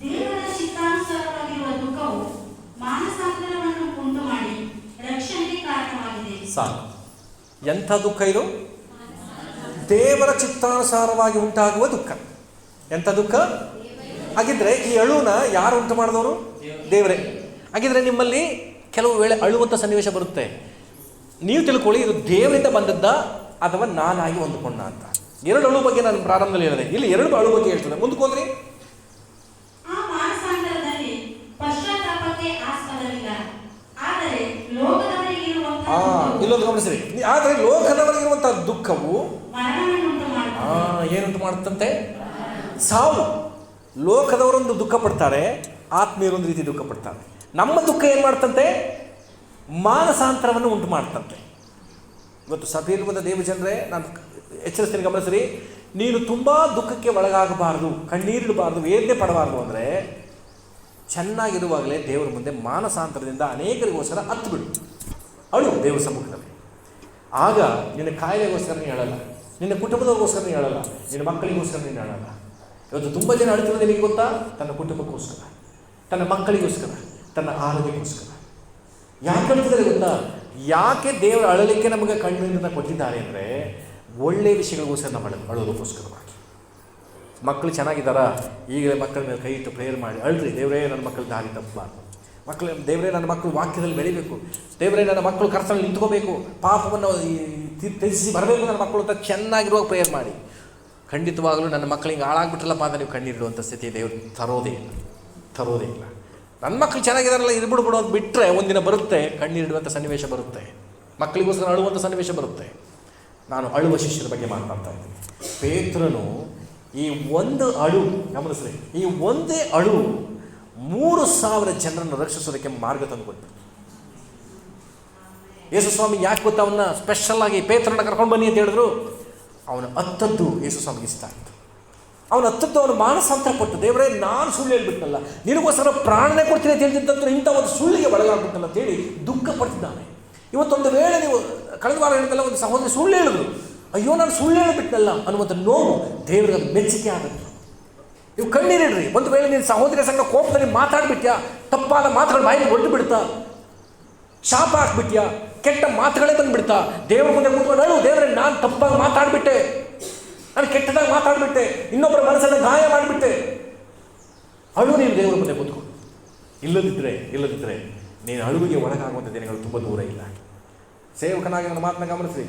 ದೇವರ ಚಿತ್ತಾನುಸಾರವಾಗಿರುವ ದುಃಖವು ಮಾನಸಾಂತರವನ್ನು ಉಂಟು ಮಾಡಿ ರಕ್ಷಣೆಗೆ ಕಾರಣವಾಗಿದೆ. ಸಾಕು. ಎಂಥ ದುಃಖ ಇದು? ದೇವರ ಚಿತ್ತಾನುಸಾರವಾಗಿ ಉಂಟಾಗುವ ದುಃಖ. ಎಂಥ ದುಃಖ? ಹಾಗಿದ್ರೆ ಈ ಅಳುನ ಯಾರು ಉಂಟು ಮಾಡಿದವರು? ದೇವರೇ. ಹಾಗಿದ್ರೆ ನಿಮ್ಮಲ್ಲಿ ಕೆಲವು ವೇಳೆ ಅಳುವಂಥ ಸನ್ನಿವೇಶ ಬರುತ್ತೆ. ನೀವು ತಿಳ್ಕೊಳ್ಳಿ, ಇದು ದೇವರಿಂದ ಬಂದದ್ದ ಅಥವಾ ನಾನಾಗಿ ಹೊಂದಿಕೊಂಡ ಅಂತ. ಎರಡು ಅಳು ಬಗ್ಗೆ ನಾನು ಪ್ರಾರಂಭದಲ್ಲಿ ಹೇಳಿದೆ. ಇಲ್ಲಿ ಎರಡು ಅಳು ಬಗ್ಗೆ ಹೇಳ್ತದೆ. ಮುಂದಕ್ಕೆ ಹೋದ್ರಿ. ಆ ಮಾನಸಾಂತರದಲ್ಲಿ ಪಶ್ಚಾತ್ತಾಪಕ್ಕೆ ಆಸ್ಪದವಿಲ್ಲ, ಆದರೆ ಲೋಕದವರಿಗಿರುವಂತಹ ಇಲ್ಲೊಂದು ಗಮನಿಸಿರಿ. ಆದರೆ ಲೋಕದವರಿಗಿರುವಂತಹ ದುಃಖವು ಮರಣವನ್ನುಂಟು ಮಾಡುತ್ತದೆ. ಏನುಂಟು ಮಾಡುತ್ತಂತೆ? ಸಾವು. ಲೋಕದವರೊಂದು ದುಃಖ ಪಡ್ತಾರೆ, ಆತ್ಮೀಯರೊಂದು ರೀತಿ ದುಃಖ ಪಡ್ತಾರೆ. ನಮ್ಮ ದುಃಖ ಏನು ಮಾಡ್ತಂತೆ? ಮಾನಸಾಂತರವನ್ನು ಉಂಟು ಮಾಡ್ತಂತೆ. ಇವತ್ತು ಸಭೆಯಲ್ಲಿರುವಂಥ ದೇವಜನರೇ, ನಾನು ಎಚ್ಚರಿಸ್ತೀನಿ, ಗಮನಿಸ್ರಿ. ನೀನು ತುಂಬ ದುಃಖಕ್ಕೆ ಒಳಗಾಗಬಾರ್ದು, ಕಣ್ಣೀರಿಡಬಾರ್ದು, ವೇದನೆ ಪಡಬಾರ್ದು ಅಂದರೆ ಚೆನ್ನಾಗಿರುವಾಗಲೇ ದೇವರ ಮುಂದೆ ಮಾನಸಾಂತರದಿಂದ ಅನೇಕರಿಗೋಸ್ಕರ ಹತ್ತು ಬಿಡು, ಅಳು ದೇವರ ಸಮ್ಮುಖದಲ್ಲಿ. ಆಗ ನಿನ್ನ ಕಾಯಿಲೆಗೋಸ್ಕರ ನೀನು ಹೇಳಲ್ಲ, ನಿನ್ನ ಕುಟುಂಬದಗೋಸ್ಕರ ನೀನು ಹೇಳಲ್ಲ, ನಿನ್ನ ಮಕ್ಕಳಿಗೋಸ್ಕರ ನೀನು ಹೇಳಲ್ಲ. ಇವತ್ತು ತುಂಬ ಜನ ಅಳುತ್ತಿರೋದು ನಿನಗೆ ಗೊತ್ತಾ? ತನ್ನ ಕುಟುಂಬಕ್ಕೋಸ್ಕರ, ತನ್ನ ಮಕ್ಕಳಿಗೋಸ್ಕರ, ತನ್ನ ಆರೋಗ್ಯಕ್ಕೋಸ್ಕರ. ಯಾಕೆ ಅಳ್ತಿದ್ದಾರೆ ಗೊತ್ತಾ? ಯಾಕೆ ದೇವರು ಅಳಲಿಕ್ಕೆ ನಮಗೆ ಕಣ್ಣೀರನ್ನು ಕೊಟ್ಟಿದ್ದಾರೆ ಅಂದರೆ ಒಳ್ಳೆಯ ವಿಷಯಗಳಿಗೋಸ್ಕರ ನಾವು ಅಳೋದಕ್ಕೋಸ್ಕರವಾಗಿ. ಮಕ್ಕಳು ಚೆನ್ನಾಗಿದ್ದಾರಾ? ಈಗಲೇ ಮಕ್ಕಳ ಮೇಲೆ ಕೈ ಇಟ್ಟು ಪ್ರೇಯರ್ ಮಾಡಿ ಅಳ್ರಿ, ದೇವರೇ ನನ್ನ ಮಕ್ಕಳು ದಾರಿ ತಪ್ಪಬಾರ್ದು, ದೇವರೇ ನನ್ನ ಮಕ್ಕಳು ವಾಕ್ಯದಲ್ಲಿ ಬೆಳಿಬೇಕು, ದೇವರೇ ನನ್ನ ಮಕ್ಕಳು ಕರ್ತನಲ್ಲಿ ನಿಂತ್ಕೋಬೇಕು, ಪಾಪವನ್ನು ತ್ಯಜಿಸಿ ಬರಬೇಕು ನನ್ನ ಮಕ್ಕಳು ಅಂತ ಚೆನ್ನಾಗಿರುವಾಗ ಪ್ರೇಯರ್ ಮಾಡಿ. ಖಂಡಿತವಾಗಲೂ ನನ್ನ ಮಕ್ಕಳಿಗೆ ಹಾಳಾಗ್ಬಿಟ್ರಲ್ಲಪ್ಪ ಅಂತ ನೀವು ಕಣ್ಣೀರಿಡುವಂಥ ಸ್ಥಿತಿ ದೇವರು ತರೋದೇ ಇಲ್ಲ. ನನ್ನ ಮಕ್ಕಳು ಚೆನ್ನಾಗಿದ್ದಾರಲ್ಲ, ಇರ್ಬಿಡ್ಬಿಡು ಅಂತ ಬಿಟ್ಟರೆ ಒಂದಿನ ಬರುತ್ತೆ, ಕಣ್ಣೀರಿಡುವಂಥ ಸನ್ನಿವೇಶ ಬರುತ್ತೆ, ಮಕ್ಕಳಿಗೋಸ್ಕರ ಅಳುವಂಥ ಸನ್ನಿವೇಶ ಬರುತ್ತೆ. ನಾನು ಅಳುವ ಶಿಷ್ಯರ ಬಗ್ಗೆ ಮಾತನಾಡ್ತಾ ಇದ್ದೀನಿ. ಪೇತ್ರನು ಈ ಒಂದು ಅಳು, ಗಮನಿಸ್ರಿ, ಈ ಒಂದೇ ಅಳು 3,000 ಜನರನ್ನು ರಕ್ಷಿಸೋದಕ್ಕೆ ಮಾರ್ಗ ತಂದುಕೊಟ್ಟು. ಯೇಸು ಸ್ವಾಮಿ ಯಾಕೆ ಗೊತ್ತಾ ಅವನ್ನ ಸ್ಪೆಷಲ್ ಆಗಿ ಪೇತ್ರನ ಕರ್ಕೊಂಡು ಬನ್ನಿ ಅಂತ ಹೇಳಿದ್ರು? ಅವನು ಹತ್ತದ್ದು ಯೇಸು ಸ್ವಾಮಿಗೆ ಇಷ್ಟ ಆಯಿತು. ಅವನು ಹತ್ತದ್ದು ಅವನು ಮಾನಸಾಂತರ ಪಟ್ಟು, ದೇವರೇ ನಾನು ಸುಳ್ಳು ಹೇಳ್ಬಿಟ್ನಲ್ಲ, ನಿನಗೋಸ್ಕರ ಪ್ರಾಣನೇ ಕೊಡ್ತೀನಿ ಅಂತ ಹೇಳ್ತಿದ್ದಂತೂ ಇಂಥ ಒಂದು ಸುಳ್ಳಿಗೆ ಒಳಗಾಗ್ಬಿಟ್ಟಲ್ಲ ಅಂತೇಳಿ ದುಃಖ ಪಡ್ತಿದ್ದಾನೆ. ಇವತ್ತೊಂದು ವೇಳೆ ನೀವು ಕಳೆದ ವಾರ ಹೇಳಿದಲ್ಲ, ಒಂದು ಸಹೋದರಿ ಸುಳ್ಳು ಹೇಳಿದ್ರು, ಅಯ್ಯೋ ನಾನು ಸುಳ್ಳು ಹೇಳಿಬಿಟ್ನಲ್ಲ ಅನ್ನುವಂಥ ನೋವು ದೇವರಿಗೆ ಅದು ಮೆಚ್ಚುಗೆ ಆಗುತ್ತೆ. ನೀವು ಕಣ್ಣೀರಿಡ್ರಿ. ಒಂದು ವೇಳೆ ನೀನು ಸಹೋದರಿಯ ಸಂಘ ಕೋಪದಲ್ಲಿ ಮಾತಾಡ್ಬಿಟ್ಯಾ, ತಪ್ಪಾದ ಮಾತುಗಳು ಬಾಯಿಗೆ ಹೊಡೆದು ಬಿಡ್ತಾ, ಶಾಪ ಹಾಕ್ಬಿಟ್ಯಾ, ಕೆಟ್ಟ ಮಾತುಗಳೇ ಬಂದುಬಿಡ್ತಾ, ದೇವರ ಮುಂದೆ ಕೂತ್ಕೊಂಡು ಅಳು, ದೇವರೇ ನಾನು ತಪ್ಪಾಗಿ ಮಾತಾಡ್ಬಿಟ್ಟೆ, ನಾನು ಕೆಟ್ಟದಾಗಿ ಮಾತಾಡ್ಬಿಟ್ಟೆ, ಇನ್ನೊಬ್ಬರ ಮನಸ್ಸನ್ನು ಗಾಯ ಮಾಡಿಬಿಟ್ಟೆ, ಅಳು ನೀನು ದೇವರ ಮುಂದೆ ಕೂತ್ಕೊಂಡು. ಇಲ್ಲದಿದ್ದರೆ ನೀನು ಅಳುವಿಗೆ ಒಳಗಾಗುವಂಥ ದಿನಗಳು ತುಂಬ ದೂರ ಇಲ್ಲ. ಸೇವಕನಾಗಿ ನನ್ನ ಮಾತನ್ನ ಗಮನಿಸಿ.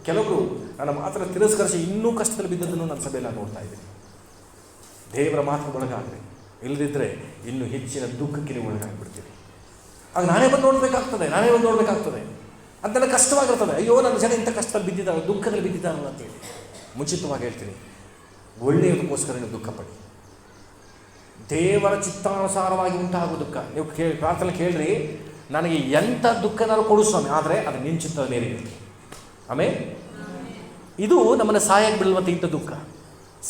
ಕೆಲವರು ನನ್ನ ಮಾತನ್ನು ತಿರಸ್ಕರಿಸಿ ಇನ್ನೂ ಕಷ್ಟದಲ್ಲಿ ಬಿದ್ದದನ್ನು ನನ್ನ ಸಭೆಯಲ್ಲಿ ನೋಡ್ತಾ ಇದ್ದೀನಿ. ದೇವರ ಮಾತಿಗೆ ಒಳಗಾಗ್ರಿ, ಇಲ್ಲದಿದ್ದರೆ ಇನ್ನೂ ಹೆಚ್ಚಿನ ದುಃಖಕ್ಕೆ ನೀವು ಒಳಗಾಗ್ಬಿಡ್ತೀವಿ. ಆಗ ನಾನೇ ಬಂದು ನೋಡಬೇಕಾಗ್ತದೆ ಅದೆಲ್ಲ ಕಷ್ಟವಾಗಿರ್ತದೆ. ಅಯ್ಯೋ ನನ್ನ ಜನ ಇಂಥ ಕಷ್ಟದಲ್ಲಿ ಬಿದ್ದಿದ್ದಾರೆ, ದುಃಖದಲ್ಲಿ ಬಿದ್ದಿದ್ದಾರಲ್ಲ ಅಂತೇಳಿ ಮುಂಚಿತವಾಗಿ ಹೇಳ್ತೀನಿ, ಒಳ್ಳೆಯದಕ್ಕೋಸ್ಕರ ನೀವು ದುಃಖ ಪಡಿ. ದೇವರ ಚಿತ್ತಾನುಸಾರವಾಗಿ ಉಂಟಾಗುವ ದುಃಖ. ನೀವು ಪ್ರಾರ್ಥನೆ ಕೇಳ್ರಿ, ನನಗೆ ಎಂಥ ದುಃಖನಾದ್ರು ಕೊಡು ಸ್ವಾಮಿ, ಆದರೆ ಅದು ನಿನ್ನ ಚಿತ್ತದ ಮೇಲೆ ಇರಲಿ. ಆಮೇಲೆ ಇದು ನಮ್ಮನ್ನು ಸಾಯಕ್ಕೆ ಬಿಡಲ್ವಂತೆ. ಇಂಥ ದುಃಖ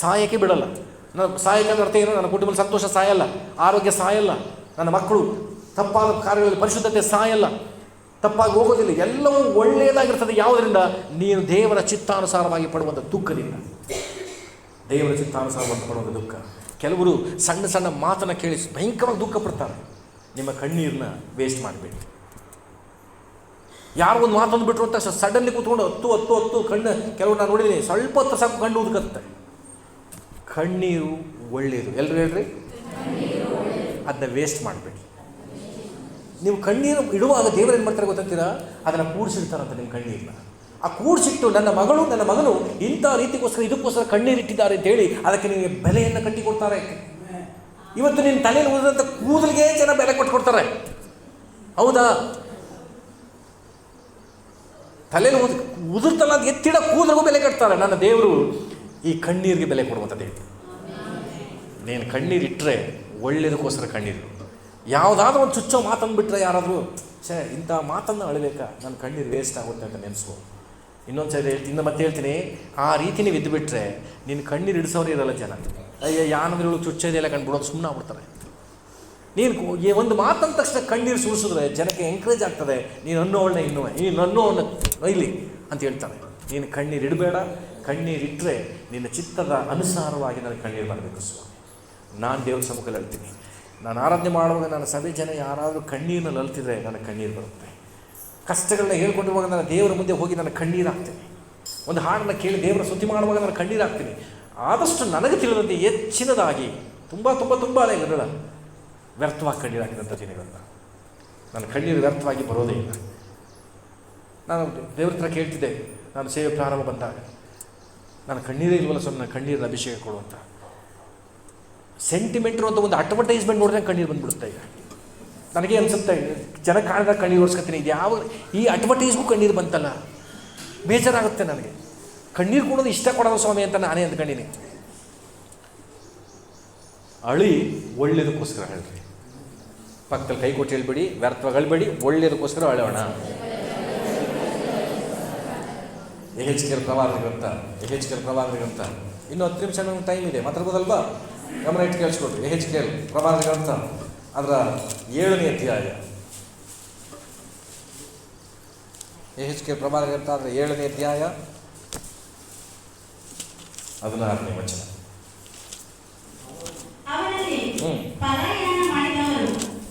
ಸಾಯಕ್ಕೆ ಬಿಡಲ್ಲ. ನನ್ನ ಸಾಯಕ್ಕೆ ಅಂದ್ರೆ ಅರ್ಥ ಏನು? ನನ್ನ ಕುಟುಂಬದ ಸಂತೋಷ ಸಾಯಲ್ಲ, ಆರೋಗ್ಯ ಸಾಯಲ್ಲ, ನನ್ನ ಮಕ್ಕಳು ತಪ್ಪಾದ ಕಾರ್ಯಗಳಲ್ಲಿ ಪರಿಶುದ್ಧತೆ ಸಾಯಲ್ಲ, ತಪ್ಪಾಗಿ ಹೋಗೋದಿಲ್ಲ, ಎಲ್ಲವೂ ಒಳ್ಳೆಯದಾಗಿರ್ತದೆ. ಯಾವುದರಿಂದ? ನೀನು ದೇವರ ಚಿತ್ತಾನುಸಾರವಾಗಿ ಪಡುವಂಥ ದುಃಖದಿಂದ. ದೇವರ ಚಿತ್ತಾನುಸಾರವಾಗಿ ಪಡುವಂಥ ದುಃಖ. ಕೆಲವರು ಸಣ್ಣ ಸಣ್ಣ ಮಾತನ್ನು ಕೇಳಿ ಭಯಂಕರವಾಗಿ ದುಃಖ ಪಡ್ತಾರೆ. ನಿಮ್ಮ ಕಣ್ಣೀರನ್ನ ವೇಸ್ಟ್ ಮಾಡಬೇಡಿ. ಯಾರು ಒಂದು ಮಾತೊಂದು ಬಿಟ್ಟರು ಅಂತ ಸಡನ್ಲಿ ಕೂತ್ಕೊಂಡು ಹತ್ತು ಕಣ್ಣು, ಕೆಲವರು ನಾನು ನೋಡಿದ್ದೀನಿ, ಸ್ವಲ್ಪ ಹೊತ್ತು ಸಾಕು ಕಣ್ಣು ಉದ್ಕತ್ತೆ. ಕಣ್ಣೀರು ಒಳ್ಳೆಯದು. ಎಲ್ಲರೂ ಹೇಳ್ರಿ, ಅದನ್ನ ವೇಸ್ಟ್ ಮಾಡಬೇಡಿ. ನೀವು ಕಣ್ಣೀರು ಇಡುವಾಗ ದೇವರು ಏನು ಮಾಡ್ತಾರೆ ಗೊತ್ತೀರಾ? ಅದನ್ನು ಕೂಡಿಸಿಡ್ತಾರಂತ ನಿಮ್ಮ ಕಣ್ಣೀರನ್ನ. ಆ ಕೂಡಿಸಿಟ್ಟು ನನ್ನ ಮಗನು ಇಂಥ ರೀತಿಗೋಸ್ಕರ ಇದಕ್ಕೋಸ್ಕರ ಕಣ್ಣೀರಿಟ್ಟಿದ್ದಾರೆ ಅಂತೇಳಿ ಅದಕ್ಕೆ ನಿಮಗೆ ಬೆಲೆಯನ್ನು ಕಟ್ಟಿಕೊಡ್ತಾರೆ. ಇವತ್ತು ನಿನ್ನ ತಲೆಯಲ್ಲಿ ಉಳಿದಂಥ ಕೂದಲಿಗೆ ಜನ ಬೆಲೆ ಕೊಟ್ಕೊಡ್ತಾರೆ. ಹೌದಾ? ತಲೆಯಲ್ಲಿ ಉದುರ್ತಲ್ಲ ಅಂತ ಎತ್ತಿಡ ಕೂದಲಿಗೂ ಬೆಲೆ ಕಟ್ತಾರೆ. ನನ್ನ ದೇವರು ಈ ಕಣ್ಣೀರಿಗೆ ಬೆಲೆ ಕೊಡುವಂಥ ದೇವರು. ನೀನು ಕಣ್ಣೀರಿಟ್ಟರೆ ಒಳ್ಳೆಯದಕ್ಕೋಸ್ಕರ ಕಣ್ಣೀರು. ಯಾವುದಾದ್ರೂ ಒಂದು ಚುಚ್ಚೋ ಮಾತನ್ನು ಬಿಟ್ಟರೆ ಯಾರಾದರೂ ಇಂಥ ಮಾತನ್ನು ಅಳಬೇಕಾ, ನನ್ನ ಕಣ್ಣೀರು ವೇಸ್ಟ್ ಆಗುತ್ತೆ ಅಂತ ನೆನೆಸ್ಕೋ. ಇನ್ನೊಂದು ಸರಿ ಇನ್ನು ಮತ್ತೆ ಹೇಳ್ತೀನಿ, ಆ ರೀತಿ ನೀವು ಇದ್ದುಬಿಟ್ರೆ ನೀನು ಕಣ್ಣೀರು ಇಡಿಸೋರು ಇರಲ್ಲ ಜನ. ಅಯ್ಯ ಯಾನಂದ್ರೆ ಇವಳು ಚುಚ್ಚೋದೆಲ್ಲ ಕಂಡುಬಿಡೋದು ಸುಮ್ಮನೆ ಆಗ್ಬಿಡ್ತಾರೆ. ನೀನು ಒಂದು ಮಾತಂದ ತಕ್ಷಣ ಕಣ್ಣೀರು ಸುರಿಸಿದ್ರೆ ಜನಕ್ಕೆ ಎಂಕರೇಜ್ ಆಗ್ತದೆ, ನೀನು ಅನ್ನೋವಳನ್ನ ನೀನು ಅನ್ನೋವನ್ನ ಇಲ್ಲಿ ಅಂತ ಹೇಳ್ತಾರೆ. ನೀನು ಕಣ್ಣೀರು ಇಡಬೇಡ. ಕಣ್ಣೀರಿಟ್ಟರೆ ನಿನ್ನ ಚಿತ್ತದ ಅನುಸಾರವಾಗಿ ನನಗೆ ಕಣ್ಣೀರು ಬರಬೇಕು ಸ್ವಾಮಿ. ನಾನು ದೇವ್ರ ಸಮ್ಮುಖದಲ್ಲಿ ಅಳ್ತೀನಿ. ನಾನು ಆರಾಧನೆ ಮಾಡುವಾಗ ನನ್ನ ಸಭೆ ಜನ ಯಾರಾದರೂ ಕಣ್ಣೀರನ್ನ ಅಳ್ತಿದ್ರೆ ನನಗೆ ಕಣ್ಣೀರು ಬರುತ್ತೆ. ಕಷ್ಟಗಳನ್ನ ಹೇಳ್ಕೊಂಡಿರುವಾಗ ನಾನು ದೇವರ ಮುಂದೆ ಹೋಗಿ ನಾನು ಕಣ್ಣೀರು ಹಾಕ್ತೀನಿ. ಒಂದು ಹಾಡನ್ನು ಕೇಳಿ ದೇವರ ಸ್ತುತಿ ಮಾಡುವಾಗ ನಾನು ಕಣ್ಣೀರು ಹಾಕ್ತೀನಿ. ಆದಷ್ಟು ನನಗೆ ತಿಳಿದಂತೆ ಹೆಚ್ಚಿನದಾಗಿ ತುಂಬ ತುಂಬ ತುಂಬ ವಿರಳ ವ್ಯರ್ಥವಾಗಿ ಕಣ್ಣೀರು ಹಾಕಿದಂಥ ದಿನಗಳನ್ನ. ನನ್ನ ಕಣ್ಣೀರು ವ್ಯರ್ಥವಾಗಿ ಬರೋದೇ ಇಲ್ಲ. ನಾನು ದೇವ್ರ ಹತ್ರ ಕೇಳ್ತಿದ್ದೆ, ನಾನು ಸೇವೆ ಪ್ರಾರಂಭ ಬಂದಾಗ, ನಾನು ಕಣ್ಣೀರೇ ಇಲ್ವಲ್ಲ ಸ್ವಾಮಿ, ನಾನು ಕಣ್ಣೀರನ್ನ ಅಭಿಷೇಕ ಕೊಡುವಂಥ. ಸೆಂಟಿಮೆಂಟ್ರು ಅಂತ ಒಂದು ಅಡ್ವರ್ಟೈಸ್ಮೆಂಟ್ ನೋಡಿದ್ರೆ ಕಣ್ಣೀರು ಬಂದ್ಬಿಡುತ್ತೆ. ಈಗ ನನಗೆ ಅನಿಸುತ್ತೆ, ಜನ ಕಾಣಿದಾಗ ಕಣ್ಣೀರು ಓಡಿಸ್ಕೊತೀನಿ, ಇದು ಯಾವ ಈ ಅಡ್ವರ್ಟೈಸ್ಗೂ ಕಣ್ಣೀರು ಬಂತಲ್ಲ, ಬೇಜಾರಾಗುತ್ತೆ ನನಗೆ. ಕಣ್ಣೀರು ಕೊಡೋದು ಇಷ್ಟ ಕೊಡೋದು ಸ್ವಾಮಿ ಅಂತ ನಾನೇ ಅಂದ್ಕೊಂಡಿನಿ. ಅಳಿ ಒಳ್ಳೇದಕ್ಕೋಸ್ಕರ ಹೇಳ್ರಿ. ಪಕ್ಕದಲ್ಲಿ ಕೈ ಕೊಟ್ಟು ಹೇಳ್ಬೇಡಿ, ವ್ಯರ್ಥವಾಗಿ ಅಳ್ಬೇಡಿ, ಒಳ್ಳೇದಕ್ಕೋಸ್ಕರ ಅಳೋಣ. ಎಹೆಚ್ಕೆಲ್ ಪ್ರವಾದಗ್ರಂಥ ಇನ್ನೂ 10 ನಿಮಿಷ ನಮ್ಗೆ ಟೈಮ್ ಇದೆ, ಮಾತಾಡ್ಬೋದಲ್ವಾ? ಗಮನ ಇಟ್ಟು ಕೇಳಿಸ್ಕೊಡ್ರಿ. ಎಹೆಚ್ಕೆಲ್ ಪ್ರವಾದಗ್ರಂಥ ಅದರ 7ನೇ ಅಧ್ಯಾಯ. ಎಹೆಚ್ಕೆಲ್ ಪ್ರವಾದಗ್ರಂಥ ಅದರ 7ನೇ ಅಧ್ಯಾಯ 16ನೇ ವಚನ. ಅವರಲ್ಲಿ ಪಲಾಯನ ಮಾಡಿದವರು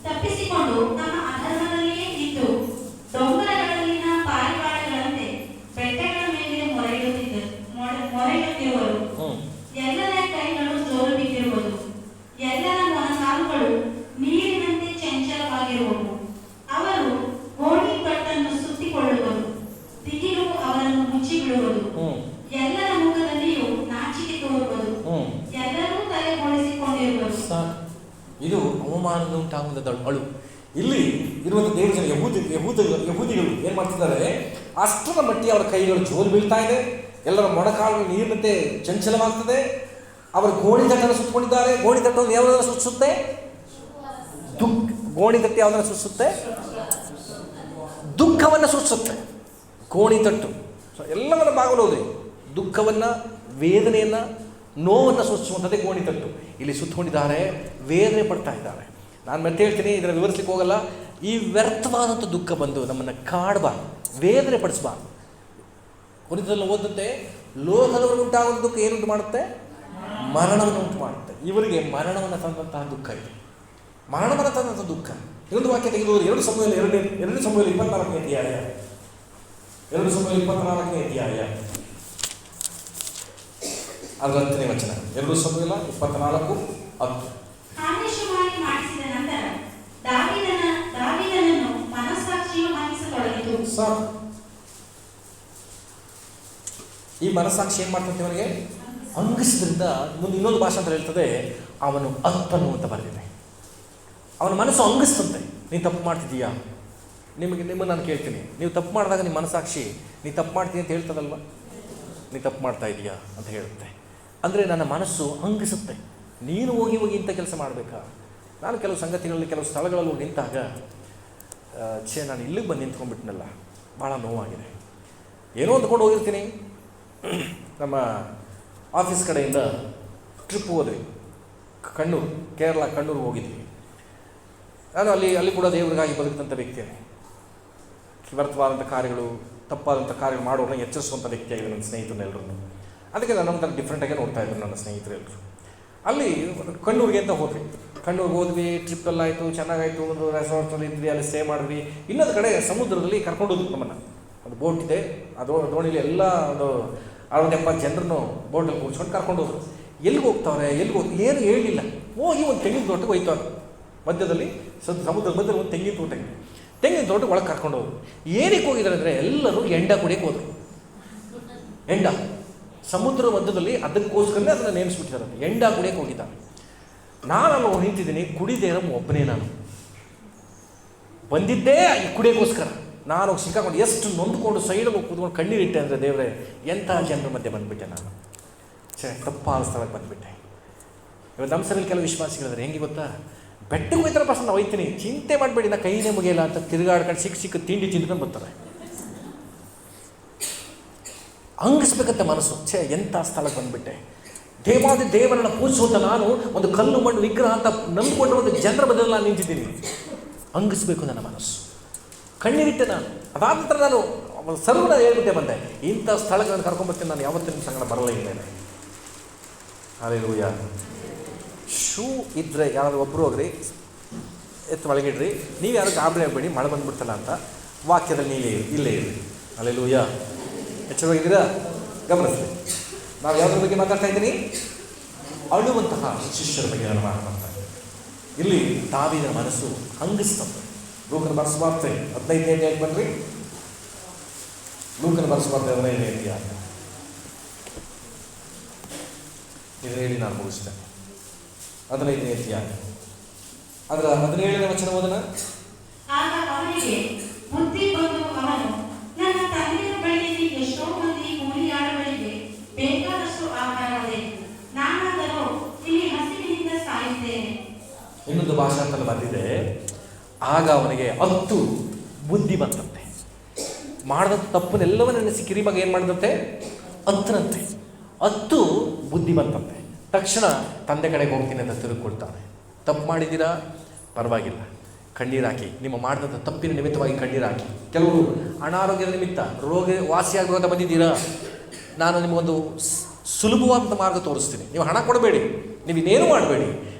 ತಪ್ಪಿಸಿಕೊಂಡು ತಮ್ಮ ಅಧರ್ಮದಲ್ಲಿಯೇ ಇದ್ದು ಡೊಂಗರಗಳಲ್ಲಿನ ಪಾರಿವಾಳಗಳಂತೆ ಬೆಟ್ಟಗಳ ಮೇಲೆ ಮೊರೆಯುತ್ತಿರುವರು. ಎಲ್ಲರ ಕೈಗಳು ಜೋರು ಬಿದ್ದಿರುವುದು, ಎಲ್ಲರ ಮೊಣಕಾಲುಗಳು ನೀರಿನಂತೆ ಚಂಚಲವಾಗಿರುವವು. ಅವರು ಗೋಣಿ ಕಟ್ಟನ್ನು ಸುತ್ತಿಕೊಳ್ಳುವರು, ದಿಗಿಲು ಅವರನ್ನು ಮುಚ್ಚಿಬಿಡುವುದು. ಎಲ್ಲರ ಮುಖದಲ್ಲಿಯೂ ನಾಚಿಕೆ ತೋರುವುದು, ಎಲ್ಲರೂ ತಲೆಗೊಳಿಸಿಕೊಂಡಿರುವರು. ಇದು ಅವಮಾನದ ಉಂಟಾಗುವುದ ಅಳು. ಇಲ್ಲಿ ಇರುವಂಥ ದೇವರ ಜನ ಯಹೂದಿಗಳು ಏನು ಮಾಡ್ತಿದ್ದಾರೆ, ಅಷ್ಟರ ಮಟ್ಟಿಗೆ ಅವರ ಕೈಗಳು ಜೋರು ಬೀಳ್ತಾ ಇದೆ, ಎಲ್ಲರ ಮೊಣಕಾಲುಗಳು ನೀರಿನಂತೆ ಚಂಚಲವಾಗ್ತದೆ. ಅವರು ಗೋಣಿ ತಟ್ಟನ್ನು ಸುತ್ತಕೊಂಡಿದ್ದಾರೆ. ಗೋಣಿ ತಟ್ಟನ್ನು ಯಾವುದನ್ನು ಸೂಚಿಸುತ್ತೆ? ಗೋಣಿ ತಟ್ಟು ಯಾವುದನ್ನು ಸೂಚಿಸುತ್ತೆ? ದುಃಖವನ್ನು ಸೂಚಿಸುತ್ತೆ ಗೋಣಿ ತಟ್ಟು. ಸೊ ಎಲ್ಲವನ್ನ ಬಾಗಲೋದ್ರಿ, ದುಃಖವನ್ನು, ವೇದನೆಯನ್ನು, ನೋವನ್ನು ಸೂಚಿಸುವಂಥದ್ದೇ ಗೋಣಿ ತಟ್ಟು. ಇಲ್ಲಿ ಸುತ್ತಕೊಂಡಿದ್ದಾರೆ, ವೇದನೆ ಪಡ್ತಾ ಇದ್ದಾರೆ. ನಾನು ಮತ್ತೆ ಹೇಳ್ತೀನಿ, ಇದನ್ನು ವಿವರಿಸಲಿಕ್ಕೆ ಹೋಗಲ್ಲ. ಈ ವ್ಯರ್ಥವಾದಂಥ ದುಃಖ ಬಂದು ನಮ್ಮನ್ನು ಕಾಡಬಾರ್ದು, ವೇದನೆ ಪಡಿಸಬಾರ್ದು. ಕುರಿತದಲ್ಲಿ ಓದುತ್ತೆ, ಲೋಕದವರು ಉಂಟಾಗುವ ದುಃಖ ಏನುಂಟು ಮಾಡುತ್ತೆ? ಮರಣವನ್ನು ಉಂಟು ಮಾಡುತ್ತೆ. ಇವರಿಗೆ ಮರಣವನ್ನು ತಂದಂತಹ ದುಃಖ ಇದೆ, ಮರಣವನ್ನು ತಂದಂಥ ದುಃಖ. ಇನ್ನೊಂದು ವಾಕ್ಯ ತೆಗೆದು 2 ಸಮುವೇಲ 24ನೇ ಅಧ್ಯಾಯ, 2 ಸಮುವೇಲ 24ನೇ ಅಧ್ಯಾಯ ಅದರ 10ನೇ ವಚನ. 2 ಸಮುವೇಲ 24:10. ಆದೇಶವಾಗಿ ಮಾಡಿಸಿದ ನಂತರ ದಾವೀದನನ್ನು ಮನಸ್ಸಾಕ್ಷಿಯು ಅಂಗಿಸತೊಡಗಿತು. ಈ ಮನಸ್ಸಾಕ್ಷಿ ಏನು ಮಾಡ್ತಂತೆ ಅವನಿಗೆ? ಅಂಗಿಸಿದ್ರಿಂದ ಮುಂದೆ ಇನ್ನೊಂದು ಭಾಷಾಂತರ ಹೇಳ್ತದೆ, ಅವನು ಅತ್ತನು ಅಂತ ಬರೆದಿದೆ. ಅವನ ಮನಸ್ಸು ಅಂಗಿಸ್ತಂತೆ. ನೀನು ತಪ್ಪು ಮಾಡ್ತಿದ್ದೀಯಾ? ನಿಮ್ಮನ್ನು ನಾನು ಕೇಳ್ತೀನಿ, ನೀವು ತಪ್ಪು ಮಾಡಿದಾಗ ನಿಮ್ಮ ಮನಸ್ಸಾಕ್ಷಿ ನೀ ತಪ್ಪು ಮಾಡ್ತೀನಿ ಅಂತ ಹೇಳ್ತದಲ್ವ? ನೀ ತಪ್ಪು ಮಾಡ್ತಾ ಇದೀಯಾ ಅಂತ ಹೇಳುತ್ತೆ. ಅಂದರೆ ನನ್ನ ಮನಸ್ಸು ಅಂಗಿಸುತ್ತೆ, ನೀನು ಹೋಗಿ ಇಂಥ ಕೆಲಸ ಮಾಡಬೇಕಾ? ನಾನು ಕೆಲವು ಸಂಗತಿಗಳಲ್ಲಿ, ಕೆಲವು ಸ್ಥಳಗಳಲ್ಲಿ ಹೋಗಿ ನಿಂತಾಗ ನಾನು ಇಲ್ಲಿಗೆ ಬಂದು ನಿಂತ್ಕೊಂಡ್ಬಿಟ್ನಲ್ಲ, ಭಾಳ ನೋವಾಗಿದೆ. ಏನೋ ಅಂದ್ಕೊಂಡು ಹೋಗಿರ್ತೀನಿ. ನಮ್ಮ ಆಫೀಸ್ ಕಡೆಯಿಂದ ಟ್ರಿಪ್ ಹೋದ್ವಿ, ಕಣ್ಣೂರು, ಕೇರಳ ಕಣ್ಣೂರು ಹೋಗಿದ್ವಿ. ನಾನು ಅಲ್ಲಿ ಕೂಡ ದೇವರಿಗಾಗಿ ಬದುಕಿದಂಥ ವ್ಯಕ್ತಿಯೇ. ವ್ಯರ್ಥವಾದಂಥ ಕಾರ್ಯಗಳು, ತಪ್ಪಾದಂಥ ಕಾರ್ಯಗಳು ಮಾಡೋರನ್ನ ಎಚ್ಚರಿಸುವಂಥ ವ್ಯಕ್ತಿಯಾಗಿದೆ ನನ್ನ ಸ್ನೇಹಿತರನ್ನೆಲ್ಲರೂ. ಅದಕ್ಕೆ ನಾನು ಒಂಥರ ಡಿಫ್ರೆಂಟಾಗೆ ನೋಡ್ತಾ ಇದ್ರು ನನ್ನ ಸ್ನೇಹಿತರೆಲ್ಲರು. ಅಲ್ಲಿ ಕಣ್ಣೂರಿಗೆ ಅಂತ ಹೋದ್ವಿ. ಕಣ್ಣೂರಿಗೆ ಹೋದ್ವಿ, ಟ್ರಿಪ್ಪೆಲ್ಲ ಆಯಿತು, ಚೆನ್ನಾಗಾಯಿತು. ಒಂದು ರೆಸಾರ್ಟಲ್ಲಿ ಇದ್ವಿ, ಅಲ್ಲಿ ಸ್ಟೇ ಮಾಡಿದ್ವಿ. ಇನ್ನೊಂದು ಕಡೆ ಸಮುದ್ರದಲ್ಲಿ ಕರ್ಕೊಂಡೋದ್ರು ನಮ್ಮನ್ನು. ಒಂದು ಬೋಟ್ ಇದೆ, ಆ ದೋಣಿಲಿ ಎಲ್ಲ ಒಂದು 60-70 ಜನರನ್ನು ಬೋಟಲ್ಲಿ ಕೂರಿಸ್ಕೊಂಡು ಕರ್ಕೊಂಡೋದ್ರು. ಎಲ್ಲಿಗೆ ಹೋಗ್ತಾವ್ರೆ, ಏನು ಹೇಳಲಿಲ್ಲ. ಹೋಗಿ ಒಂದು ತೆಂಗಿನ ತೋಟಕ್ಕೆ ಹೋಯ್ತು. ಮಧ್ಯದಲ್ಲಿ ಸಮುದ್ರದ ಮಧ್ಯದಲ್ಲಿ ಒಂದು ತೆಂಗಿನ ತೋಟ ಇದೆ. ತೆಂಗಿನ ತೋಟಕ್ಕೆ ಒಳಗೆ ಕರ್ಕೊಂಡೋದ್ರು. ಏನಕ್ಕೆ ಹೋಗಿದ್ದಾರೆ ಅಂದರೆ ಎಲ್ಲರೂ ಎಂಡ ಕುಡಿಯೋಕ್ಕೆ ಹೋದರು. ಎಂಡ ಸಮುದ್ರ ಮಧ್ಯದಲ್ಲಿ, ಅದಕ್ಕೋಸ್ಕರನೇ ಅದನ್ನು ನೇಮಿಸ್ಬಿಟ್ಟಿದ್ದಾರೆ. ಎಂಡ ಕುಡಿಯೋಕ್ಕೆ ಹೋಗಿದ್ದಾರೆ. ನಾನು ನಿಂತಿದ್ದೀನಿ, ಕುಡಿದೇ ಇರೋ ಒಬ್ಬನೇ. ನಾನು ಬಂದಿದ್ದೇ ಈ ಕುಡಿಯೋಕ್ಕೋಸ್ಕರ. ನಾನು ಸಿಕ್ಕಾಕೊಂಡು ಎಷ್ಟು ನೊಂದ್ಕೊಂಡು ಸೈಡಲ್ಲಿ ಕೂತ್ಕೊಂಡು ಕಣ್ಣೀರಿಟ್ಟೆ ಅಂದರೆ, ದೇವರೇ ಎಂಥ ಜನರ ಮಧ್ಯೆ ಬಂದುಬಿಟ್ಟೆ ನಾನು. ತಪ್ಪಾದ ಸ್ಥಳಕ್ಕೆ ಬಂದುಬಿಟ್ಟೆ. ಇವತ್ತು ನಮ್ಮ ಸರಲ್ಲಿ ಕೆಲವು ವಿಶ್ವಾಸಿಗಳಿದ್ದಾರೆ. ಹೆಂಗೆ ಗೊತ್ತಾ? ಬೆಟ್ಟಕ್ಕೆ ಹೋಯ್ತಾರೆ ಫಸ್ಟ್ ನಾನು ಹೋಯ್ತೀನಿ, ಚಿಂತೆ ಮಾಡಬೇಡಿ, ನಾ ಕೈನೇ ಮುಗಿಯಲ್ಲ ಅಂತ ತಿರುಗಾಡ್ಕೊಂಡು ಸಿಕ್ಕ ತಿಂಡಿ ತಿಂದ್ಕೊಂಡು ಬರ್ತಾರೆ. ಅಂಗಿಸ್ಬೇಕಂತ ಮನಸ್ಸು. ಎಂಥ ಸ್ಥಳಕ್ಕೆ ಬಂದುಬಿಟ್ಟೆ. ದೇವರನ್ನು ಪೂಜಿಸುವಂಥ ನಾನು ಒಂದು ಕಲ್ಲು ಮಣ್ಣು ವಿಗ್ರಹ ಅಂತ ನಂಬಿಕೊಂಡು ಒಂದು ಜನರ ಬದಲು ನಾನು ನಿಂತಿದ್ದೀನಿ. ಅಂಗಿಸ್ಬೇಕು ನನ್ನ ಮನಸ್ಸು. ಕಣ್ಣೀರಿಟ್ಟೆ ನಾನು. ಅದಾದ ನಂತರ ನಾನು ಸರ್ವನ ಹೇಳ್ಬಿಟ್ಟೆ ಬಂದೆ, ಇಂಥ ಸ್ಥಳಕ್ಕೆ ನಾನು ಕರ್ಕೊಂಡ್ಬರ್ತೀನಿ, ನಾನು ಯಾವತ್ತಿನ ಸಂಗಡ ಬರಲ್ಲ ಇದ್ದೇನೆ. ಹಲ್ಲೆಲೂಯಾ. ಶೂ ಇದ್ದರೆ ಯಾರಾದ್ರು ಒಬ್ಬರು ಹೋಗ್ರಿ, ಎತ್ತು ಒಳಗಿಡ್ರಿ. ನೀವು ಯಾರು ಗಾಬರಿ ಆಗಬೇಡಿ, ಮಳೆ ಬಂದುಬಿಡ್ತಲ್ಲ ಅಂತ. ವಾಕ್ಯದಲ್ಲಿ ನೀವೇ ಇಲ್ಲೇ ಇರಿ. ಹಲ್ಲೆಲೂಯಾ. ಎಚ್ಚರವಾಗಿದ್ದೀರಾ? ಗಮನಿಸ್ರಿ. ನಾವು ಯಾವುದ್ರ ಬಗ್ಗೆ ಮಾತಾಡ್ತಾ ಇದ್ದೀನಿ? ಅಳುವಂತಹ ಶಿಷ್ಯರ ಬಗ್ಗೆ ನಾನು ಮಾತಾಡ್ತಾ ಇದ್ದೀನಿ. ಇಲ್ಲಿ ದಾವೀದನ ಮನಸ್ಸು ಹಂಗಿಸ್ತದೆ. ಲೂಕನ ಬರೆಸುವಾರ್ತೆ 15ನೇ ಅಧ್ಯಾಯಕ್ಕೆ ಬನ್ನಿರಿ. ಲೂಕನ ಬರೆಸುವಾರ್ತೆ 15ನೇ ಅಧ್ಯಾಯ. ಇದು ಹೇಳಿ ನಾನು ಮುಗಿಸ್ತೇನೆ. 15ನೇ ಅಧ್ಯಾಯ ಅದರ 17ನೇ ವಚನ ಓದೋಣ. ಆಗ ಅವನಿಗೆ ಬುದ್ಧಿ ಬಂದು ಅವನು, ನನ್ನ ತಂದೆಯ ಬಳಿಯಲ್ಲಿ ಎಷ್ಟೋ ಮಂದಿ ಕೂಲಿಯಾಳುಗಳಿಗೆ ಬೇಕಾದಷ್ಟು ಆಹಾರವಿದೆ, ನಾನಾದರೂ ಇಲ್ಲಿ ಹಸಿವಿನಿಂದ ಸಾಯುತ್ತೇನೆ. ಇನ್ನೊಂದು ಭಾಷಾಂತರ ಬಂದಿದೆ, ಆಗ ಅವನಿಗೆ 10 ಬುದ್ಧಿ ಬಂತಂತೆ. ಮಾಡಿದ ತಪ್ಪನ್ನೆಲ್ಲವನ್ನ ನೆನೆಸಿ ಕಿರಿಮಗ ಏನು ಮಾಡಿದಂತೆ? 10ನಂತೆ 10 ಬುದ್ಧಿ ಬಂತಂತೆ. ತಕ್ಷಣ ತಂದೆ ಕಡೆಗೆ ಹೋಗ್ತೀನಿ ಅಂತ ತಿರುಗಿಕೊಡ್ತಾನೆ. ತಪ್ಪು ಮಾಡಿದ್ದೀರಾ? ಪರವಾಗಿಲ್ಲ, ಕಣ್ಣೀರಾಕಿ, ನಿಮ್ಮ ಮಾಡಿದಂಥ ತಪ್ಪಿನ ನಿಮಿತ್ತವಾಗಿ ಕಣ್ಣೀರಾಕಿ. ಕೆಲವರು ಅನಾರೋಗ್ಯದ ನಿಮಿತ್ತ ರೋಗ ವಾಸಿಯಾಗುವ ಅಂತ ಬಂದಿದ್ದೀರಾ? ನಾನು ನಿಮಗೊಂದು ಸುಲಭವಾದಂಥ ಮಾರ್ಗ ತೋರಿಸ್ತೀನಿ. ನೀವು ಹಣ ಕೊಡಬೇಡಿ, ನೀವು ಇನ್ನೇನು ಮಾಡಬೇಡಿ.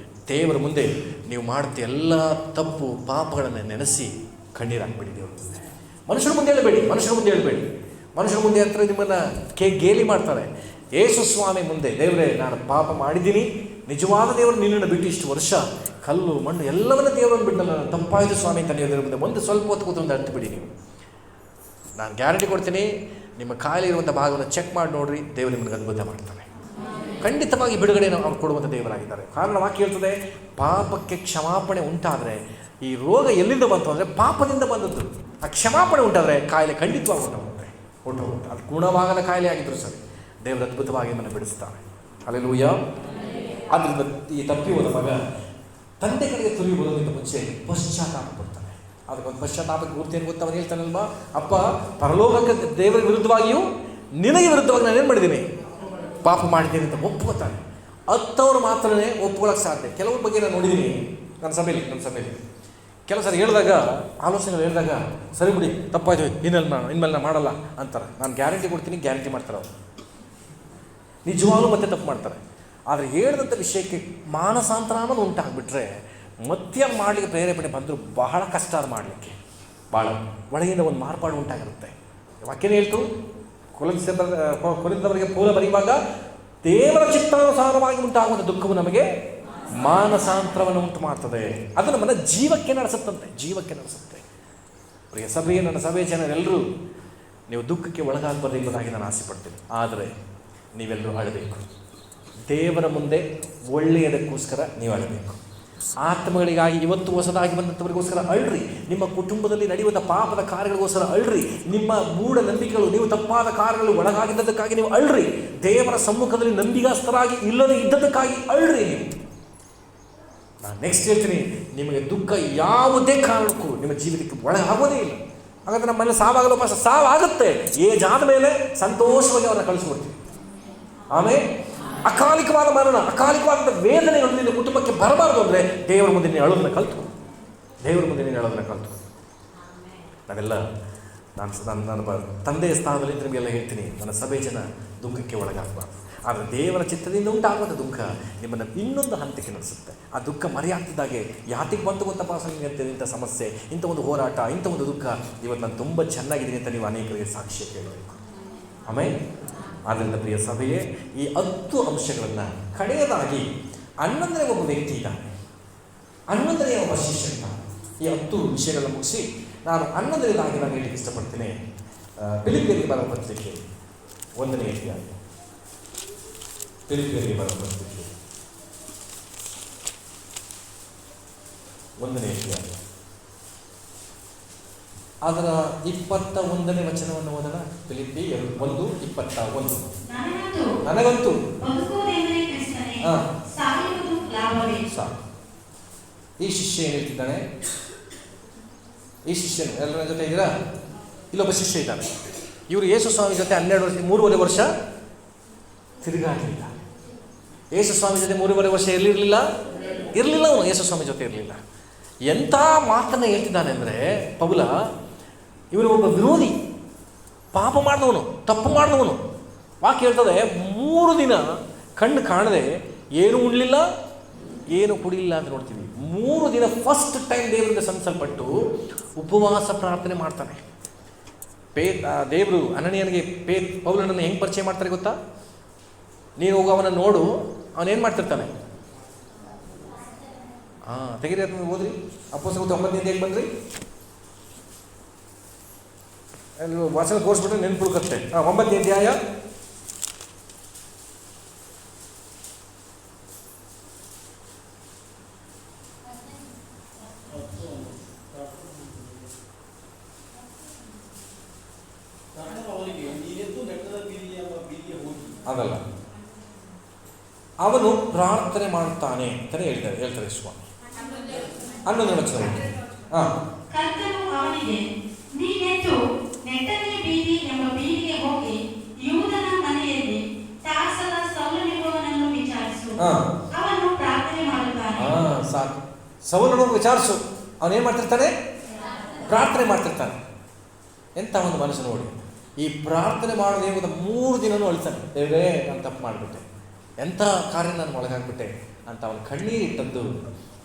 ದೇವರ ಮುಂದೆ ನೀವು ಮಾಡುತ್ತ ಎಲ್ಲ ತಪ್ಪು ಪಾಪಗಳನ್ನು ನೆನೆಸಿ ಕಣ್ಣೀರಾಕ್ಬೇಡಿ. ದೇವರು ಮನುಷ್ಯರ ಮುಂದೆ ಹೇಳಬೇಡಿ, ಮನುಷ್ಯರ ಮುಂದೆ ಹೇಳಬೇಡಿ. ಮನುಷ್ಯರ ಮುಂದೆ ಹತ್ರ ನಿಮ್ಮನ್ನು ಗೇಲಿ ಮಾಡ್ತಾರೆ. ಯೇಸು ಸ್ವಾಮಿ ಮುಂದೆ, ದೇವರೇ ನಾನು ಪಾಪ ಮಾಡಿದ್ದೀನಿ, ನಿಜವಾದ ದೇವರು ನಿನ್ನನ್ನು ಬಿಟ್ಟು ಇಷ್ಟು ವರ್ಷ ಕಲ್ಲು ಮಣ್ಣು ಎಲ್ಲವನ್ನ ದೇವರನ್ನು ಬಿಟ್ಟು ನಾನು ತಪ್ಪಾಯಿತು ಸ್ವಾಮಿ ಅಂತ ನೀವು ದೇವರ ಮುಂದೆ ಮುಂದೆ ಸ್ವಲ್ಪ ಹೊತ್ತು ಕೂತ್ಕೊಂಡು ಅರ್ಥಬಿಡಿ. ನೀವು ನಾನು ಗ್ಯಾರಂಟಿ ಕೊಡ್ತೀನಿ, ನಿಮ್ಮ ಖಾಲಿ ಇರುವಂಥ ಭಾಗವನ್ನು ಚೆಕ್ ಮಾಡಿ ನೋಡ್ರಿ, ದೇವರು ನಿಮಗೆ ಅದ್ಭುತ ಮಾಡ್ತಾನೆ. ಖಂಡಿತವಾಗಿ ಬಿಡುಗಡೆಯನ್ನು ಅವ್ರು ಕೊಡುವಂಥ ದೇವರಾಗಿದ್ದಾರೆ. ಕಾರಣ ವಾಕ್ಯ ಹೇಳ್ತದೆ, ಪಾಪಕ್ಕೆ ಕ್ಷಮಾಪಣೆ ಉಂಟಾದರೆ, ಈ ರೋಗ ಎಲ್ಲಿಂದ ಬಂತು ಅಂದರೆ ಪಾಪದಿಂದ ಬಂದದ್ದು. ಆ ಕ್ಷಮಾಪಣೆ ಉಂಟಾದರೆ ಕಾಯಿಲೆ ಖಂಡಿತವಾಗಿ ಹೊರಟೋಗುತ್ತೆ. ಅದು ಗುಣವಾಗದ ಕಾಯಿಲೆ ಆಗಿದ್ರು ಸರಿ, ದೇವರು ಅದ್ಭುತವಾಗಿ ನಮ್ಮನ್ನು ಬಿಡಿಸ್ತಾನೆ. ಹಲ್ಲೆಲೂಯಾ. ಆದ್ದರಿಂದ ಈ ತಪ್ಪಿ ಹೋದ ಮಗ ತಂದೆ ಕಡೆಗೆ ತಿರುಗಿ ಬರೋದಕ್ಕಿಂತ ಮುಂಚೆ ಪಶ್ಚಾತ್ತಾಪ ಪಡ್ತಾನೆ. ಅದಕ್ಕೊಂದು ಪಶ್ಚಾತ್ತಾಪಕ್ಕೆ ಗುರುತು ಏನು ಗೊತ್ತಾ? ಅವನು ಹೇಳ್ತಾನಲ್ವಾ, ಅಪ್ಪ ಪರಲೋಕಕ್ಕೆ ದೇವರ ವಿರುದ್ಧವಾಗಿಯೂ ನಿನಗೆ ವಿರುದ್ಧವಾಗಿ ನಾನೇನು ಮಾಡಿದ್ದೀನಿ? ಪಾಪ ಮಾಡಿದ್ದೀನಿ ಅಂತ ಒಪ್ಕೋತಾನೆ. 10 ಮಾತ್ರನೇ ಒಪ್ಕೊಳ್ಳೋಕೆ ಸಾಧ್ಯ. ಕೆಲವ್ರ ಬಗ್ಗೆ ನಾನು ನೋಡಿದ್ದೀನಿ ನನ್ನ ಸಭೆಯಲ್ಲಿ ಕೆಲವು ಸರಿ ಹೇಳಿದಾಗ, ಆಲೋಚನೆಗಳು ಹೇಳಿದಾಗ, ಸರಿ ಬಿಡಿ ತಪ್ಪಾಯ್ತು, ಇನ್ಮೇಲೆ ನಾನು ಮಾಡಲ್ಲ ಅಂತಾರೆ. ನಾನು ಗ್ಯಾರಂಟಿ ಕೊಡ್ತೀನಿ, ಗ್ಯಾರಂಟಿ ಮಾಡ್ತಾರೆ ಅವರು. ನಿಜವಾಗ್ಲೂ ಮತ್ತೆ ತಪ್ಪು ಮಾಡ್ತಾರೆ. ಆದರೆ ಹೇಳಿದಂಥ ವಿಷಯಕ್ಕೆ ಮಾನಸಾಂತರ ಅನ್ನೋದು ಉಂಟಾಗ್ಬಿಟ್ರೆ ಮತ್ತೆ ಮಾಡಲಿಕ್ಕೆ ಪ್ರೇರೇಪಣೆ ಬಂದರೂ ಬಹಳ ಕಷ್ಟ ಅದು ಮಾಡಲಿಕ್ಕೆ. ಭಾಳ ಒಳಗಿಂದ ಒಂದು ಮಾರ್ಪಾಡು ಉಂಟಾಗಿರುತ್ತೆ. ವಾಕ್ಯನೇ ಹೇಳ್ತು, ಕೊರಿಂಥದವರಿಗೆ ಪೌಲ ಬರೆಯುವಾಗ, ದೇವರ ಚಿತ್ತಾನುಸಾರವಾಗಿ ಉಂಟಾಗುವಂಥ ದುಃಖವು ನಮಗೆ ಮಾನಸಾಂತರವನ್ನು ಉಂಟು ಮಾಡ್ತದೆ. ಅದು ನಮ್ಮನ್ನು ಜೀವಕ್ಕೆ ನಡೆಸುತ್ತೆ. ಪ್ರಿಯ ಸಭೆಯ, ನನ್ನ ಸಭೆಯ ಜನರೆಲ್ಲರೂ ನೀವು ದುಃಖಕ್ಕೆ ಒಳಗಾಗಬಾರದು ಎಂಬುದಾಗಿ ನಾನು ಆಸೆ ಪಡ್ತೀನಿ. ಆದರೆ ನೀವೆಲ್ಲರೂ ಅಳಬೇಕು. ದೇವರ ಮುಂದೆ ಒಳ್ಳೆಯದಕ್ಕೋಸ್ಕರ ನೀವು ಅಳಬೇಕು. ಆತ್ಮಗಳಿಗಾಗಿ, ಇವತ್ತು ಹೊಸದಾಗಿ ಬಂದಂಥವರಿಗೋಸ್ಕರ ಅಳ್ರಿ. ನಿಮ್ಮ ಕುಟುಂಬದಲ್ಲಿ ನಡೆಯುವಂಥ ಪಾಪದ ಕಾರ್ಯಗಳಿಗೋಸ್ಕರ ಅಳ್ರಿ. ನಿಮ್ಮ ಮೂಢನಂಬಿಕೆಗಳು, ನೀವು ತಪ್ಪಾದ ಕಾರ್ಯಗಳು ಒಳಗಾಗಿದ್ದಕ್ಕಾಗಿ ನೀವು ಅಳ್ರಿ. ದೇವರ ಸಮ್ಮುಖದಲ್ಲಿ ನಂಬಿಗಸ್ತರಾಗಿ ಇಲ್ಲದೆ ಇದ್ದದಕ್ಕಾಗಿ ಅಳ್ರಿ. ನೀವು ನಾನು ನೆಕ್ಸ್ಟ್ ಹೇಳ್ತೀನಿ, ನಿಮಗೆ ದುಃಖ ಯಾವುದೇ ಕಾರಣಕ್ಕೂ ನಿಮ್ಮ ಜೀವಿತಕ್ಕೆ ಒಳಗಾಗೋದೇ ಇಲ್ಲ. ಹಾಗಾದ್ರೆ ನಮ್ಮ ಮನೇಲಿ ಸಾವಾಗಲು ಸಾವಾಗುತ್ತೆ. ಏಜಾದ ಮೇಲೆ ಸಂತೋಷವಾಗಿ ಅವ್ರನ್ನ ಕಳಿಸ್ಕೊಡ್ತೀವಿ. ಆಮೇಲೆ ಅಕಾಲಿಕವಾದ ಮರಣ, ಅಕಾಲಿಕವಾದ ವೇದನೆಗಳು ನಿನ್ನ ಕುಟುಂಬಕ್ಕೆ ಬರಬಾರ್ದು ಅಂದರೆ ದೇವರ ಮುಂದೆ ನೀನು ಅಳೋದನ್ನ ಕಲ್ತು. ನಾವೆಲ್ಲ ನಾನು ತಂದೆಯ ಸ್ಥಾನದಲ್ಲಿ ನಿಮಗೆಲ್ಲ ಹೇಳ್ತೀನಿ, ನನ್ನ ಸಭೆ ಜನ ದುಃಖಕ್ಕೆ ಒಳಗಾಗಬಾರ್ದು. ಆದರೆ ದೇವರ ಚಿತ್ತದಿಂದ ಉಂಟಾಗುವಂಥ ದುಃಖ ನಿಮ್ಮನ್ನು ಇನ್ನೊಂದು ಹಂತಕ್ಕೆ ನಡೆಸುತ್ತೆ. ಆ ದುಃಖ ಮರೆಯಾಗ್ತಿದ್ದಾಗೆ ಯಾತಿಗೆ ಬಂತು ಗೊತ್ತಪ್ಪ ಸಂಗತಿ, ಇಂಥ ಸಮಸ್ಯೆ, ಇಂಥ ಒಂದು ಹೋರಾಟ, ಇಂಥ ಒಂದು ದುಃಖ, ಇವತ್ತು ನಾನು ತುಂಬ ಚೆನ್ನಾಗಿದ್ದೀನಿ ಅಂತ ನೀವು ಅನೇಕರಿಗೆ ಸಾಕ್ಷ್ಯ ಕೇಳಬೇಕು. ಆಮೇಲೆ ಆದ್ದರಿಂದ ಪ್ರಿಯ ಸಭೆಯೇ, ಈ 10 ಅಂಶಗಳನ್ನು ಕಡೆಯದಾಗಿ 11ನೇ ಒಬ್ಬ ವ್ಯಕ್ತಿ ಇದ್ದಾನೆ, 11ನೇ ಒಬ್ಬ ಶಿಷ್ಯ ಇದ್ದಾನೆ. ಈ 10 ವಿಷಯಗಳನ್ನು ಮುಗಿಸಿ ನಾನು 11ನೇದಾಗಿ ನಾನು ಹೇಳಲಿಕ್ಕೆ ಇಷ್ಟಪಡ್ತೀನಿ. ಫಿಲಿಪ್ಪಿಯರಿಗೆ ಬರೆದ ಪತ್ರಿಕೆ 1ನೇ ಅಧ್ಯಾಯ. ಫಿಲಿಪ್ಪಿಯರಿಗೆ ಬರೆದ ಪತ್ರಿಕೆ 1ನೇ ಅಧ್ಯಾಯ ಅದರ 21ನೇ ವಚನವನ್ನು ಓದೋಣ. ಫಿಲಿಪ್ಪಿ 1:21. ನನಗಂತೂ ಈ ಶಿಷ್ಯ ಏನು ಹೇಳ್ತಿದ್ದಾನೆ? ಈ ಶಿಷ್ಯನು ಎಲ್ಲರ ಜೊತೆ ಇದ್ದೀರಾ? ಇಲ್ಲೊಬ್ಬ ಶಿಷ್ಯ ಇದ್ದಾನೆ. ಇವರು ಯೇಸು ಸ್ವಾಮಿ ಜೊತೆ 3.5 ವರ್ಷ ತಿರುಗಾಡಲಿಲ್ಲ. ಯೇಸು ಸ್ವಾಮಿ ಜೊತೆ 3.5 ವರ್ಷ ಇರಲಿಲ್ಲ. ಅವನು ಯೇಸು ಸ್ವಾಮಿ ಜೊತೆ ಇರಲಿಲ್ಲ. ಎಂಥ ಮಾತನ್ನು ಹೇಳ್ತಿದ್ದಾನೆ ಅಂದರೆ, ಪೌಲ ಇವನು ಒಬ್ಬ ವಿರೋಧಿ, ಪಾಪ ಮಾಡಿದವನು, ತಪ್ಪು ಮಾಡಿದವನು. ವಾಕ್ಯ ಹೇಳ್ತದೆ, 3 ದಿನ ಕಣ್ಣು ಕಾಣದೆ ಏನು ಉಣ್ಲಿಲ್ಲ, ಏನು ಕುಡಿಲಿಲ್ಲ ಅಂತ ನೋಡ್ತೀವಿ. 3 ದಿನ ಫಸ್ಟ್ ಟೈಮ್ ದೇವರಿಂದ ಸಂಸಲ್ಪಟ್ಟು ಉಪವಾಸ ಪ್ರಾರ್ಥನೆ ಮಾಡ್ತಾನೆ. ದೇವರು ಅನನೀಯನಿಗೆ ಪೌಲನನ್ನು ಹೆಂಗೆ ಪರಿಚಯ ಮಾಡ್ತಾರೆ ಗೊತ್ತಾ? ನೀನು ಹೋಗಿ ಅವನನ್ನು ನೋಡು, ಅವನೇನು ಮಾಡ್ತಿರ್ತಾನೆ. ತೆಗೀರಿ ಅದನ್ನು ಓದ್ರಿ. ಅಪೊಸ್ತಲರು 9 ಹೇಗೆ ಬಂದ್ರಿ? ಅಲ್ಲಿ ವಾಚನ ಕೋರ್ಸ್ಬಿಟ್ರೆ ನೆನ್ಪುಳ್ಕತ್ತೆ. 9ನೇ ಅಧ್ಯಾಯ ಅದಲ್ಲ, ಅವನು ಪ್ರಾರ್ಥನೆ ಮಾಡುತ್ತಾನೆ ಅಂತಲೇ ಹೇಳ್ತಾರೆ ಸ್ವಾಮಿ. 11ನೇ ವಚನ. ಕರ್ತನು ಅವನಿಗೆ, ನೀನೆದ್ದು ನೆಟ್ಟನೆಯ ಬೀದಿ ಎಂಬ ಬೀದಿಗೆ ಹೋಗಿ ಯೂದನ ಮನೆಯಲ್ಲಿ ತಾರ್ಸದ ಸೌಲನೆಂಬುವನನ್ನು ವಿಚಾರಿಸು. ಅವನು ಪ್ರಾರ್ಥನೆ ಮಾಡುತ್ತಾನೆ. ಸಾಕು, ಸೌಲನು ವಿಚಾರಿಸು. ಅವನೇನು ಮಾಡ್ತಿರ್ತಾನೆ? ಪ್ರಾರ್ಥನೆ ಮಾಡ್ತಿರ್ತಾನೆ. ಎಂಥ ಒಂದು ಮನಸ್ಸು ನೋಡಿ. ಈ ಪ್ರಾರ್ಥನೆ ಮಾಡೋದು ಹೇಗುತ್ತ 3 ದಿನನೂ ಅಳ್ತಾನೆ. ದೇವರೇ, ನಾನು ತಪ್ಪು ಮಾಡಿಬಿಟ್ಟೆ, ಎಂಥ ಕಾರ್ಯ ನಾನು ಒಳಗಾಗ್ಬಿಟ್ಟೆ ಅಂತ ಅವನು ಕಣ್ಣೀರಿಟ್ಟದ್ದು.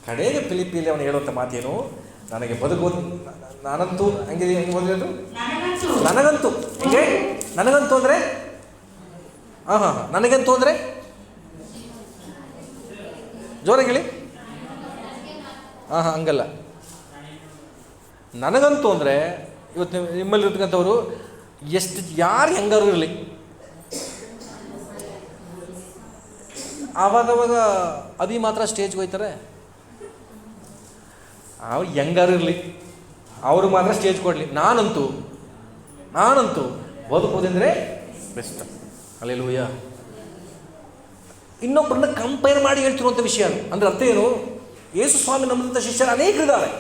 ಕಡೆಗೆ ಫಿಲಿಪಿಯಲ್ಲಿ ಅವನು ಹೇಳುವಂಥ ಮಾತೇನು? ನನಗೆ ಬದುಕೋದು, ನಾನಂತೂ ಹೆಂಗೆ ಓದಿರೋದು, ನನಗಂತೂ ಹೀಗೆ, ನನಗಂತೂ ಅಂದರೆ ನನಗಂತೂ ಅಂದರೆ ಜೋರಾಗಿ ಹೇಳಿ. ಹಂಗಲ್ಲ. ನನಗಂತೂ ಅಂದರೆ ಇವತ್ತು ನಿಮ್ಮಲ್ಲಿರ್ತಕ್ಕಂಥವ್ರು ಎಷ್ಟು ಯಾರು ಹೆಂಗಾರು ಇರಲಿ, ಆವಾಗವಾಗ ಅಭಿ ಮಾತ್ರ ಸ್ಟೇಜ್ಗೆ ಹೋಗ್ತಾರೆ. ಅವ್ರು ಹೆಂಗಾರು ಇರಲಿ, ಅವರು ಮಾತ್ರ ಸ್ಟೇಜ್ ಕೊಡಲಿ. ನಾನಂತೂ ಬದುಕೋದಂದರೆ ಬೆಸ್ಟ್. ಹಲ್ಲೆಲೂಯಾ. ಇನ್ನೊಬ್ಬರನ್ನ ಕಂಪೇರ್ ಮಾಡಿ ಹೇಳ್ತಿರುವಂಥ ವಿಷಯ ಅದು. ಅಂದರೆ ಅರ್ಥ ಏನು? ಯೇಸು ಸ್ವಾಮಿ ನಂಬಿದಂಥ ಶಿಷ್ಯರು ಅನೇಕರಿದ್ದಾರೆ.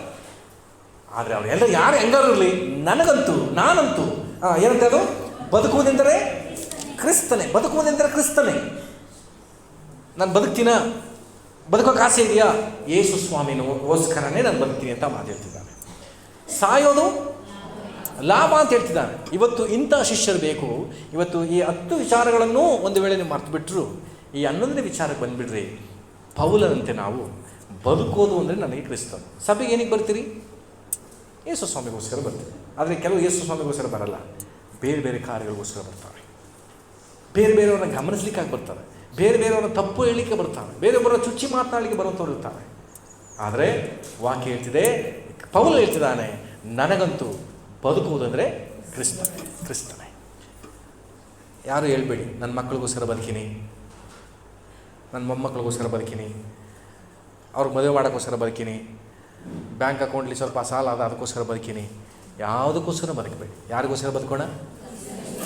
ಆದರೆ ಅವರೆಲ್ಲ ಯಾರು ಹೆಂಗಾರು ಇರಲಿ, ನಾನಂತೂ ಏನಂತ ಅದು? ಬದುಕುವುದೆಂದರೆ ಕ್ರಿಸ್ತನೇ. ನಾನು ಬದುಕೋಕೆ ಆಸೆ ಇದೆಯಾ? ಯೇಸು ಸ್ವಾಮಿಗೋಸ್ಕರನೇ ನಾನು ಬದುಕ್ತೀನಿ ಅಂತ ಮಾತು ಹೇಳ್ತಿದ್ದಾನೆ. ಸಾಯೋದು ಲಾಭ ಅಂತ ಹೇಳ್ತಿದ್ದಾನೆ. ಇವತ್ತು ಇಂಥ ಶಿಷ್ಯರು ಬೇಕು. ಇವತ್ತು ಈ 10 ವಿಚಾರಗಳನ್ನು ಒಂದು ವೇಳೆ ನೀವು ಮರ್ತು ಬಿಟ್ಟರು, ಈ 11ನೇ ವಿಚಾರಕ್ಕೆ ಬಂದುಬಿಡ್ರಿ. ಪೌಲನಂತೆ ನಾವು ಬದುಕೋದು ಅಂದರೆ ನನಗೆ ಕ್ರಿಸ್ತನು. ಸಭೆಗೆ ಏನಕ್ಕೆ ಬರ್ತೀರಿ? ಯೇಸು ಸ್ವಾಮಿಗೋಸ್ಕರ ಬರ್ತೀವಿ. ಆದರೆ ಕೆಲವು ಯೇಸು ಸ್ವಾಮಿಗೋಸ್ಕರ ಬರಲ್ಲ, ಬೇರೆ ಬೇರೆ ಕಾರ್ಯಗಳಿಗೋಸ್ಕರ ಬರ್ತಾರೆ. ಬೇರೆಯವ್ರನ್ನ ಗಮನಿಸ್ಲಿಕ್ಕಾಗಿ ಬರ್ತಾರೆ, ಬೇರೆಯವ್ರನ್ನ ತಪ್ಪು ಹೇಳಲಿಕ್ಕೆ ಬರ್ತಾರೆ, ಬೇರೆಯವ್ರನ್ನ ಚುಚ್ಚಿ ಮಾತನಾಡಲಿಕ್ಕೆ ಬರುವಂಥವ್ರು ಇರ್ತಾರೆ. ಆದರೆ ವಾಕ್ಯ ಹೇಳ್ತಿದೆ, ಪೌಲ ಹೇಳ್ತಿದ್ದಾನೆ, ನನಗಂತೂ ಬದುಕುವುದಂದರೆ ಕ್ರಿಸ್ತನೇ. ಯಾರು ಹೇಳ್ಬೇಡಿ ನನ್ನ ಮಕ್ಕಳಿಗೋಸ್ಕರ ಬದುಕೀನಿ, ನನ್ನ ಮೊಮ್ಮಕ್ಕಳಿಗೋಸ್ಕರ ಬದುಕೀನಿ, ಅವ್ರಿಗೆ ಮದುವೆ ಮಾಡೋಕ್ಕೋಸ್ಕರ ಬದುಕೀನಿ, ಬ್ಯಾಂಕ್ ಅಕೌಂಟ್ಲಿ ಸ್ವಲ್ಪ ಸಾಲ ಆದ ಅದಕ್ಕೋಸ್ಕರ ಬದುಕೀನಿ. ಯಾವುದಕ್ಕೋಸ್ಕರ ಬದುಕಬೇಡಿ. ಯಾರಿಗೋಸ್ಕರ ಬದುಕೋಣ?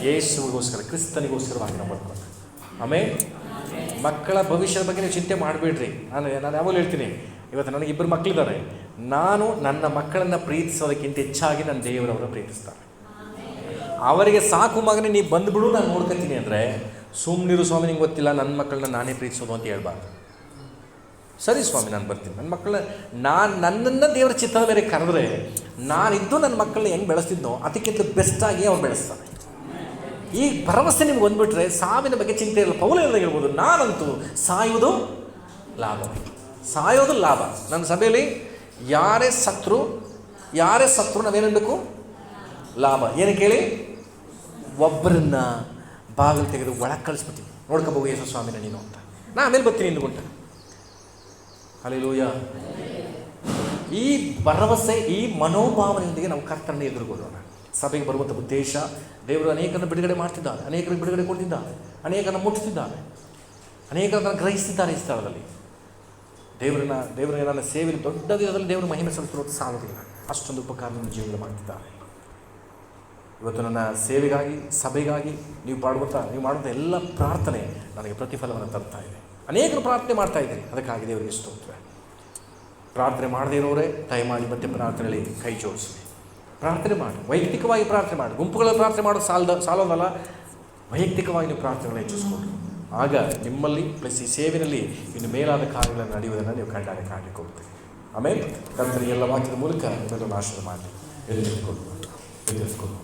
ಯೇಸುವಿಗೋಸ್ಕರ, ಕ್ರಿಸ್ತನಿಗೋಸ್ಕರವಾಗಿ ನಾವು ಬದುಕೋಣ. ಆಮೇಲೆ ಮಕ್ಕಳ ಭವಿಷ್ಯದ ಬಗ್ಗೆ ನೀವು ಚಿಂತೆ ಮಾಡಬೇಡ್ರಿ. ನಾನು ಯಾವಾಗಲೂ ಹೇಳ್ತೀನಿ, ಇವತ್ತು ನನಗೆ 2 ಮಕ್ಕಳಿದ್ದಾರೆ. ನಾನು ನನ್ನ ಮಕ್ಕಳನ್ನು ಪ್ರೀತಿಸೋದಕ್ಕಿಂತ ಹೆಚ್ಚಾಗಿ ನನ್ನ ದೇವರವರ ಪ್ರೀತಿಸ್ತಾರೆ. ಅವರಿಗೆ ಸಾಕು ಮಗನೇ ನೀ ಬಂದುಬಿಡು, ನಾನು ನೋಡ್ಕೊತೀನಿ ಅಂದರೆ ಸುಮ್ಮನಿರು ಸ್ವಾಮಿ, ನಿಂಗೆ ಗೊತ್ತಿಲ್ಲ ನನ್ನ ಮಕ್ಕಳನ್ನ ನಾನೇ ಪ್ರೀತಿಸೋದು ಅಂತ ಹೇಳ್ಬಾರ್ದು. ಸರಿ ಸ್ವಾಮಿ, ನಾನು ಬರ್ತೀನಿ. ನನ್ನ ಮಕ್ಕಳನ್ನ ನನ್ನನ್ನು ದೇವರ ಚಿತ್ರದ ಮೇಲೆ ಕರೆದ್ರೆ ನಾನಿದ್ದು ನನ್ನ ಮಕ್ಕಳನ್ನ ಹೆಂಗೆ ಬೆಳೆಸ್ತಿದ್ನೋ ಅದಕ್ಕಿಂತ ಬೆಸ್ಟಾಗಿ ಅವ್ರು ಬೆಳೆಸ್ತಾರೆ. ಈ ಭರವಸೆ ನಿಮ್ಗೆ ಬಂದುಬಿಟ್ರೆ ಸಾವಿನ ಬಗ್ಗೆ ಚಿಂತೆ ಇಲ್ಲ. ಪೌಲ ಹೇಳ್ಬೋದು, ನಾನಂತೂ ಸಾಯೋದು ಲಾಭ. ನನ್ನ ಸಭೆಯಲ್ಲಿ ಯಾರೇ ಸತ್ರು ನಾವೇನಬೇಕು? ಲಾಭ. ಏನಕ್ಕೆ ಹೇಳಿ? ಒಬ್ಬರನ್ನ ಬಾಗಿಲು ತೆಗೆದು ಒಳಗೆ ಕಳಿಸ್ಬಿಡ್ತೀನಿ, ನೋಡ್ಕೊಬೋದು ಯೇಸು ಸ್ವಾಮಿನ ನೀನು ಅಂತ. ನಾ ಆಮೇಲೆ ಬರ್ತೀನಿ ಇಂದುಗುಂಟ. ಹಲ್ಲೆಲೂಯಾ. ಈ ಭರವಸೆ, ಈ ಮನೋಭಾವನೆಯೊಂದಿಗೆ ನಾವು ಕರ್ತರನ್ನು ಎದುರುಗೊಳ್ಳೋಣ. ಸಭೆಗೆ ಬರುವಂಥ ಉದ್ದೇಶ, ದೇವರು ಅನೇಕರನ್ನು ಬಿಡುಗಡೆ ಮಾಡ್ತಿದ್ದಾನೆ, ಅನೇಕರಿಗೆ ಬಿಡುಗಡೆ ಕೊಡ್ತಿದ್ದಾನೆ, ಅನೇಕರನ್ನು ಮುಟ್ಟಿಸಿದ್ದಾನೆ, ಅನೇಕರನ್ನು ಗ್ರಹಿಸ್ತಿದ್ದಾರೆ. ಈ ಸ್ಥಳದಲ್ಲಿ ದೇವರ ನನ್ನ ಸೇವೆಯಲ್ಲಿ ದೊಡ್ಡ ದಿನದಲ್ಲಿ ದೇವರು ಮಹಿಮೆ ಸಲ್ಲಿಸಿರೋದು ಸಾಲುದಿಲ್ಲ. ಅಷ್ಟೊಂದು ಉಪಕಾರ ನನ್ನ ಜೀವನ ಮಾಡ್ತಿದ್ದಾರೆ. ಇವತ್ತು ನನ್ನ ಸೇವೆಗಾಗಿ, ಸಭೆಗಾಗಿ ನೀವು ಮಾಡುವಂಥ ಎಲ್ಲ ಪ್ರಾರ್ಥನೆ ನನಗೆ ಪ್ರತಿಫಲವನ್ನು ತರ್ತಾ ಇದೆ. ಅನೇಕರು ಪ್ರಾರ್ಥನೆ ಮಾಡ್ತಾ ಇದ್ದೀರಿ, ಅದಕ್ಕಾಗಿ ದೇವರಿಗೆ ಸ್ತೋತ್ರ. ಪ್ರಾರ್ಥನೆ ಮಾಡದೇ ಇರೋರೇ ದಯಮಾಡಿ ಮತ್ತೆ ಪ್ರಾರ್ಥನೆಯಲ್ಲಿ ಕೈ ಜೋಡಿಸಿ ಪ್ರಾರ್ಥನೆ ಮಾಡಿ. ವೈಯಕ್ತಿಕವಾಗಿ ಪ್ರಾರ್ಥನೆ ಮಾಡಿ. ಗುಂಪುಗಳಲ್ಲಿ ಪ್ರಾರ್ಥನೆ ಮಾಡೋದು ಸಾಲೋದಲ್ಲ, ವೈಯಕ್ತಿಕವಾಗಿ ನೀವು ಪ್ರಾರ್ಥನೆಗಳನ್ನು ಹೆಚ್ಚಿಸ್ಕೊಂಡು ಆಗ ನಿಮ್ಮಲ್ಲಿ ಪ್ಲಸ್ ಈ ಸೇವೆಯಲ್ಲಿ ಇನ್ನು ಮೇಲಾದ ಕಾರ್ಯಗಳನ್ನು ನಡೆಯುವುದನ್ನು ನೀವು ಕಾಣಲಿಕ್ಕೆ ಹೋಗ್ತೀವಿ. ಆಮೇಲೆ ಕರ್ತನ ಎಲ್ಲ ವಾಕ್ಯದ ಮೂಲಕ ನಿಮ್ಮನ್ನು ಆಶೀರ್ವಾದ ಮಾಡಿ ಎದುರಿಸಿಕೊಂಡು